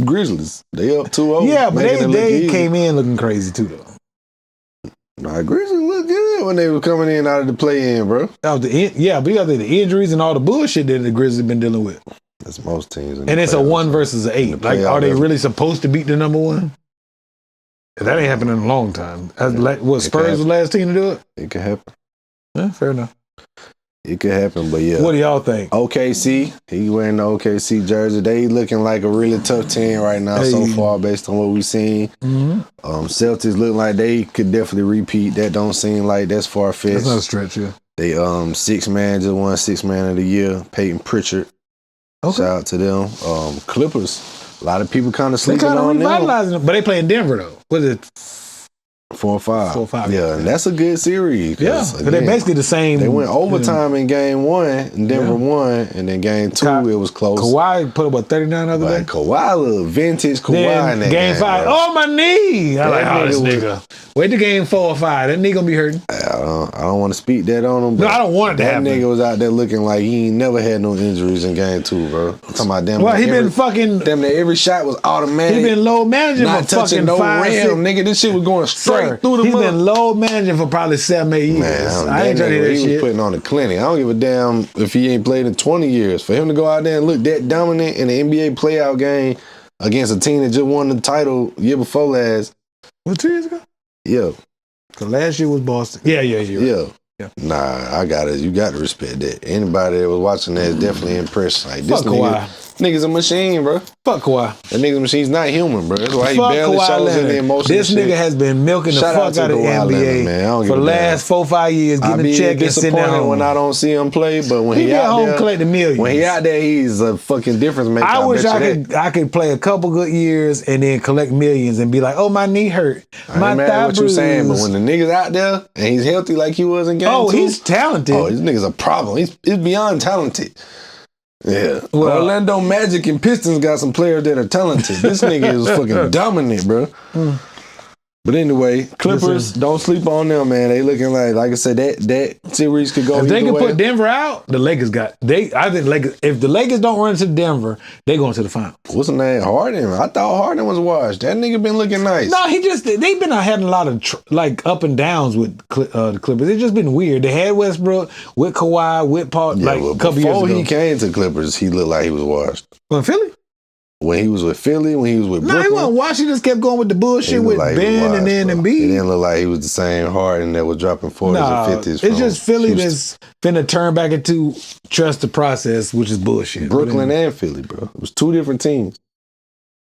Grizzlies. They up 2-0. yeah, but making it look they easy. came in looking crazy too, though. Nah, Grizzlies look good when they were coming in out of the play-in, bro. That was but you got the injuries and all the bullshit that the Grizzlies been dealing with, That's most teams. In and the it's a playoffs. 1 versus an 8. In the Like, playoff are they level. really supposed to beat the number 1? That ain't happened in a long time. What Spurs was the last team to do it? It could happen. Yeah, fair enough. It could happen, but yeah. What do y'all think? OKC, he wearing the OKC jersey. They looking like a really tough team right now so Hey. far based on what we've seen. Mm-hmm. Celtics look like they could definitely repeat. That don't seem like that's far-fetched. That's not a stretch, yeah. They 6-man just won 6-man of the year. Peyton Pritchard. Okay. Shout out to them. Clippers A lot of people kind of They sleeping kind of on them. revitalizing them, but they play in Denver though. What is it? 4 or 5. 4 or 5. Yeah, and that's a good series. Yeah, 'cause, but they're again, basically the same. They went overtime in game 1, and Denver won, and then game 2 it was close. Kawhi put up what 39 other day. But Kawhi, little vintage Kawhi Then in that game 5. bro. Oh my knee! I'm like, That oh this nigga nigga. Wait to game 4 or 5. That nigga gonna be hurting. I don't want to speak that on him. No, but I don't want it to that happen. nigga was out there looking like he ain't never had no injuries in game 2, bro. I'm talking about damn. Well, near he been every- fucking. Damn near every shot was automatic. He been low managing not for touching fucking no 5, rim, 6. nigga. This shit was going straight Sir, through the he's mud. been low managing for probably 7, 8 years. Man, I ain't trying to hear that he was shit. putting on a clinic. I don't give a damn if he ain't played in 20 years. For him to go out there and look that dominant in the NBA playout game against a team that just won the title year before last, What, 2 years ago? yeah, Cause last year was Boston. Yeah. yeah. Yeah. Nah, I got it. You got to respect that. Anybody that was watching that is definitely impressed. Like this Fuck Kawhi. nigga's a machine, bro. Fuck Kawhi. That nigga's a machine's not human, bro. That's why he Fuck barely Kawhi shows Leonard. any emotion. This and shit. nigga has been milking the Shout out fuck to out of the Kawhi NBA Leonard, man. I don't for give the a damn. last 4, 5 years, I getting a be check and sitting at disappointed home. when I don't see him play, but when He he get out home there, collecting millions. when he out there, he's a fucking difference maker. I wish bet I you that. could play a couple good years and then collect millions and be like, oh, my knee hurt. I My ain't mad thigh at what you saying, but bruised. when the nigga's out there and he's healthy like he was in game 2, He's talented. oh, this nigga's a problem. He's beyond talented. Yeah. Well- Orlando Magic and Pistons got some players that are talented. This nigga is fucking dominant, bro. But anyway, Clippers, don't sleep on them, man. They looking like I said, that series could go If either they can way. put Denver out, the Lakers got. I think Lakers. If the Lakers don't run into Denver, they going to the final. What's the name? Harden. I thought Harden was washed. That nigga been looking nice. No, they've been having a lot of up and downs with the Clippers. It's just been weird. They had Westbrook with Kawhi with Paul Yeah, like well, a couple years before ago. he came to Clippers, he looked like he was washed. In Philly? When he was with Philly, when he was with No, he Brooklyn, wasn't washed. He just kept going with the he bullshit looked with like he was Ben and washed, then bro. He Embiid. didn't look like he was the same Harden that was dropping 40s Nah, and 50s. it's just Philly Houston. that's finna turn back into trust the process, which is bullshit. Brooklyn But anyway. and Philly, bro. It was 2 different teams.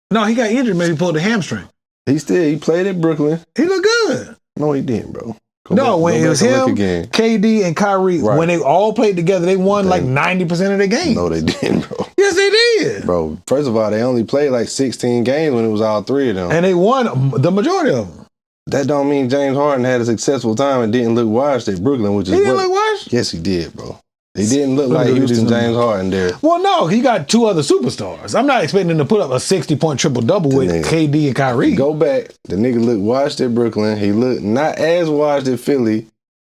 No, he got injured. Maybe pulled a hamstring. He played at Brooklyn. He looked good. No, he didn't, bro. Go No, back- when go it back was and look him, again. KD and Kyrie, Right. when they all played together, they won like They- 90% of their games. No, they didn't, bro. Yes, they did. Bro, first of all, they only played like 16 games when it was all 3 of them. And they won the majority of them. That don't mean James Harden had a successful time and didn't look washed at Brooklyn, which is He didn't what- look washed? Yes, he did, bro. He didn't look Let me like look at Houston these James numbers. Harden there. Well, no, he got 2 other superstars. I'm not expecting him to put up a 60-point triple-double with nigga. KD and Kyrie. Go back. The nigga looked washed at Brooklyn. He looked not as washed at Philly.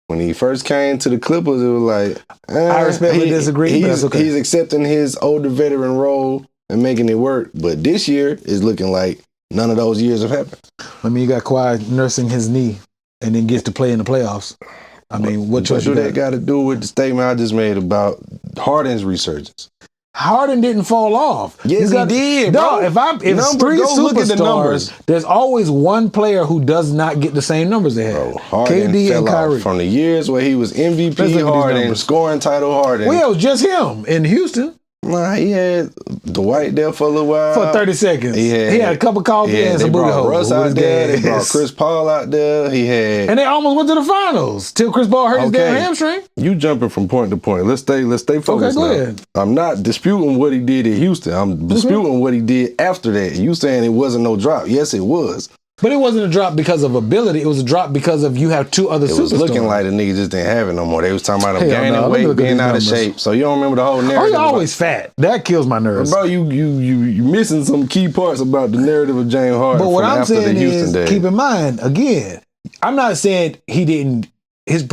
When he first came to the Clippers, it was like, I respectfully disagree, but that's okay. He's accepting his older veteran role and making it work. But this year is looking like none of those years have happened. I mean, you got Kawhi nursing his knee and then gets to play in the playoffs. I mean, what What choice do you that got? got to do with the statement I just made about Harden's resurgence? Harden didn't fall off. Yes, You he did, No, bro. if Numbers, 3 go look at the numbers. superstars, there's always one player who does not get the same numbers they have. Bro, Harden KD fell and Kyrie. off from the years where he was Let's MVP look at these Harden, numbers. scoring title Harden. Well, it was just him in Houston Nah, he had Dwight there for a little while. for 30 seconds. He had a cup of coffee Yeah, and they some booty brought holes. Russ with out his there. They gas. brought Chris Paul out there. He had. And they almost went to the finals till Chris Paul hurt his Okay. damn hamstring. You jumping from point to point. Let's stay focused go now. ahead. I'm not disputing what he did at Houston. I'm disputing what he did after that. You saying it wasn't no drop? Yes, it was. But it wasn't a drop because of ability. It was a drop because of you have 2 other It superstars. was looking like the nigga just didn't have it no more. They was talking about him Hell gaining no. Let me weight, look at being these out of numbers. shape. So you don't remember the whole Oh, narrative. you're always fat. That kills my nerves. Bro, you missing some key parts about the narrative of James Harden. But what from I'm after the saying Houston is, days. keep in mind, again, I'm not saying he didn't. His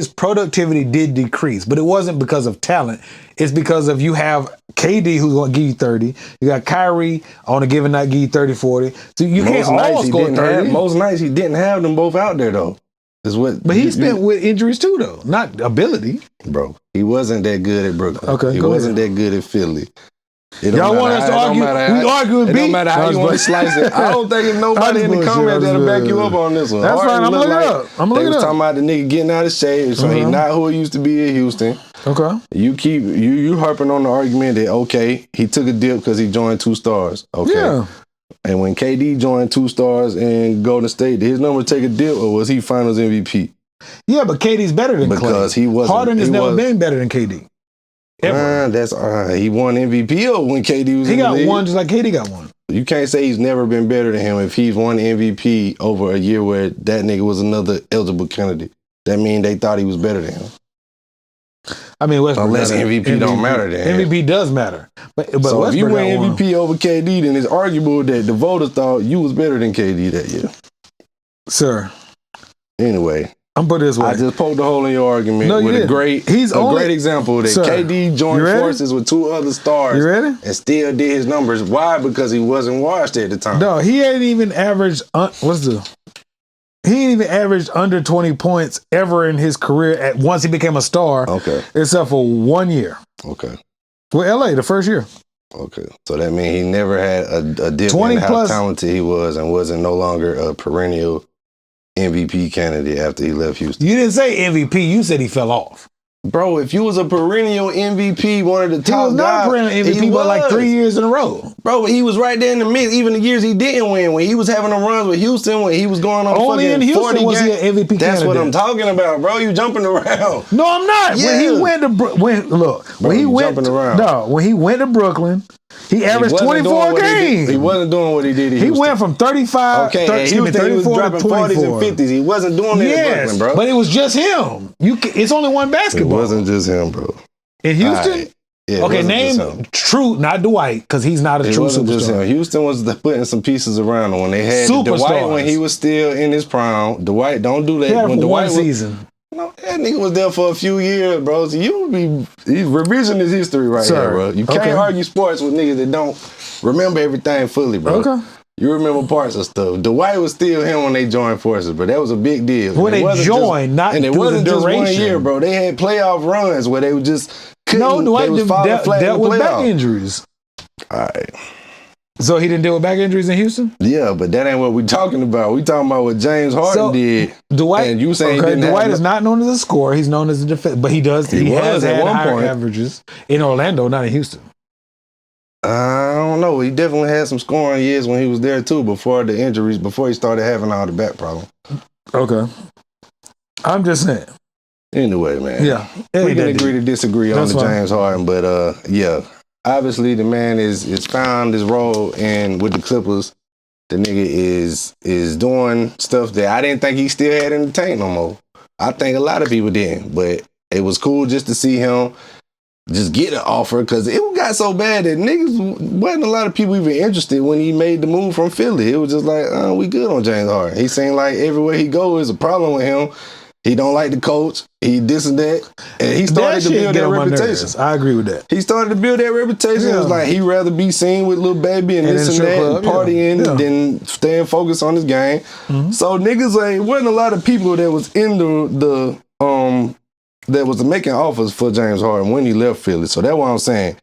productivity did decrease, but it wasn't because of talent. It's because of you have KD who's going to give you 30. You got Kyrie on a given night give you 30, 40. So you can't all score 30. Most nights he didn't have them both out there though. Is what. But he spent with injuries too, though, not ability. Bro, he wasn't that good at Brooklyn. Okay, he go wasn't that good at Philly. It don't Y'all want matter us to how- it argue? don't matter how- We arguing It beat? don't matter how you want to slice it. I don't think there's nobody in the comments that'll back you up on this one. That's Harden fine. I'm looked looking like it up. I'm They looking was it up. talking about the nigga getting out of shape, so he not who he used to be at Houston. Okay. You harping on the argument that okay, he took a dip because he joined 2 stars. Okay. Yeah. And when KD joined 2 stars in Golden State, did his number take a dip or was he Finals MVP? Yeah, but KD's better than Because Clay. he wasn't- Harden has he never was- been better than KD. Ever. That's he won MVP over when KD was He in the got league. one just like KD got one. You can't say he's never been better than him if he's won MVP over a year where that nigga was another eligible candidate. That means they thought he was better than him. I mean, Westbrook Unless MVP don't matter then. MVP does matter. But So Westbrook if you got win one. MVP over KD, then it's arguable that the voters thought you was better than KD that year. Sir, Anyway, I'm put it this way. I just poked a hole in your argument No, you with didn't. a great example that Sir, KD joined you ready? forces with two other stars You ready? and still did his numbers. Why? Because he wasn't washed at the time. No, he ain't even averaged. He ain't even averaged under 20 points ever in his career. Once he became a star, Okay. except for 1 year Okay. with LA, the first year. Okay. So that means he never had a dip 20 in how plus- talented he was and wasn't no longer a perennial MVP candidate after he left Houston. You didn't say MVP. You said he fell off. Bro, if you was a perennial MVP, one of the He top was not guys, perennial MVP, he but like was. 3 years in a row. Bro, he was right there in the mix. Even the years he didn't win, when he was having a runs with Houston, when he was going on Only fucking in Houston 40 was he games. an MVP That's what candidate. I'm talking about, bro. You jumping around. No, I'm not. When he Yeah. went to Bro, when he you went jumping around. when he went to Brooklyn, he averaged He wasn't 24 doing what he did. games. He wasn't doing what he did in He Houston. went from 35. Okay, at Houston, he was 34 dropping to 40s 24. and 50s. He wasn't doing that in Yes, Brooklyn, bro. but it was just him. It's only one It basketball wasn't just him, bro. in Houston. Alright. Yeah, it Okay, wasn't name just him. true, not Dwight, because he's not a It true wasn't just him. superstar. Houston was putting some pieces around him when they had Superstars. Dwight when he was still in his prime. Dwight, don't do that. He had him When for Dwight one was, season. no, that nigga was there for a few years, bro. So you be revision is history right Sir, here, bro. You can't okay. argue sports with niggas that don't remember everything fully, bro. Okay. You remember parts of stuff. Dwight was still him when they joined forces, but that was a big deal. When And it they wasn't joined, not and it through the wasn't just one duration. year, bro. They had playoff runs where they would just couldn't. No, Dwight they was falling flat in dealt the with back playoff. injuries. All right. So he didn't deal with back injuries in Houston? Yeah, but that ain't what we talking about. We talking about what James Harden So, did. Dwight, And you saying he didn't Dwight have is no- not known as a scorer. He's known as a defense, but he does. He was has at had one higher point. averages in Orlando, not in Houston. I don't know. He definitely had some scoring years when he was there too, before the injuries, before he started having all the back problems. Okay, I'm just saying. Anyway, man. Yeah, We can agree to disagree on That's the fine. James Harden, but yeah. Obviously the man is found his role and with the Clippers, the nigga is doing stuff that I didn't think he still had in the tank no more. I think a lot of people didn't, but it was cool just to see him just get an offer because it got so bad that niggas wasn't a lot of people even interested when he made the move from Philly. It was just like, we good on James Harden. He seemed like everywhere he goes is a problem with him. He don't like the coach. He this and that. And he started to build get that on my reputation. nerves. I agree with that. He started to build that reputation. It was Yeah. like he'd rather be seen with Lil Baby and And this in and the that strip and club, partying yeah. than staying focused on his game. Mhm. So niggas like wasn't a lot of people that was in the that was making offers for James Harden when he left Philly. So that's what I'm saying.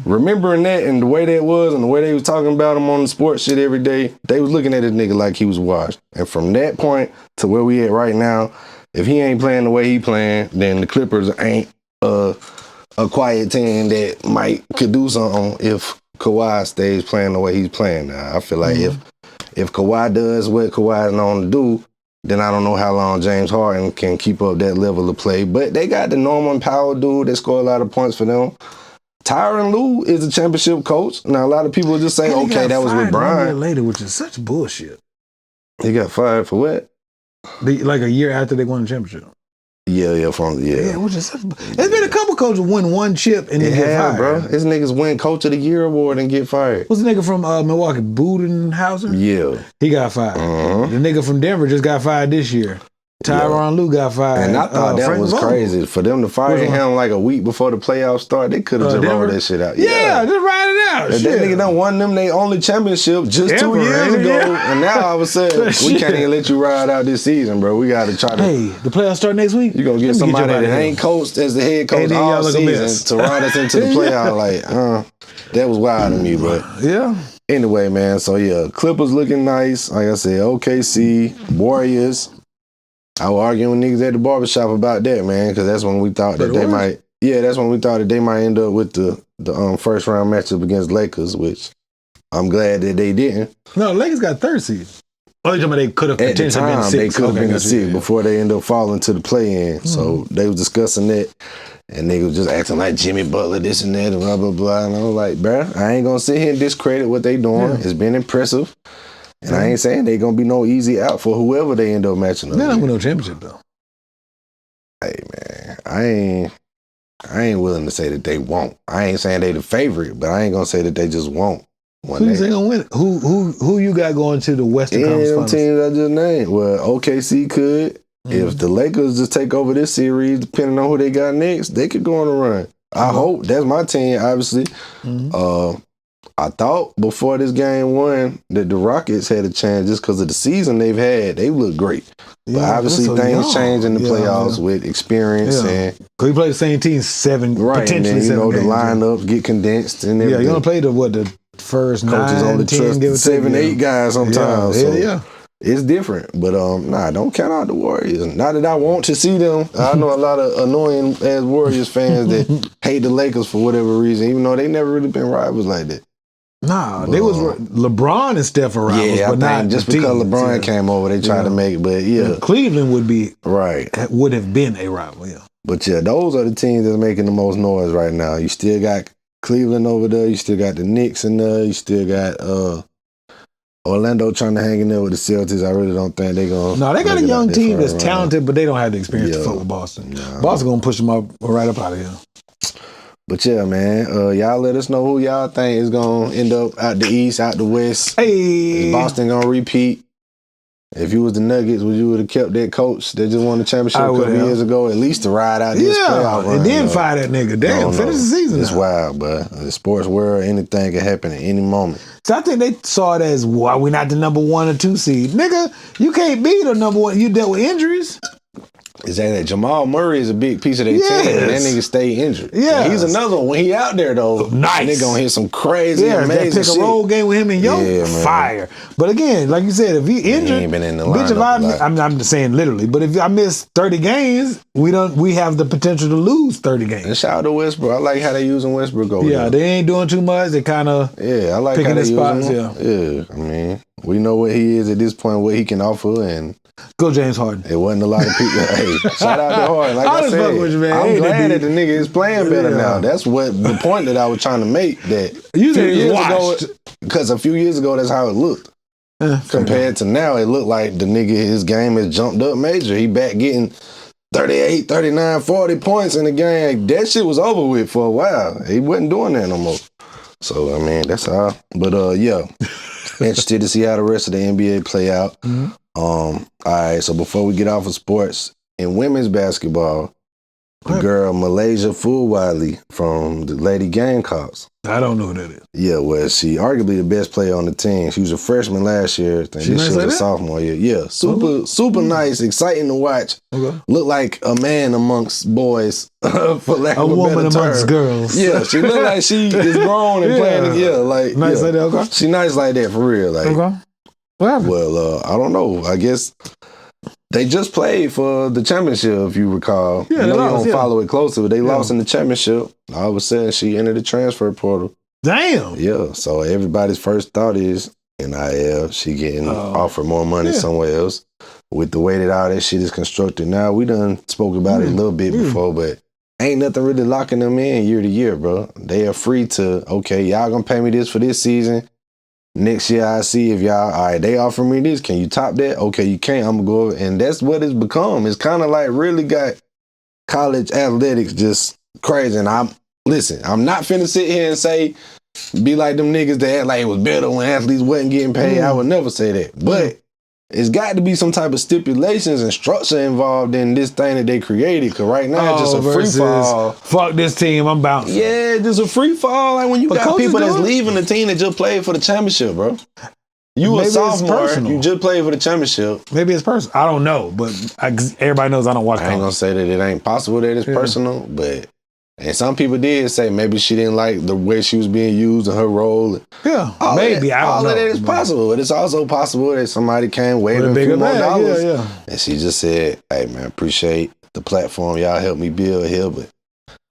Remembering that and the way that was and the way they was talking about him on the sports shit every day, they was looking at this nigga like he was washed. And from that point to where we at right now, if he ain't playing the way he playing, then the Clippers ain't a quiet team that could do something if Kawhi stays playing the way he's playing now. I feel like if Kawhi does what Kawhi's known to do, then I don't know how long James Harden can keep up that level of play. But they got the Norman Powell dude that score a lot of points for them. Tyronn Lue is a championship coach. Now, a lot of people just say, And he okay, got that was with fired 1 year Brian. later, which is such bullshit. He got fired for what? Like a year after they won the championship. Yeah, Which is such. There's been a couple coaches win one chip and It then get had, fired. bro. His niggas win Coach of the Year award and get fired. What's the nigga from Milwaukee? Budenhauser? Yeah. He got fired. Uh-huh. The nigga from Denver just got fired this year. Tyronn Lue got fired. And I thought that Frank was Vogel. crazy. For them to fire Which one? him like a week before the playoffs start, they could have just Denver? rolled that shit out. Yeah, just ride it out. That Shit. nigga done won them their only championship just 2 Ever, years ain't it? ago. Yeah. And now all of a sudden, we Shit. can't even let you ride out this season, bro. We got to try to... Hey, the playoffs start next week. You gonna get Let me somebody you out that of here. ain't coached as the head coach And then all y'all look a season mess. to ride us into the playoff. Like, that was wild to me, but... Yeah. Anyway, man, so yeah, Clippers looking nice. Like I said, OKC, Warriors. I was arguing with niggas at the barbershop about that, man, because that's when we thought that they might. Yeah, that's when we thought that they might end up with the first round matchup against Lakers, which I'm glad that they didn't. No, Lakers got third seed. Oh, you talking about they could have At the potentially been time, 6. they could have been gotcha, the 6 before they end up falling to the play-in. So they was discussing that, and they was just acting like Jimmy Butler, this and that, and blah, blah, blah. And I was like, bruh, I ain't going to sit here and discredit what they doing. Yeah. It's been impressive. And I ain't saying they going to be no easy out for whoever they end up matching up They're not with. win no championship, though. Hey, man, I ain't willing to say that they won't. I ain't saying they the favorite, but I ain't going to say that they just won't. Who you think gonna win? Who you got going to the Western Any of Conference them Finals? teams I just named. Well, OKC could. If the Lakers just take over this series, depending on who they got next, they could go on a run. I hope. That's my team, obviously. I thought before this game 1 that the Rockets had a chance just because of the season they've had. They look great. But obviously so things young. change in the playoffs with experience and Because we play the same team 7, right. And potentially then, 7 the games. lineup get condensed and everything. Yeah, you only play the first Coaches 9, only 10, trust give or 7, take, 8 guys sometimes. Yeah, so yeah. it's different. But don't count out the Warriors. Not that I want to see them. I know a lot of annoying ass Warriors fans that hate the Lakers for whatever reason, even though they never really been rivals like that. Nah, they was LeBron and Steph are rivals, Yeah, I but not think just the because teams, LeBron came over, they tried to make it. But yeah, Cleveland would have been a rival. Yeah, but yeah, those are the teams that's making the most noise right now. You still got Cleveland over there. You still got the Knicks in there. You still got Orlando trying to hang in there with the Celtics. I really don't think they're going to. No, they got a young team that's right talented, but they don't have the experience to fuck with Boston. Boston going to push them up right up out of here. But yeah, man, y'all let us know who y'all think is going to end up out the East, out the West. Hey. Is Boston going to repeat? If you was the Nuggets, would you have kept that coach that just won the championship a couple years ago, at least to ride out this playoff run? And then fire that nigga. Damn, finish the season. It's wild, but in the sports world, anything can happen at any moment. So I think they saw it as, why we not the number 1 or 2 seed? Nigga, you can't be the number 1. You dealt with injuries. Exactly. Jamal Murray is a big piece of their team. And that nigga stay injured. Yeah. He's another one. When he out there, though, nice. They gonna hit some crazy, amazing that pick and roll game with him and Yo, fire. But again, like you said, if he injured, he ain't been in the lineup I'm just saying literally. But if I miss 30 games, we have the potential to lose 30 games. And shout out to Westbrook. I like how they using Westbrook over there. They ain't doing too much. They kind of I like picking how they the spots. using him. I mean, we know what he is at this point, what he can offer, and go James Harden. It wasn't a lot of people. Hey, shout out to Harden. Like I said, with you, man. I'm glad that the nigga is playing better now. That's what the point that I was trying to make. That you a few years ago, washed. because a few years ago, that's how it looked. Compared to now, it looked like the nigga, his game has jumped up major. He back getting 38, 39, 40 points in the game. That shit was over with for a while. He wasn't doing that no more. So, I mean, that's how. But, yeah. Interested to see how the rest of the NBA play out. All right, so before we get off of sports, in women's basketball, the girl Malaysia Fulwiley from the Lady Gamecocks. I don't know who that is. Yeah, well, she arguably the best player on the team. She was a freshman last year. This year was a sophomore year. Yeah, super nice, exciting to watch. Okay. Look like a man amongst boys, for lack of a woman better amongst term. girls. Yeah, she look like she is grown and playing. Yeah, like nice like that. Okay. She nice like that for real. Like, okay. What happened? Well, I don't know. I guess they just played for the championship, if you recall. Yeah, I know lost, you don't follow it closely, but they lost in the championship. All of a sudden, she entered the transfer portal. Damn. Yeah, so everybody's first thought is NIL. She getting offered more money somewhere else. With the way that all that shit is constructed now, we done spoke about it a little bit before, but ain't nothing really locking them in year to year, bro. They are free to, okay, y'all gonna pay me this for this season. Next year, I see if y'all, all right, they offer me this. Can you top that? Okay, you can't. I'm going to go over. And that's what it's become. It's kind of like really got college athletics just crazy. And I'm not finna sit here and say, be like them niggas that act like it was better when athletes wasn't getting paid. I would never say that. But it's got to be some type of stipulations and structure involved in this thing that they created. Because right now, it's just a free fall. Fuck this team, I'm bouncing. Yeah, just a free fall. Like when you got people that's leaving the team that just played for the championship, bro. You a sophomore, you just played for the championship. Maybe it's personal. I don't know, but everybody knows I don't watch college. I ain't gonna say that it ain't possible that it's personal, but and some people did say maybe she didn't like the way she was being used in her role. Yeah, maybe. I don't know. All of that is possible, but it's also possible that somebody came waving a few more dollars. And she just said, hey, man, appreciate the platform y'all helped me build here, but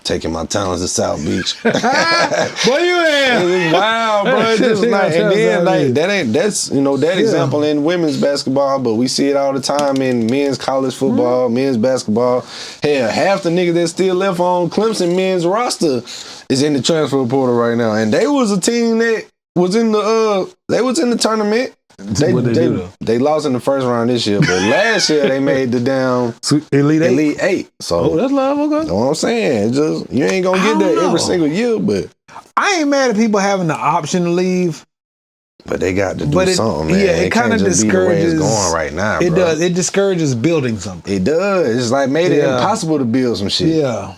taking my talents to South Beach. Boy, you It in. was wild, bro. It's just like, and then like that's that example in women's basketball, but we see it all the time in men's college football, men's basketball. Hell, half the niggas that still left on Clemson men's roster is in the transfer portal right now, and they was a team that was in the tournament. They lost in the first round this year, but last year they made the down Elite Eight. So that's love. Okay. You know what I'm saying? It's just you ain't gonna get there every single year, but I ain't mad at people having the option to leave. But they got to do something, man. Yeah, it kind of discourages. It's going right now, it bro. does. It discourages building something. It does. It's like made it impossible to build some shit. Yeah.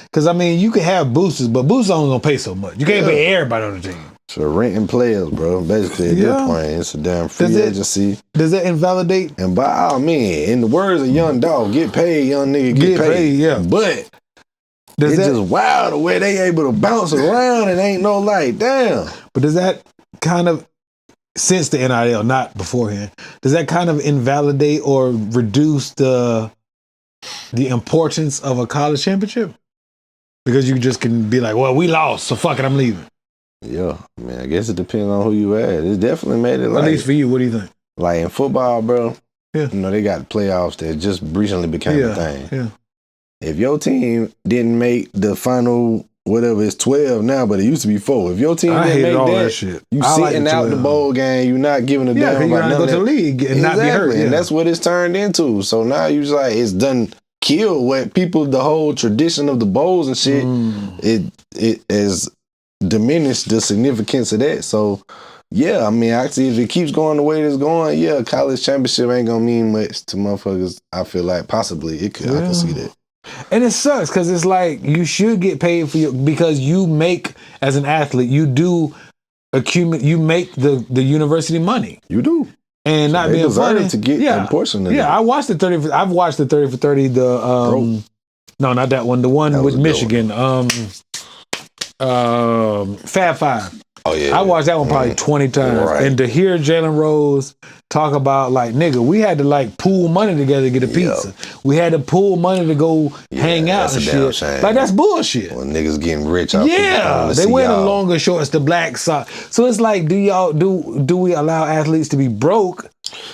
Because, I mean, you can have boosters, but boosters only going to pay so much. You can't pay everybody on the team. So renting players, bro. Basically, at that point, it's a damn free agency. Does that invalidate? And by all means, in the words of Young Dog, get paid, young nigga, get paid. Yeah. But it's just wild the way they able to bounce around and ain't no like, damn. But does that kind of, since the NIL, not beforehand, does that kind of invalidate or reduce the importance of a college championship? Because you just can be like, well, we lost, so fuck it, I'm leaving. Yeah, I mean, I guess it depends on who you at. It definitely made it like... At least for you, what do you think? Like in football, bro, they got playoffs that just recently became a thing. Yeah. If your team didn't make the final... Whatever, it's 12 now, but it used to be 4. If your team didn't make that shit. You sitting out the bowl game, you're not giving a damn about nothing. Go to the league and not be hurt. And that's what it's turned into. So now you just like, it's done kill what people, the whole tradition of the bowls and shit, it has diminished the significance of that. So yeah, I mean, actually, if it keeps going the way it's going, yeah, college championship ain't gonna mean much to motherfuckers. I feel like possibly it could. I can see that. And it sucks because it's like you should get paid for because you make, as an athlete, you do accumulate, you make the university money. You do. And so not being funny to get a portion of that. I watched the 30. I've watched the 30 for 30. No, not that one. The one with Michigan. Fab Five. Oh yeah. I watched that one probably 20 times. Right. And to hear Jalen Rose talk about like, nigga, we had to like pool money together to get a pizza. We had to pool money to go hang out and shit. Shame. Like that's bullshit. When niggas getting rich off they wear the longer shorts, the black socks. So it's like, do we allow athletes to be broke?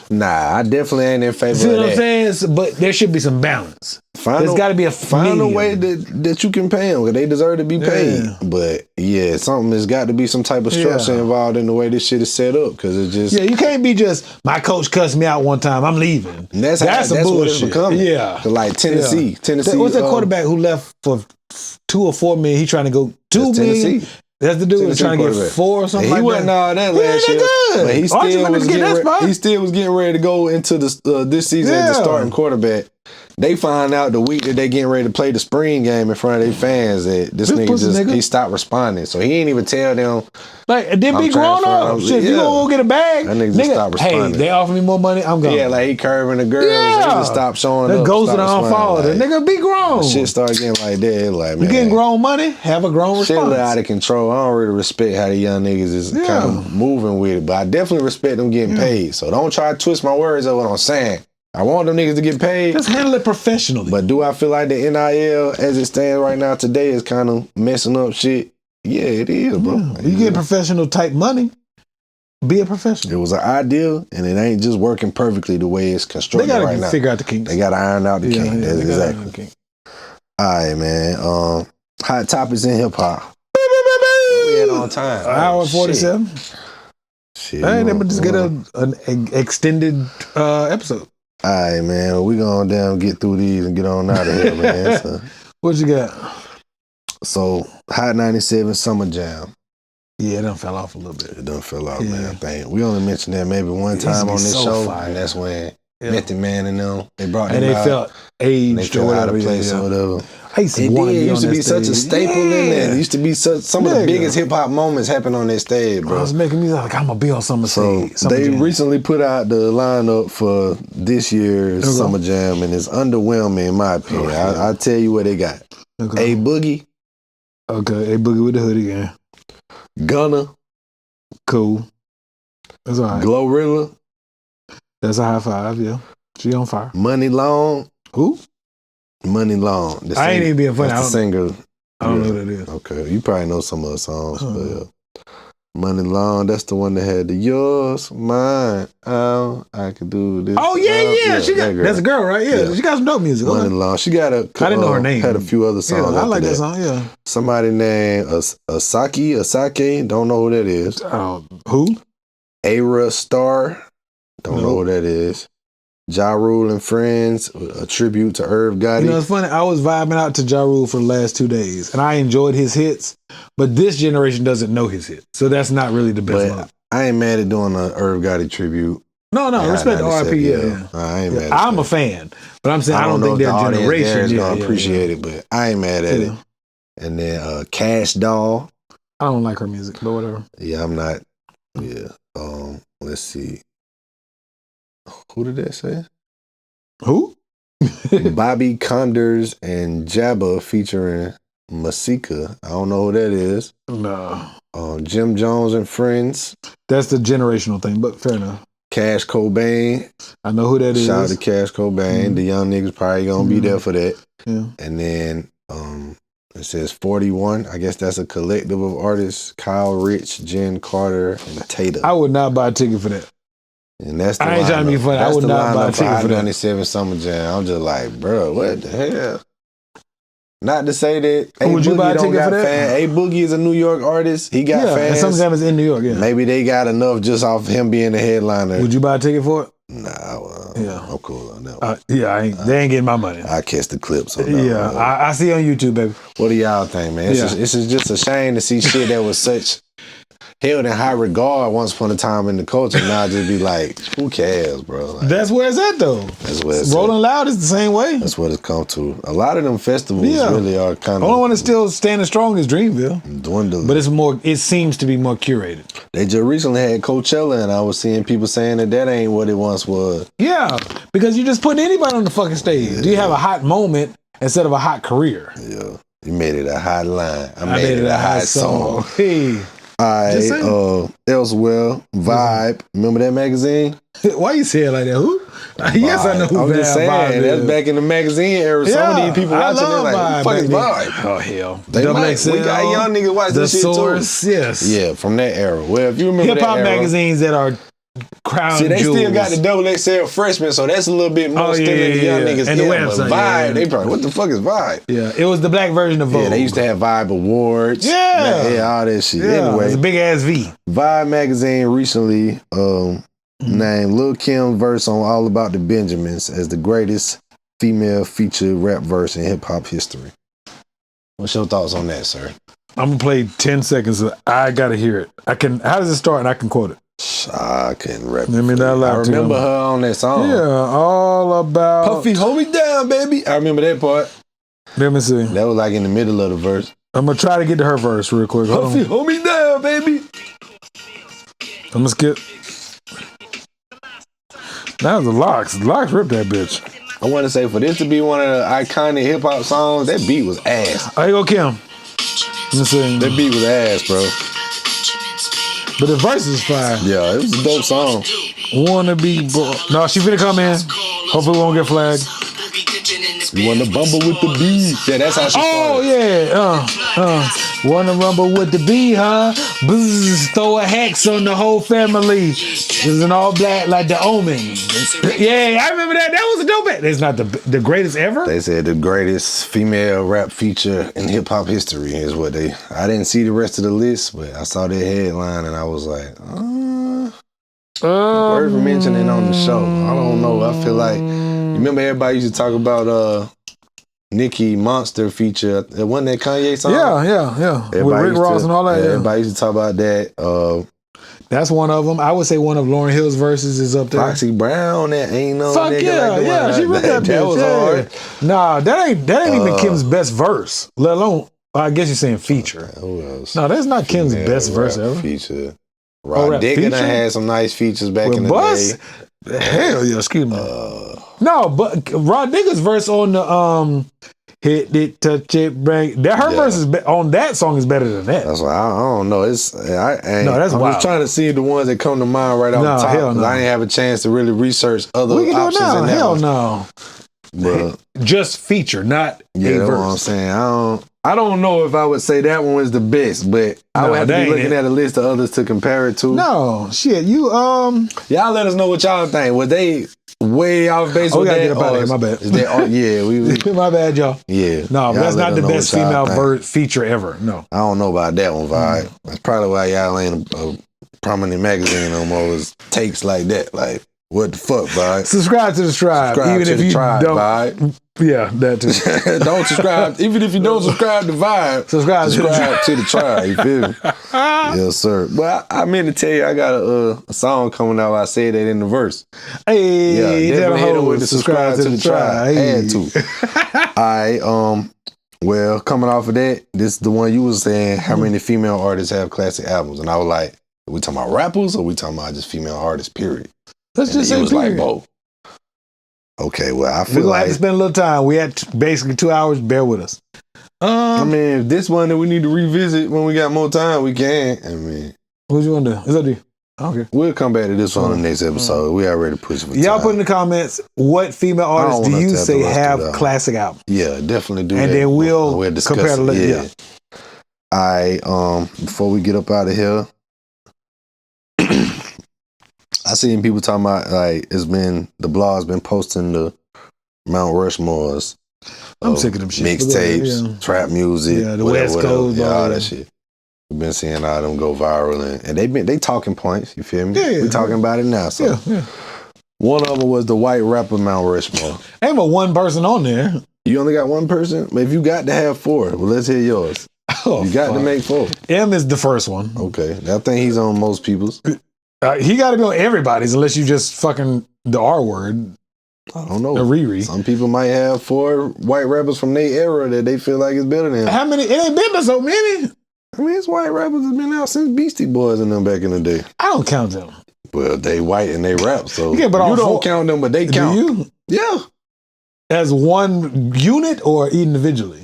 Nah, I definitely ain't in favor of that. See what I'm saying? But there should be some balance. There's got to be find a way that you can pay them because they deserve to be paid. But yeah, something has got to be some type of structure involved in the way this shit is set up because it just you can't be just my coach cussed me out one time, I'm leaving. And that's bullshit. What it's becoming. Yeah, like Tennessee. What's that quarterback who left for $2 or $4 million? He trying to go $2 million. That's the dude who was trying to get 4 or something. He wasn't all that last year, but he still was getting ready to go into this season as the starting quarterback. They find out the week that they getting ready to play the spring game in front of their fans that this nigga he stopped responding. So he ain't even tell them. Like, it didn't be grown up. Shit, you gonna go get a bag. That nigga just stopped responding. Hey, they offer me more money, I'm going. Yeah, like he curving the girls. Yeah. He just stopped showing up. The ghost of the unfollowed. The nigga be grown. Shit started getting like that. Like, man, you getting grown money, have a grown response. Shit out of control. I don't really respect how the young niggas is kind of moving with it. But I definitely respect them getting paid. So don't try to twist my words of what I'm saying. I want them niggas to get paid. Just handle it professionally. But do I feel like the NIL as it stands right now today is kind of messing up shit? Yeah, it is, bro. Yeah. You get professional type money, be a professional. It was an ideal, and it ain't just working perfectly the way it's constructed right now. They gotta figure out the kinks. They gotta iron out the kinks. That's exactly. All right, man. Hot topics in hip hop. We had on time. An hour 47. Shit. I ain't able to just get an extended episode. All right, man. We gonna get through these and get on out of here, man. So, what you got? So, Hot 97 Summer Jam. Yeah, it done fell off a little bit. It done fell off, man. I think we only mentioned that maybe one time on this show, and that's when Method Man and them they brought them out. And they felt aged. They felt out of place or whatever. It used to be such a staple in there. It used to be some of the biggest hip hop moments happen on that stage, bro. I was making music like I'm gonna be on Summer stage. They recently put out the lineup for this year's Summer Jam, and it's underwhelming in my opinion. I'll tell you what they got. A Boogie. Okay, A Boogie with the hoodie again. Gunna. Cool. That's all right. Glorilla. That's a high five, yeah. She on fire. Money Long. Who? Money Long. I ain't even being funny. That's the singer. I don't know who that is. Okay, you probably know some of the songs. But, Money Long, that's the one that had the yours, mine, I could do this. Oh yeah. She got that's a girl, right? Yeah, she got some dope music. Money Long. She got a. I didn't know her name. Had a few other songs. Yeah, I like that song. Yeah. Somebody named Asake. Don't know who that is. Who? Ara Star. Don't know who that is. Ja Rule and Friends, a tribute to Irv Gotti. You know, it's funny. I was vibing out to Ja Rule for the last 2 days, and I enjoyed his hits, but this generation doesn't know his hits, so that's not really the best one. I ain't mad at doing an Irv Gotti tribute. No, respect the RP. Yeah. I ain't mad. I'm a fan, but I'm saying I don't think their generation is gonna appreciate it, but I ain't mad at it. And then Cash Doll. I don't like her music, but whatever. Yeah, I'm not. Yeah. Let's see. Who did that say? Who? Bobby Condors and Jabba featuring Masika. I don't know who that is. No. Jim Jones and Friends. That's the generational thing, but fair enough. Cash Cobain. I know who that is. Shout out to Cash Cobain. The young niggas probably gonna be there for that. Yeah. And then it says 41. I guess that's a collective of artists. Kyle Rich, Jen Carter, and Tata. I would not buy a ticket for that. And that's the I ain't trying to be funny. I would not buy a ticket for that. 97 Summer Jam. I'm just like, bro, what the hell? Not to say that would you buy a ticket for that? A Boogie is a New York artist. He got fans. And sometimes it's in New York. Yeah. Maybe they got enough just off him being the headliner. Would you buy a ticket for it? Nah, I'm cool on that one. They ain't getting my money. I catch the clips on that one. I see on YouTube, baby. What do y'all think, man? It's just a shame to see shit that was such held in high regard once upon a time in the culture. Now just be like, who cares, bro? Like, that's where it's at, though. That's where it's Rolling Loud is the same way. That's what it's come to. A lot of them festivals really are kind of. The only one that's still standing strong is Dreamville. Dwindling. But it seems to be more curated. They just recently had Coachella, and I was seeing people saying that ain't what it once was. Yeah, because you're just putting anybody on the fucking stage. Yeah. Do you have a hot moment instead of a hot career? Yeah. You made it a hot line. I made it a hot song. Hey. All right, Elsewhere, Vibe. Remember that magazine? Why you say it like that? Who? Vibe. Yes, I know who I'm just saying, Vibe that's is. back in the magazine era. Some of these people watching it like, who the fuck is Vibe? Oh, hell. Double XL. We got young niggas watch this shit Source, too. Yes. Yeah, from that era. Well, if you remember hip-hop that era, magazines that are crown see, they jewels. still got the Double XL freshmen, so that's a little bit more still in the young niggas. And the website. Vibe, they probably, what the fuck is Vibe? Yeah, it was the black version of Vogue. Yeah, they used to have Vibe Awards. Yeah. All that shit. Yeah, anyway, it's a big ass V. Vibe magazine recently named Lil' Kim verse on All About the Benjamins as the greatest female featured rap verse in hip hop history. What's your thoughts on that, sir? I'm gonna play 10 seconds. I gotta hear it. How does it start? And I can quote it. I couldn't rap. I remember her on that song. Yeah, all about Puffy, hold me down, baby. I remember that part. Let me see. That was like in the middle of the verse. I'm gonna try to get to her verse real quick. Puffy, hold me down, baby. I'm gonna skip. That was the Locks. Locks ripped that bitch. I want to say, for this to be one of the iconic hip hop songs, that beat was ass. There you go, Kim. Let me see. That beat was ass, bro. But the verse is fire. Yeah, it was a dope song. Wanna be no, she finna come in. Hopefully we won't get flagged. You wanna bumble with the bee? Yeah, that's how she started. Oh yeah, wanna rumble with the bee, huh? Bzzz, throw a hex on the whole family. It's an all black like the Omen. Yeah, I remember that. That was a dope. It's not the greatest ever. They said the greatest female rap feature in hip hop history is what they. I didn't see the rest of the list, but I saw that headline and I was like, worth mentioning on the show. I don't know. I feel like, you remember everybody used to talk about Nicki Monster feature. Wasn't that Kanye song? Yeah. With Rick Ross and all that. Yeah. Everybody used to talk about that. That's one of them. I would say one of Lauryn Hill's verses is up there. Foxy Brown, that ain't no fuck nigga yeah, like the yeah. one She ripped that bitch. That was hard. Nah, that ain't even Kim's best verse. Let alone, I guess you're saying feature. Who else? No, that's not Kim's best verse ever. Feature. Rod Digger had some nice features back in the day. Hell yeah, excuse me. No, but Rod Digger's verse on the hit it, touch it, bring that. Her verse is on that song is better than that. That's why I don't know. That's I'm wild. Just trying to see the ones that come to mind right off the top. Hell no. I didn't have a chance to really research other options in that. Hell no. But Just feature, not yeah, a that's what I'm verse. saying. I don't know if I would say that one was the best, but I would have to that be ain't looking it. at a list of others to compare it to. No, shit. You Y'all let us know what y'all think. Was they way off base Oh, we with gotta that? get up outta or here. My bad. Is that, yeah, we my bad, y'all. yeah. No, Y'all that's let not us the know best what y'all female think. feature ever. No. I don't know about that one, Vi. That's probably why y'all ain't a prominent magazine no more. Was takes like that. Like, what the fuck, Vi? Subscribe to the tribe, Subscribe even to if the you tribe, don't. Vi. Yeah, that too. Don't subscribe. Even if you don't subscribe to Vibe, Subscribe to the tribe. You feel me? Yes, sir. But I meant to tell you, I got a song coming out. I said that in the verse. Hey, Yeah, definitely hit them with the subscribe to the tribe. Had to. All right. Well, coming off of that, this is the one you was saying. How many female artists have classic albums? And I was like, are we talking about rappers or we talking about just female artists? Period. Let's And just it say was period. like both. Okay. Well, I We're feel gonna like have to spend a little time. We had basically 2 hours. Bear with us. I mean, if this one that we need to revisit when we got more time, we can. I mean, What you want to do? Is that you? Okay. we'll come back to this one on the next episode. We already pushed for Y'all time. put in the comments what female I don't artists do want us you to have say to rush have through that. classic albums? Yeah, definitely do that. And then we'll discuss compare the it. list. Yeah. All right. Before we get up out of here, I seen people talking about like the blog's been posting the Mount Rushmores. I'm sick of them shit. Mixtapes, Yeah. trap music, Yeah, the whatever, West whatever. Coast, Yeah, all yeah. that shit. We've been seeing all them go viral, and they talking points. You feel me? Yeah, we talking about it now. So Yeah. one of them was the white rapper Mount Rushmore. Ain't but one person on there. You only got one person, but if you got to have four, well, let's hear yours. Oh, You got to fuck. make four. M is the first one. Okay, I think he's on most people's. He got to be on everybody's unless you just fucking the R word, I don't know. the Riri. Some people might have four white rappers from their era that they feel like is better than him. How many? It ain't been but so many. I mean, it's white rappers that's been out since Beastie Boys and them back in the day. I don't count them. Well, they white and they rap, so Yeah, but all you don't four- count them, but they count. Do you? Yeah. As one unit or individually?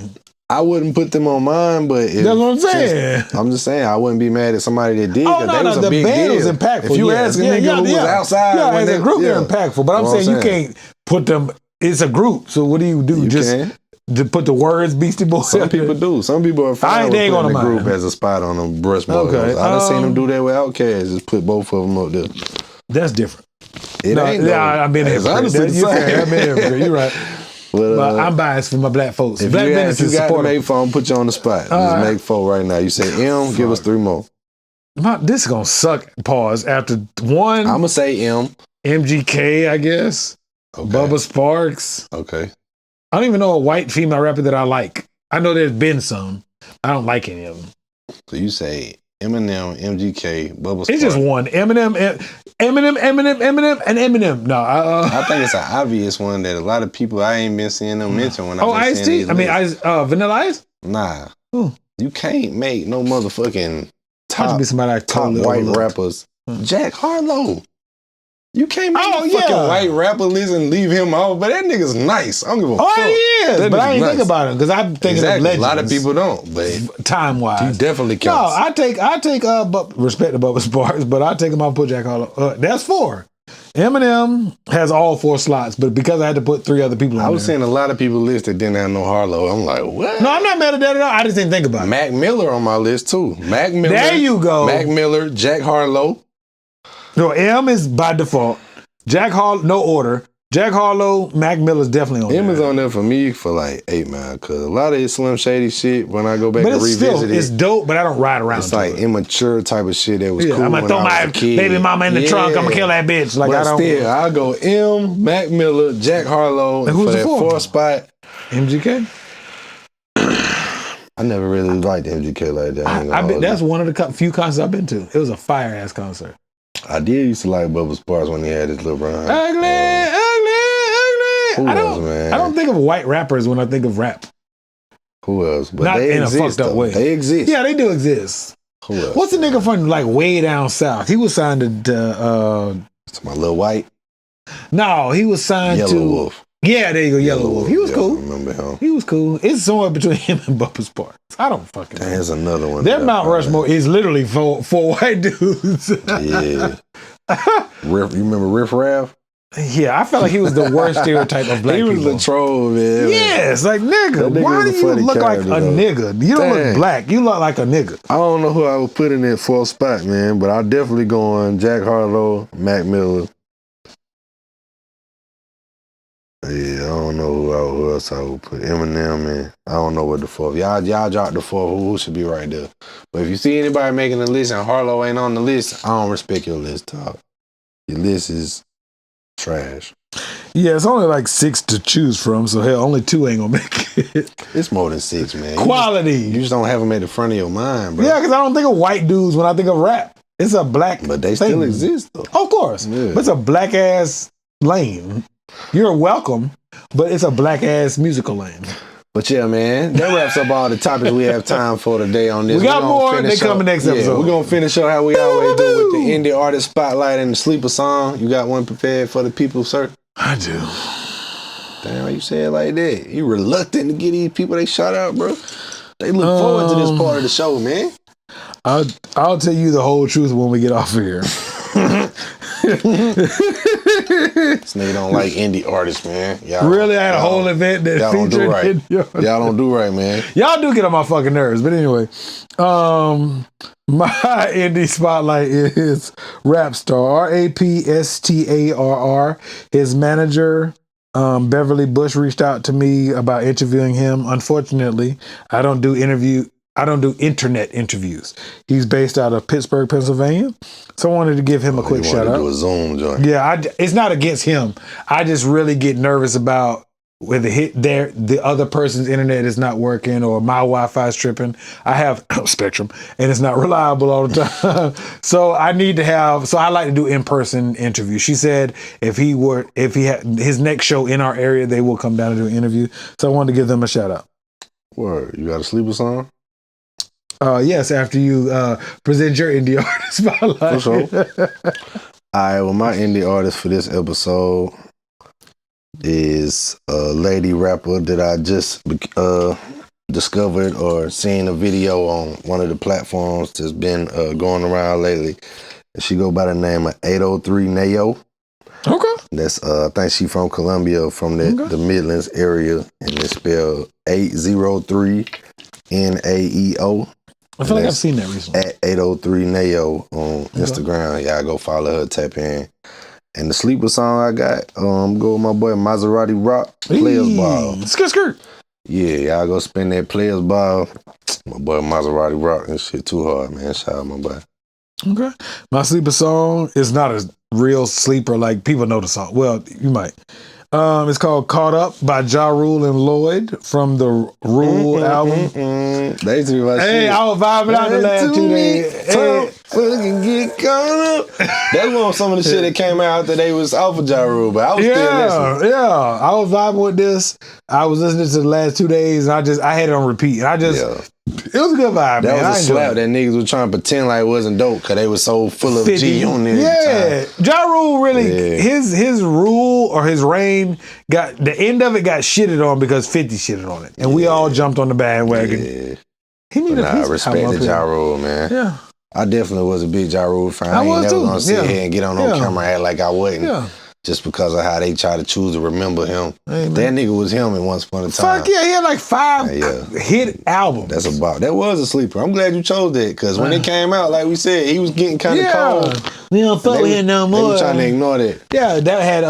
I wouldn't put them on mine, but if That's what I'm saying. I'm just saying I wouldn't be mad at somebody that did. Oh, 'cause no, they no, was a the big band deal. was impactful. If you yeah. ask a nigga who was outside, yeah, when as a they- group, yeah. they're impactful. But I'm What I'm saying you saying. can't put them. It's a group, so what do you do? You Just can. to put the words Beastie Boys. Some people do. Some people are fine with they ain't putting gonna the group mind. as a spot on them Rushmore. Okay, I done seen them do that with Outkast. Just put both of them up there. That's different. It ain't. Yeah, I've been It's here. honestly the same. I've been here. You're right. Well, But I'm biased for my black folks. if Black you ask, businesses you got to support 'em. make 4, I'm put you on the spot. Just right. make 4 right now. You say M, give us 3 more. This is gonna suck. Pause. After one, I'm gonna say M. MGK, I guess. Okay. Bubba Sparks. Okay. I don't even know a white female rapper that I like. I know there's been some. I don't like any of them. So you say Eminem, MGK, Bubba Sparks. It's just one. Eminem, and Eminem. No, I think it's an obvious one that a lot of people I ain't been seeing them mention when I've been Ice seeing T. these I mean, lists. Vanilla Ice. Nah. Who? You can't make no motherfucking Has to top be somebody I top totally white overlooked. rappers. Jack Harlow. You can't make Oh, a fucking yeah. white rapper list and leave him off, but that nigga's nice. I don't give a fuck. Oh, he is. That But I nigga's ain't nice. think about him because I'm thinking Exactly. of legends. A lot of people don't, but time he wise. definitely No, counts. I take respect to Bubba Sparks, but I take him out and put Jack Harlow. That's 4. Eminem has all 4 slots, but because I had to put 3 other people on I was there. seeing a lot of people list that didn't have no Harlow. I'm like, what? No, I'm not mad at that at all. I just didn't think about it. Mac Miller on my list too. Mac Miller. There you go. Mac Miller, Jack Harlow. No, M is by default. Jack Harlow, no order. Jack Harlow, Mac Miller's definitely on M there. is on there for me for like 8, man. Cause a lot of his Slim Shady shit, when I go back But and it's revisit still, it, it's dope, but I don't ride around it's to like it. immature type of shit that was Yeah, cool. I'm gonna when throw I was my a kid. baby mama in the trunk. I'm gonna kill that bitch. Like, But I don't. still, I'll go M, Mac Miller, Jack Harlow, And who's for the that 4th? 4th spot. MGK? I never really liked MGK like that. I ain't gonna hold That's you. one of the few concerts I've been to. It was a fire ass concert. I did used to like Bubba Sparks when he had his little run. Ugly. Who I else, don't, man? I don't think of white rappers when I think of rap. Who else? But Not they in a exist, fucked up though. way. They exist. Yeah, they do exist. Who else? What's the nigga from like way down south? He was signed to It's my little white no, he was signed Yellow to Wolf. Yeah, there you go, Yellow Wolf. He was Yeah, cool. I remember him. He was cool. It's somewhere between him and Bubba Sparks. I don't fucking know. There's another one. Their that I Mount found. Rushmore is literally four white dudes. Yeah. You remember Riff Raff? Yeah, I felt like he was the worst stereotype of black He was people. the troll, man. Yes, like That nigga, nigga why was do a you funny look like a character, though. nigga? You don't look Dang. black. You look like a nigga. I don't know who I would put in that fourth spot, man, but I'll definitely go on Jack Harlow, Mac Miller. Yeah, I don't know who else I would put. Eminem, and I don't know what the fourth. Y'all drop the fourth. Who should be right there? But if you see anybody making the list and Harlow ain't on the list, I don't respect your list, dog. Your list is trash. Yeah, it's only like 6 to choose from, so hell, only 2 ain't gonna make it. It's more than 6, man. Quality. You just don't have them at the front of your mind, bro. Yeah, because I don't think of white dudes when I think of rap. It's a black But they thing. still exist, though. Of course. Yeah. But it's a black ass lane. You're welcome, but it's a black ass musical lane. But yeah, man, that wraps up all the topics we have time for today on this. We got We're gonna more. finish They coming up- next episode. We're going to finish up how we always do with the indie artist spotlight and the sleeper song. You got one prepared for the people, sir? I do. Damn, why you say it like that? You reluctant to get these people they shout out, bro? They look forward to this part of the show, man. I'll tell you the whole truth when we get off of here. This nigga don't like indie artists, man. Y'all, Really, I had a y'all- whole event that y'all don't do featured right. indie artists. Y'all don't do right, man. Y'all do get on my fucking nerves, but anyway, my indie spotlight is Rapstar, Rapstarr. His manager, Beverly Bush, reached out to me about interviewing him. Unfortunately, I don't do internet interviews. He's based out of Pittsburgh, Pennsylvania, so I wanted to give him a quick You shout wanted to out. do a Zoom joint. Yeah, it's not against him. I just really get nervous about whether the other person's internet is not working or my Wi-Fi is tripping. I have Spectrum and it's not reliable all the time. So I like to do in-person interviews. She said if he had his next show in our area, they will come down and do an interview. So I wanted to give them a shout out. Word, you got a sleeper song? Yes, after you present your indie artist spotlight. For sure. All right, well, my indie artist for this episode is a lady rapper that I just discovered or seen a video on one of the platforms that's been going around lately. And she go by the name of 803 Nayo. Okay. That's I think she from Columbia, from the Midlands area, and it's spelled 803 Naeo. I feel like I've seen that recently. At 803 Nayo on Instagram. Y'all go follow her, tap in. And the sleeper song I got, go with my boy Maserati Rock, Players Ball. Skirt. Yeah, y'all go spin that Players Ball. My boy Maserati Rock and shit too hard, man. Shout out my boy. Okay. My sleeper song is not a real sleeper like people know the song. Well, you might. It's called Caught Up by Ja Rule and Lloyd from the Rule album. They used to be my shit. Hey, I was vibing out the last 2 days. Hey. Fucking get caught up. That's one of some of the shit that came out that they was off of Ja Rule, but I was still listening. Yeah. I was vibing with this. I was listening to the last 2 days and I had it on repeat. And it was a good vibe, That man. was a slap that niggas was trying to pretend like it wasn't dope because they was so full of 50. G on there. Yeah. Ja Rule really, his rule or his reign the end of it got shitted on because 50 shitted on it. And we all jumped on the bandwagon. Yeah. He needed I respected Ja Rule, man. Yeah. I definitely was a big Ja Rule fan. I I ain't was never too. gonna sit here and get on no camera and act like I wasn't. Yeah. Just because of how they try to choose to remember him. Hey, man. That nigga was him at once upon a time. Fuck yeah, he had like 5 hit albums. That's a bop. That was a sleeper. I'm glad you chose that because when it came out, like we said, he was getting kind of cold. We don't fuck with him no They more. were trying to ignore that. Yeah, that had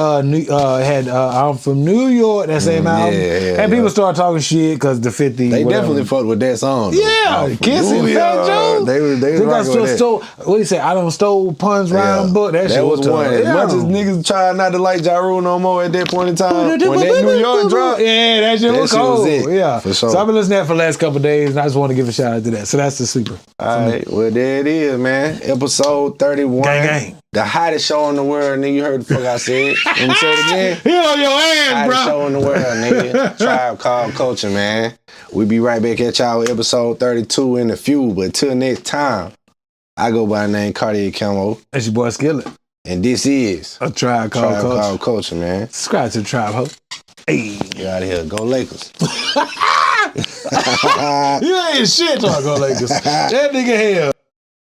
I'm from New York, that same album. And people started talking shit because the 50. They whatever. definitely fucked with that song. Yeah, Kissing Fat Joe. They was got rocking with that. stole. What do you say? I don't stole puns rhyme book. That shit was tough. one. As much as niggas tried not to like Ja Rule no more at that point in time, when that New York dropped, yeah, that shit was cold. Yeah, for sure. So I've been listening to that for the last couple of days, and I just want to give a shout out to that. So that's the sleeper. All right, well there it is, man. Episode 31. Gang. The hottest show in the world, nigga. You heard the fuck I said. Let me say it again. Hit on your ass, Hottest bro. show in the world, nigga. Tribe Called Culture, man. We be right back at y'all with episode 32 in the few. But till next time, I go by the name Cartier Camo. That's your boy Skillet. And this is A Tribe Called Culture, man. Subscribe to the Tribe, ho. Hey. Get out of here. Go Lakers. You ain't shit talking Lakers. That nigga hell.